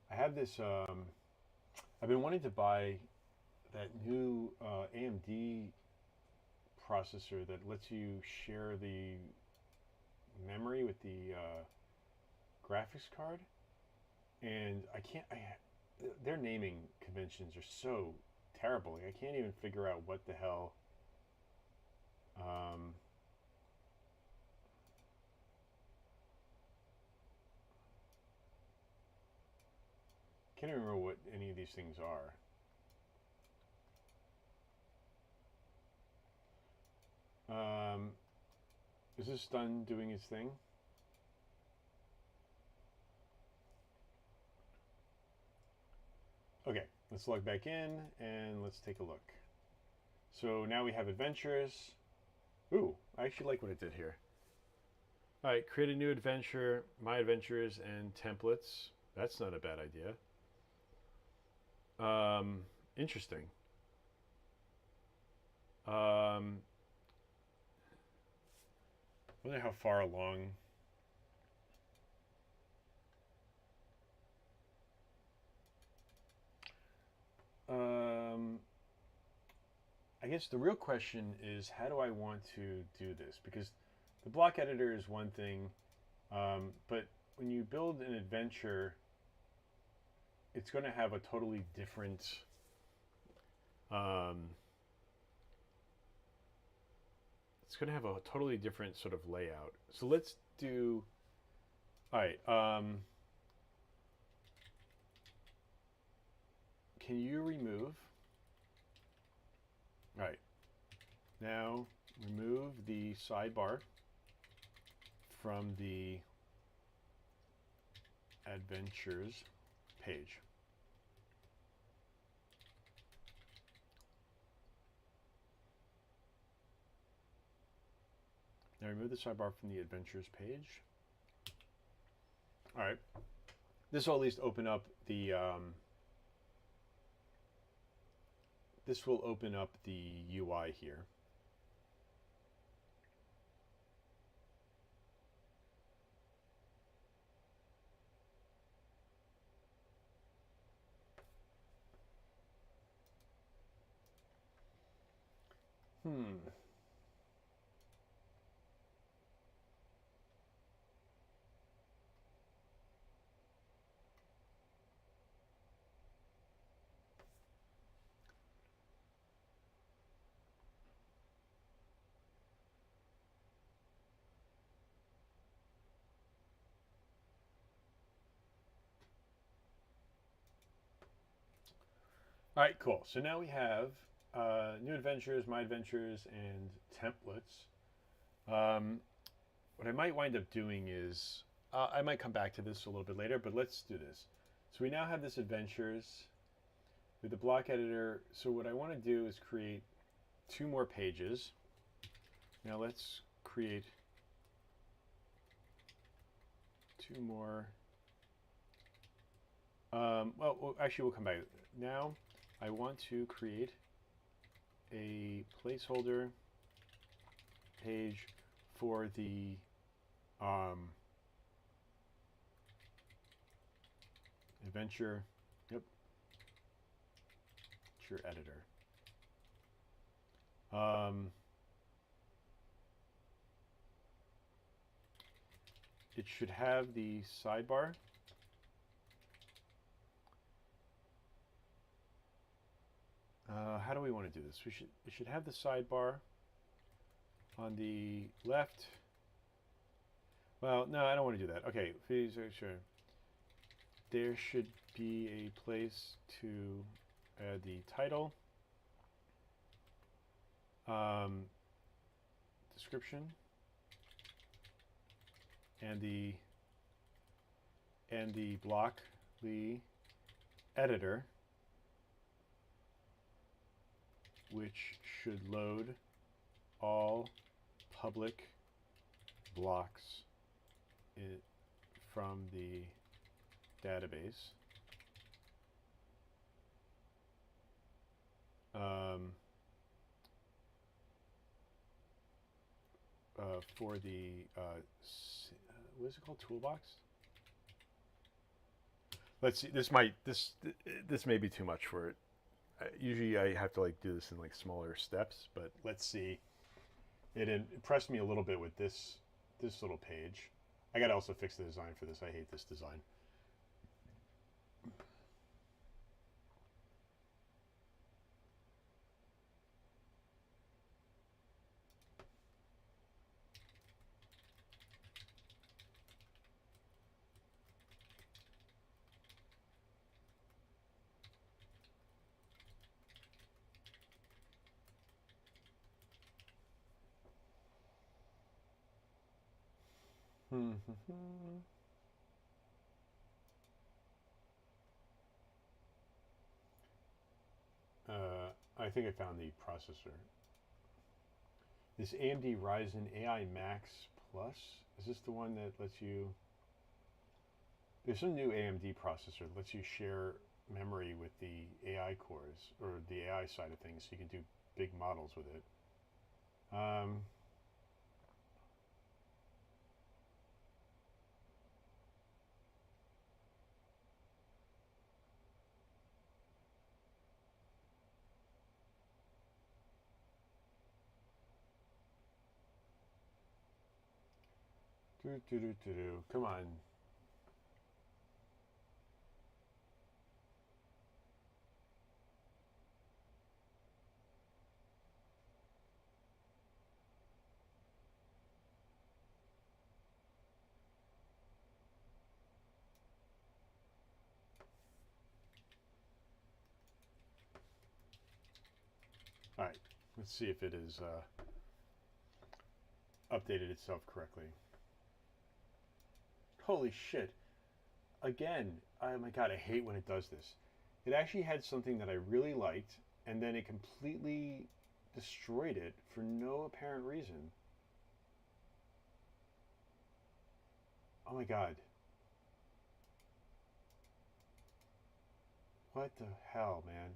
I have this. I've been wanting to buy that new AMD processor that lets you share the memory with the graphics card, and I can't. Their naming conventions are so terrible. Like, I can't even figure out what the hell. Can't even remember what any of these things are. Is this done doing its thing? Okay, let's log back in and let's take a look. So now we have adventures. Ooh, I actually like what it did here. All right, create a new adventure, my adventures, and templates. That's not a bad idea. Interesting. I wonder how far along. I guess the real question is, how do I want to do this? Because the block editor is one thing, but when you build an adventure, it's going to have a totally different it's going to have a totally different sort of layout. So let's do, all right, can you remove, all right, now remove the sidebar from the adventures page. Now remove the sidebar from the adventures page. All right. This will at least open up the this will open up the UI here. All right, cool. So now we have new adventures, my adventures, and templates. What I might wind up doing is I might come back to this a little bit later, but let's do this. So we now have this adventures with the block editor. So what I want to do is create 2 more pages. Now let's create 2 more. Well, actually, we'll come back. Now I want to create a placeholder page for the adventure. Yep, it's your editor. It should have the sidebar. How do we want to do this? It should have the sidebar on the left. Well, no, I don't want to do that. Okay, please, sure. There should be a place to add the title, description, and the block, the editor, which should load all public blocks from the database. For the what is it called? Toolbox. Let's see. This may be too much for it. Usually I have to like do this in like smaller steps, but let's see. It impressed me a little bit with this little page. I gotta also fix the design for this. I hate this design. I think I found the processor. This AMD Ryzen AI Max Plus. Is this the one that lets you... There's some new AMD processor that lets you share memory with the AI cores, or the AI side of things, so you can do big models with it. Come on. All right, let's see if it is updated itself correctly. Holy shit. Again, oh my god, I hate when it does this. It actually had something that I really liked, and then it completely destroyed it for no apparent reason. Oh my god. What the hell, man?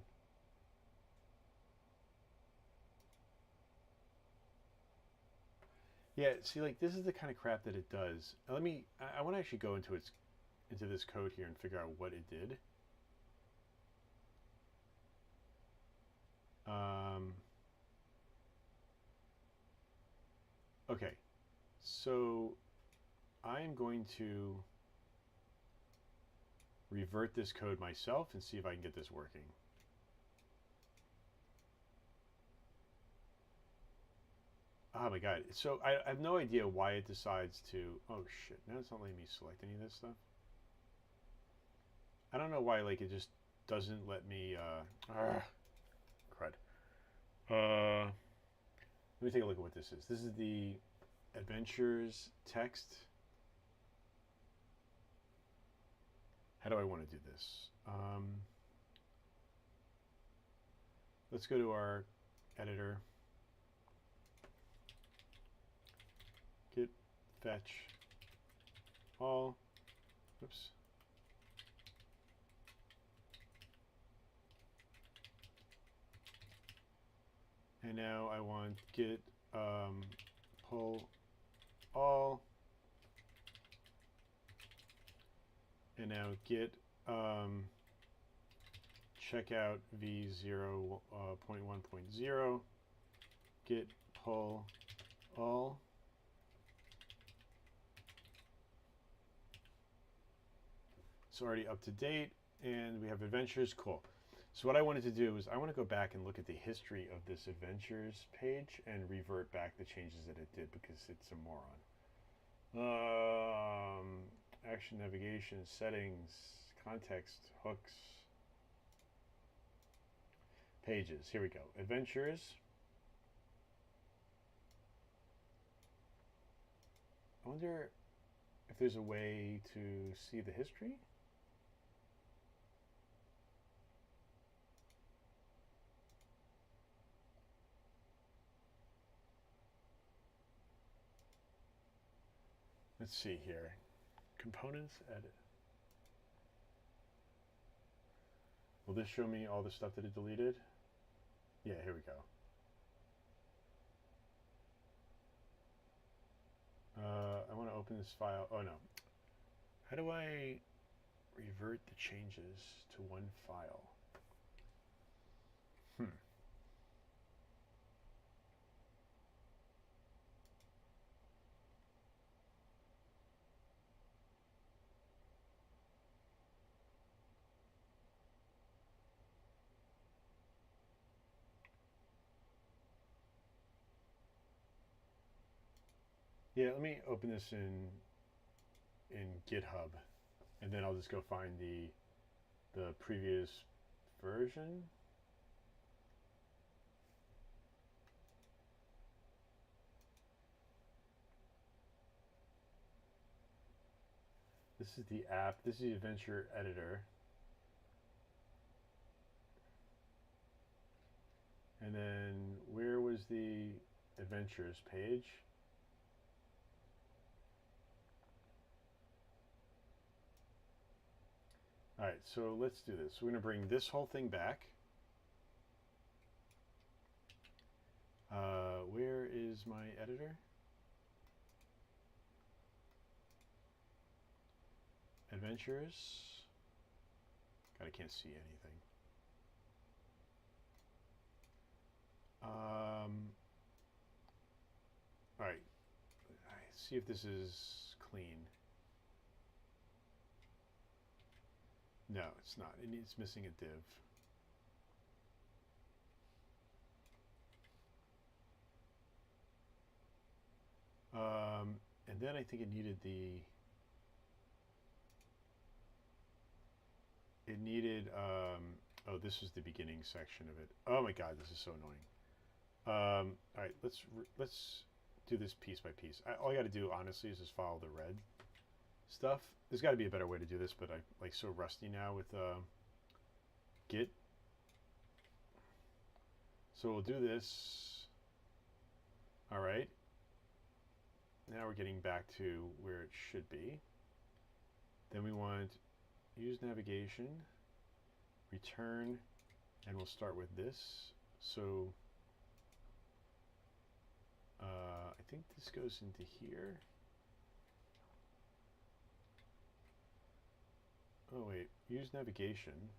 Yeah, see, like, this is the kind of crap that it does. Now, I want to actually go into this code here and figure out what it did. Okay, so I'm going to revert this code myself and see if I can get this working. Oh my god. So I have no idea why it decides to... Oh shit, now it's not letting me select any of this stuff. I don't know why, like, it just doesn't let me, crud. Let me take a look at what this is. This is the adventures text. How do I want to do this? Let's go to our editor. Git fetch all. Oops. And now I want git pull all. And now git checkout v0.1.0 git pull all. It's already up to date, and we have adventures. Cool. So what I wanted to do is I want to go back and look at the history of this adventures page and revert back the changes that it did because it's a moron. Action navigation, settings, context, hooks, pages. Here we go. Adventures. I wonder if there's a way to see the history. Let's see here. Components, edit. Will this show me all the stuff that it deleted? Yeah, here we go. I want to open this file. Oh no. How do I revert the changes to one file? Yeah, let me open this in GitHub, and then I'll just go find the previous version. This is the app. This is the adventure editor. And then where was the adventures page? All right, so let's do this. We're going to bring this whole thing back. Where is my editor? Adventures. God, I can't see anything. All right, see if this is clean. No, it's not. It's missing a div. And then I think it needed oh, this was the beginning section of it. Oh my God, this is so annoying. All right, let's do this piece by piece. All I got to do, honestly, is just follow the red stuff. There's got to be a better way to do this, but I'm like so rusty now with Git. So we'll do this. All right. Now we're getting back to where it should be. Then we want use navigation, return, and we'll start with this. So I think this goes into here. Oh wait, use navigation.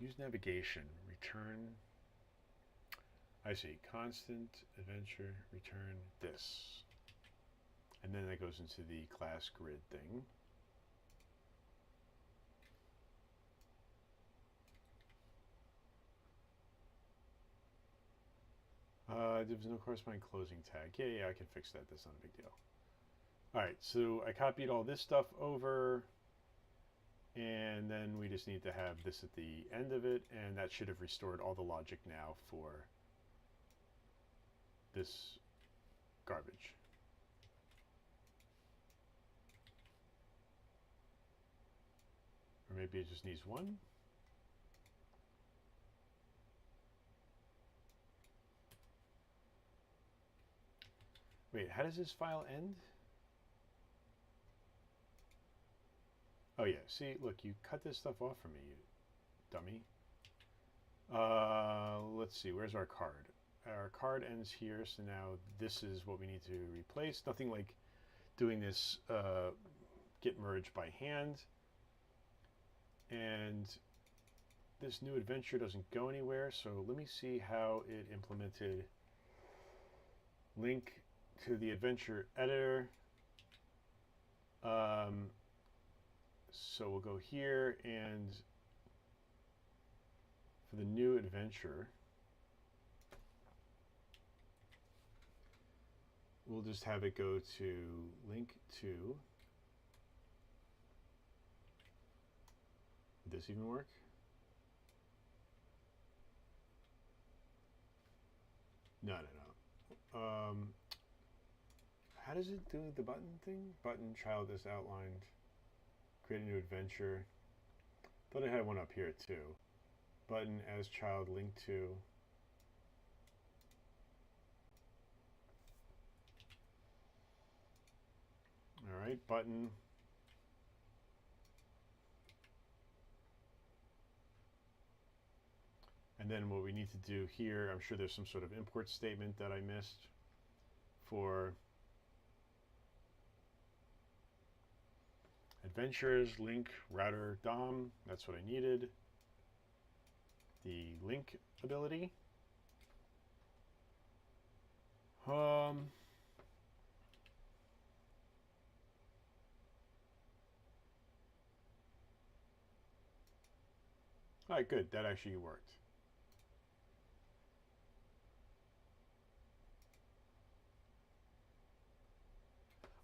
Use navigation, return. I see, constant adventure, return this. And then that goes into the class grid thing. There's no corresponding closing tag. Yeah, I can fix that. That's not a big deal. All right, so I copied all this stuff over, and then we just need to have this at the end of it, and that should have restored all the logic now for this garbage. Or maybe it just needs one. Wait, how does this file end? Oh yeah, see, look, you cut this stuff off for me, you dummy. Let's see, where's our card? Our card ends here, so now this is what we need to replace. Nothing like doing this git merge by hand. And this new adventure doesn't go anywhere, so let me see how it implemented link to the adventure editor. So we'll go here, and for the new adventure, we'll just have it go to link to. Would this even work? No. How does it do the button thing? Button child is outlined. Create a new adventure. Thought I had one up here too. Button as child linked to. All right, button. And then what we need to do here, I'm sure there's some sort of import statement that I missed for adventures, link, router, DOM. That's what I needed. The link ability. All right, good. That actually worked.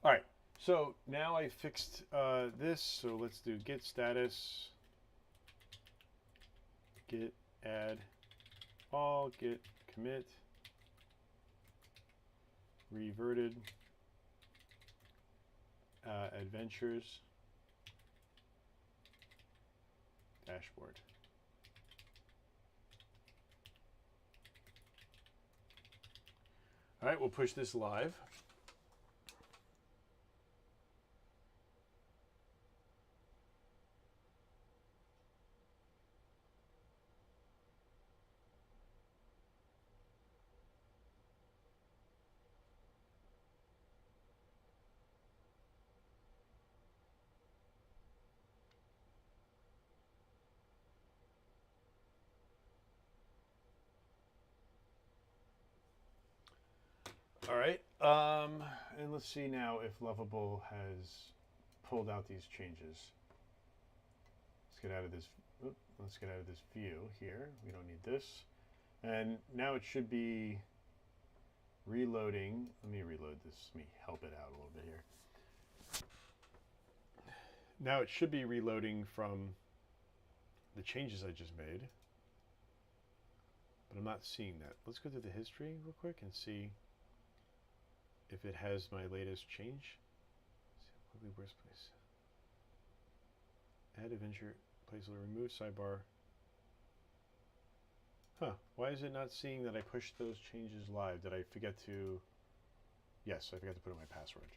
All right, so now I fixed this. So let's do git status, git add all, git commit, reverted adventures dashboard. All right, we'll push this live. All right, and let's see now if Lovable has pulled out these changes. Let's get out of this. Let's get out of this view here. We don't need this. And now it should be reloading. Let me reload this. Let me help it out a little bit here. Now it should be reloading from the changes I just made, but I'm not seeing that. Let's go through the history real quick and see if it has my latest change. Probably worst place. Add adventure placeholder, remove sidebar. Huh, why is it not seeing that I pushed those changes live? Did I forget to? Yes, I forgot to put in my password.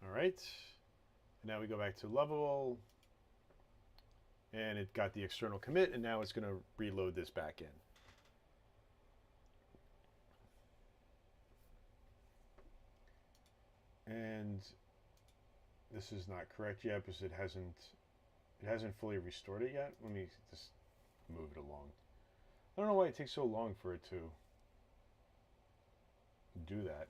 All right, and now we go back to Lovable, and it got the external commit, and now it's going to reload this back in. And this is not correct yet because it hasn't fully restored it yet. Let me just move it along. I don't know why it takes so long for it to do that.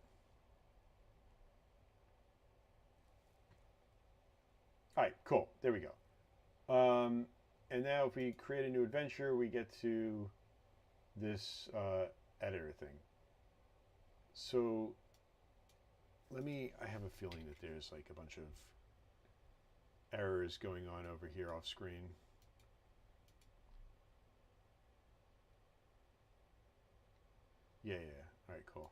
All right, cool. There we go. And now if we create a new adventure, we get to this editor thing. So I have a feeling that there's like a bunch of errors going on over here off screen. Yeah. All right, cool.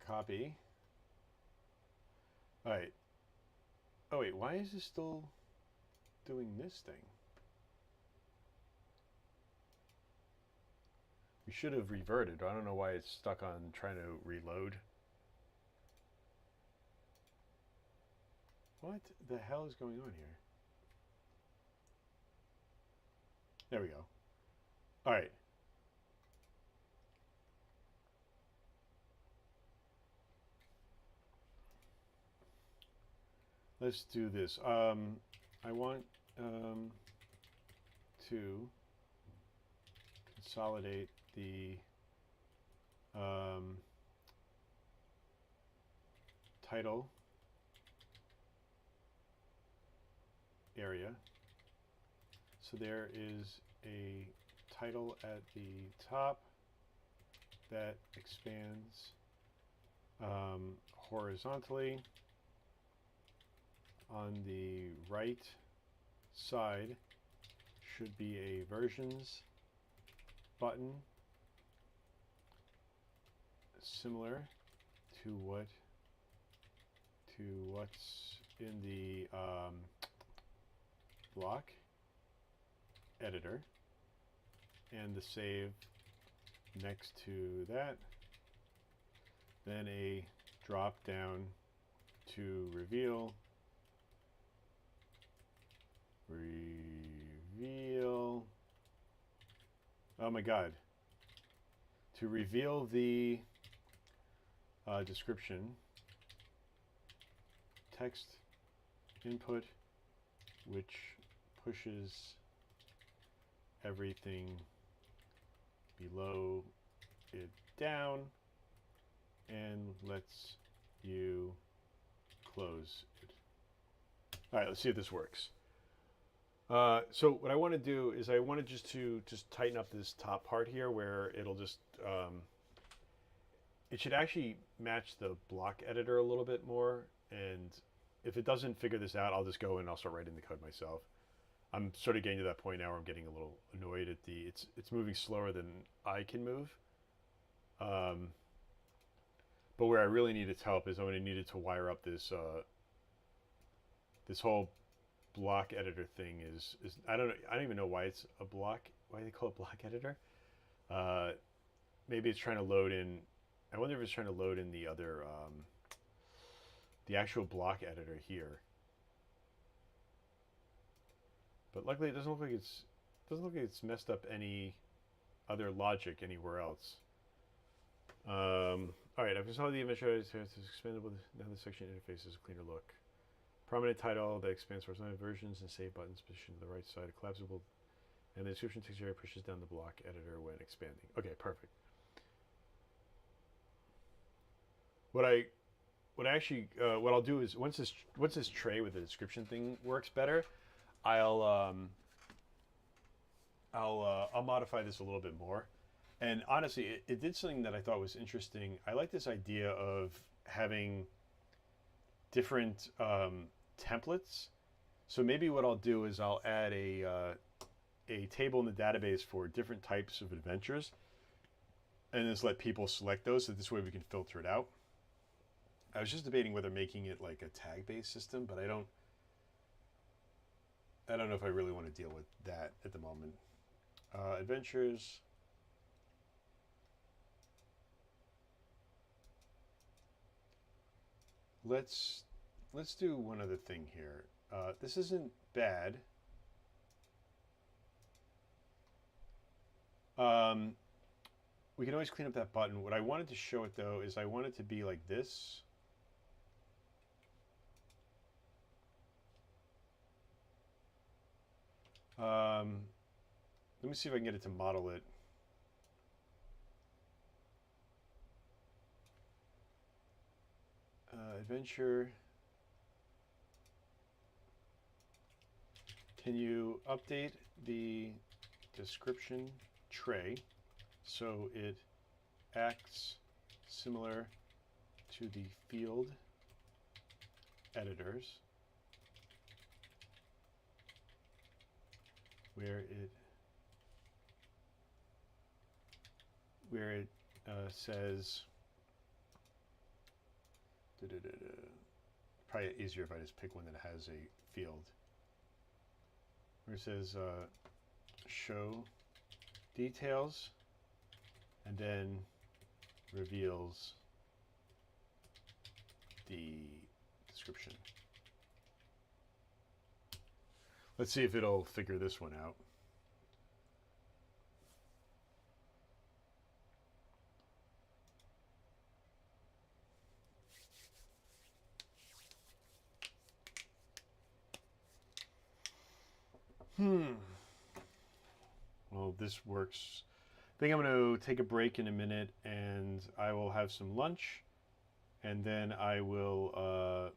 Copy. All right. Oh wait, why is this still doing this thing? We should have reverted. I don't know why it's stuck on trying to reload. What the hell is going on here? There we go. All right. Let's do this. I want to consolidate the title area. So there is a title at the top that expands horizontally. On the right side should be a versions button similar to what's in the block editor, and the save next to that, then a drop down to reveal. Oh my god. To reveal the description, text input, which pushes everything below it down and lets you close it. All right, let's see if this works. So what I want to do is I want to just tighten up this top part here where it'll just, it should actually match the block editor a little bit more. And if it doesn't figure this out, I'll just go and I'll start writing the code myself. I'm sort of getting to that point now where I'm getting a little annoyed at it's moving slower than I can move. But where I really need its help is I'm going to need it to wire up this, this whole block editor thing is I don't even know why it's a block, why they call it block editor. Maybe it's trying to load in, I wonder if it's trying to load in the other the actual block editor here. But luckily it doesn't look like it's messed up any other logic anywhere else. All right, I've installed the image. It's expandable. Now the section interface is a cleaner look. Prominent title that expands horizontal versions and save buttons positioned to the right side. Collapsible, and the description text area pushes down the block editor when expanding. Okay, perfect. What I'll do is once this tray with the description thing works better, I'll modify this a little bit more. And honestly, it did something that I thought was interesting. I like this idea of having different templates. So maybe what I'll do is I'll add a table in the database for different types of adventures, and just let people select those. So this way we can filter it out. I was just debating whether making it like a tag-based system, but I don't know if I really want to deal with that at the moment. Adventures. Let's do one other thing here. This isn't bad. We can always clean up that button. What I wanted to show it though is I want it to be like this. Let me see if I can get it to model it. Adventure. Can you update the description tray so it acts similar to the field editors where it says probably easier if I just pick one that has a field where it says show details and then reveals the description. Let's see if it'll figure this one out. Well, this works. I think I'm going to take a break in a minute and I will have some lunch and then I will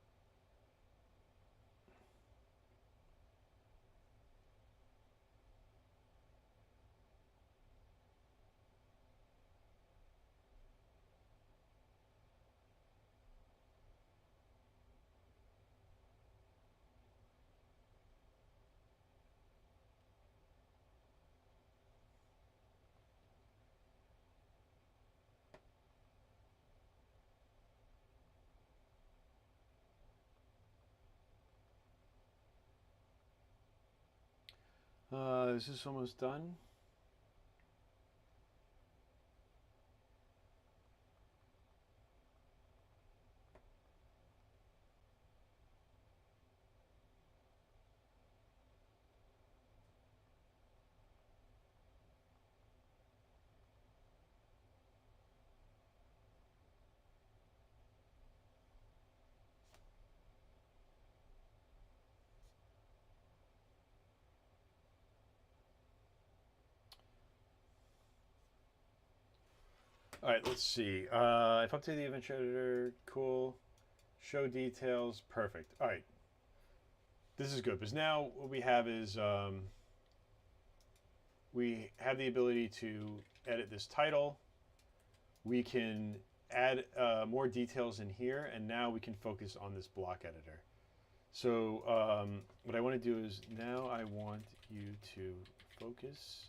is this almost done? All right, let's see. I've updated the event editor. Cool. Show details. Perfect. All right. This is good because now what we have is we have the ability to edit this title. We can add more details in here, and now we can focus on this block editor. So what I want to do is now I want you to focus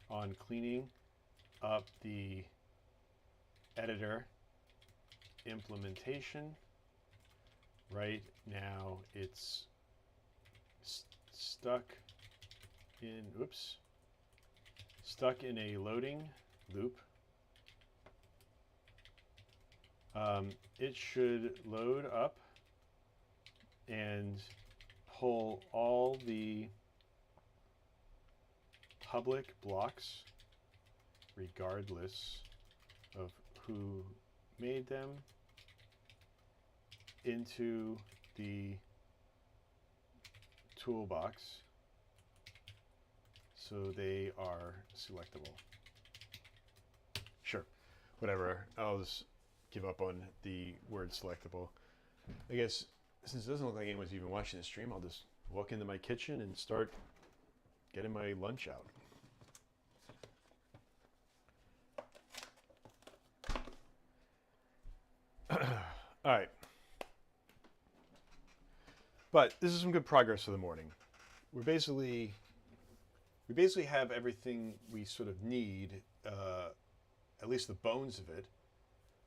on cleaning up the editor implementation. Right now it's stuck in a loading loop. It should load up and pull all the public blocks regardless of who made them into the toolbox so they are selectable. Sure, whatever. I'll just give up on the word selectable. I guess since it doesn't look like anyone's even watching the stream, I'll just walk into my kitchen and start getting my lunch out. All right. But this is some good progress for the morning. We basically have everything we sort of need, at least the bones of it.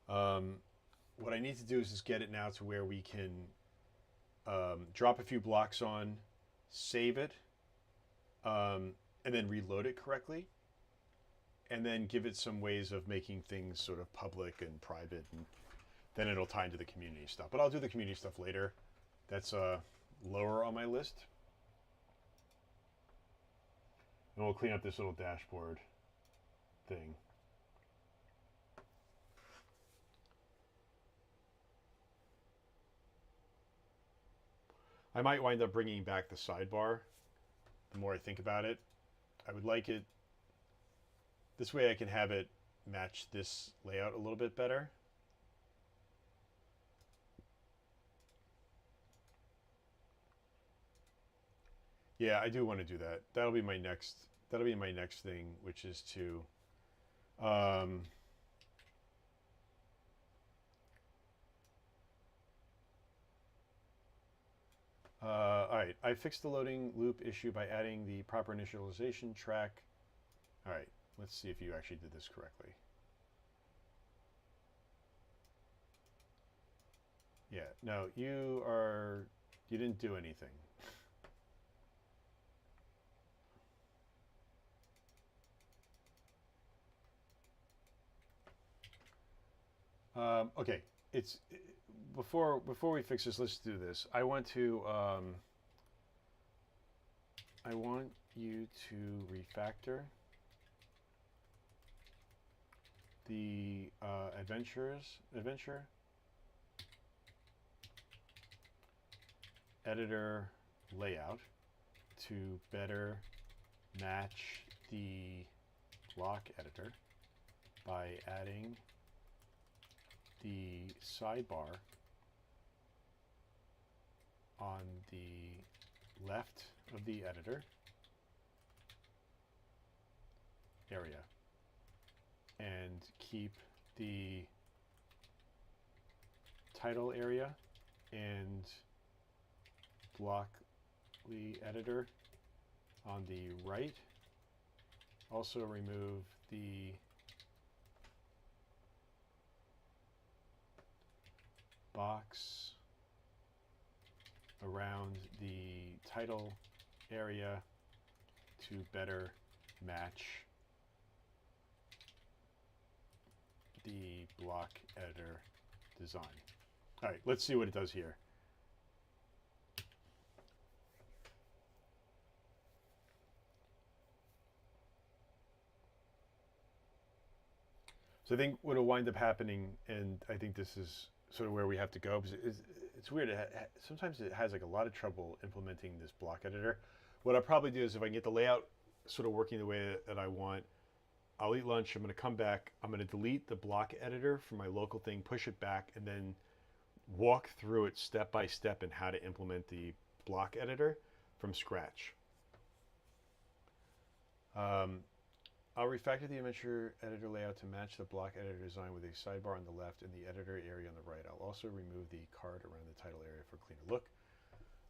What I need to do is just get it now to where we can drop a few blocks on, save it, and then reload it correctly, and then give it some ways of making things sort of public and private, and then it'll tie into the community stuff. But I'll do the community stuff later. That's lower on my list. And we'll clean up this little dashboard thing. I might wind up bringing back the sidebar the more I think about it. I would like it, this way I can have it match this layout a little bit better. Yeah, I do want to do that. That'll be my next that'll be my next thing, which is to all right, I fixed the loading loop issue by adding the proper initialization track. All right, let's see if you actually did this correctly. Yeah, no, you didn't do anything. Okay, it's before we fix this. Let's do this. I want you to refactor the adventure editor layout to better match the block editor by adding the sidebar on the left of the editor area and keep the title area and blockly editor on the right. Also remove the box around the title area to better match the block editor design. All right, let's see what it does here. So I think what will wind up happening, and I think this is sort of where we have to go, because it's weird. Sometimes it has like a lot of trouble implementing this block editor. What I'll probably do is if I can get the layout sort of working the way that I want, I'll eat lunch, I'm going to come back, I'm going to delete the block editor from my local thing, push it back, and then walk through it step by step in how to implement the block editor from scratch. I'll refactor the adventure editor layout to match the block editor design with a sidebar on the left and the editor area on the right. I'll also remove the card around the title area for a cleaner look.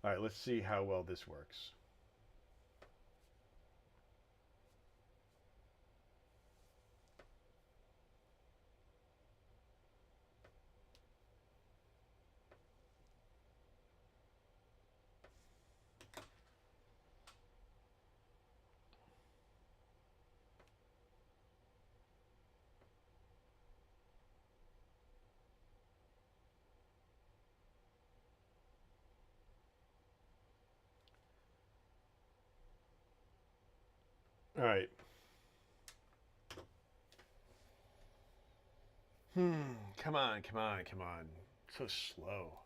All right, let's see how well this works. All right. Come on, come on, come on. So slow.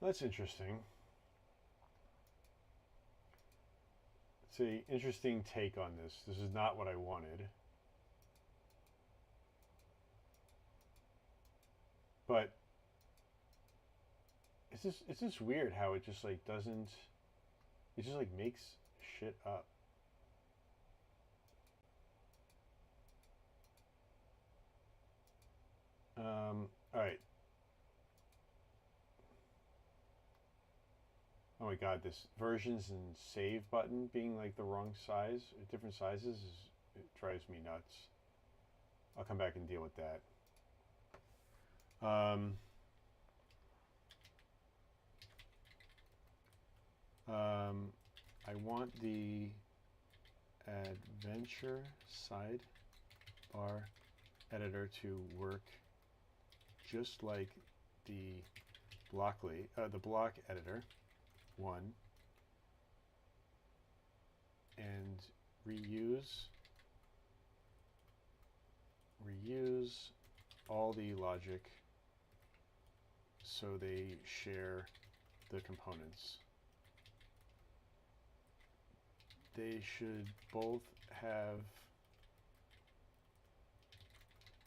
That's interesting. It's an interesting take on this. This is not what I wanted. But it's just weird how it just like doesn't, it just like makes shit up. All right. Oh my god, this versions and save button being like the wrong size, different sizes, it drives me nuts. I'll come back and deal with that. I want the adventure sidebar editor to work just like the block editor one, and reuse use all the logic so they share the components. They should both have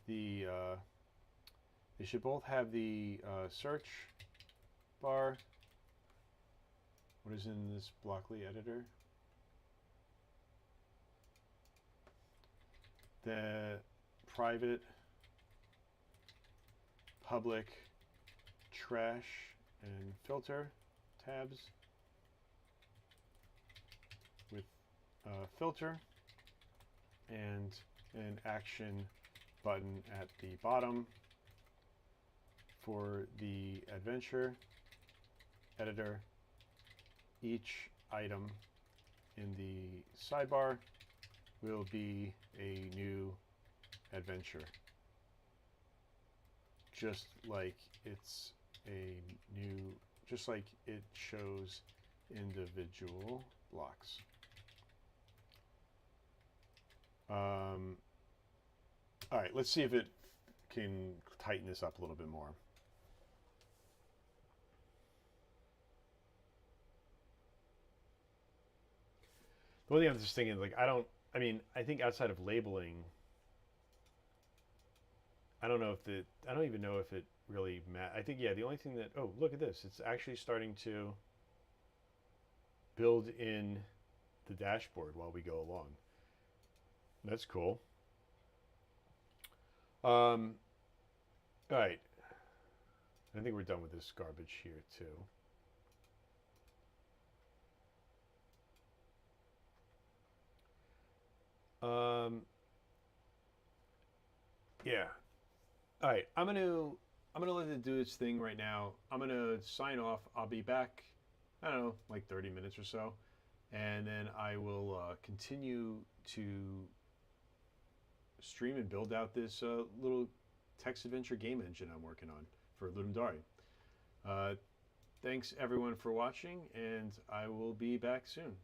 the search bar. What is in this Blockly editor? The private, public, trash, and filter tabs with filter and an action button at the bottom for the adventure editor. Each item in the sidebar will be a new adventure, just like it's a new, just like it shows individual blocks. All right, let's see if it can tighten this up a little bit more. The only thing I'm just thinking, like, I think outside of labeling, I don't even know if it really I think, yeah, the only thing that, oh, look at this. It's actually starting to build in the dashboard while we go along. That's cool. All right. I think we're done with this garbage here too. Yeah. All right. I'm gonna let it do its thing right now. I'm gonna sign off. I'll be back, I don't know, like 30 minutes or so, and then I will continue to stream and build out this little text adventure game engine I'm working on for Ludum Dare. Thanks everyone for watching, and I will be back soon.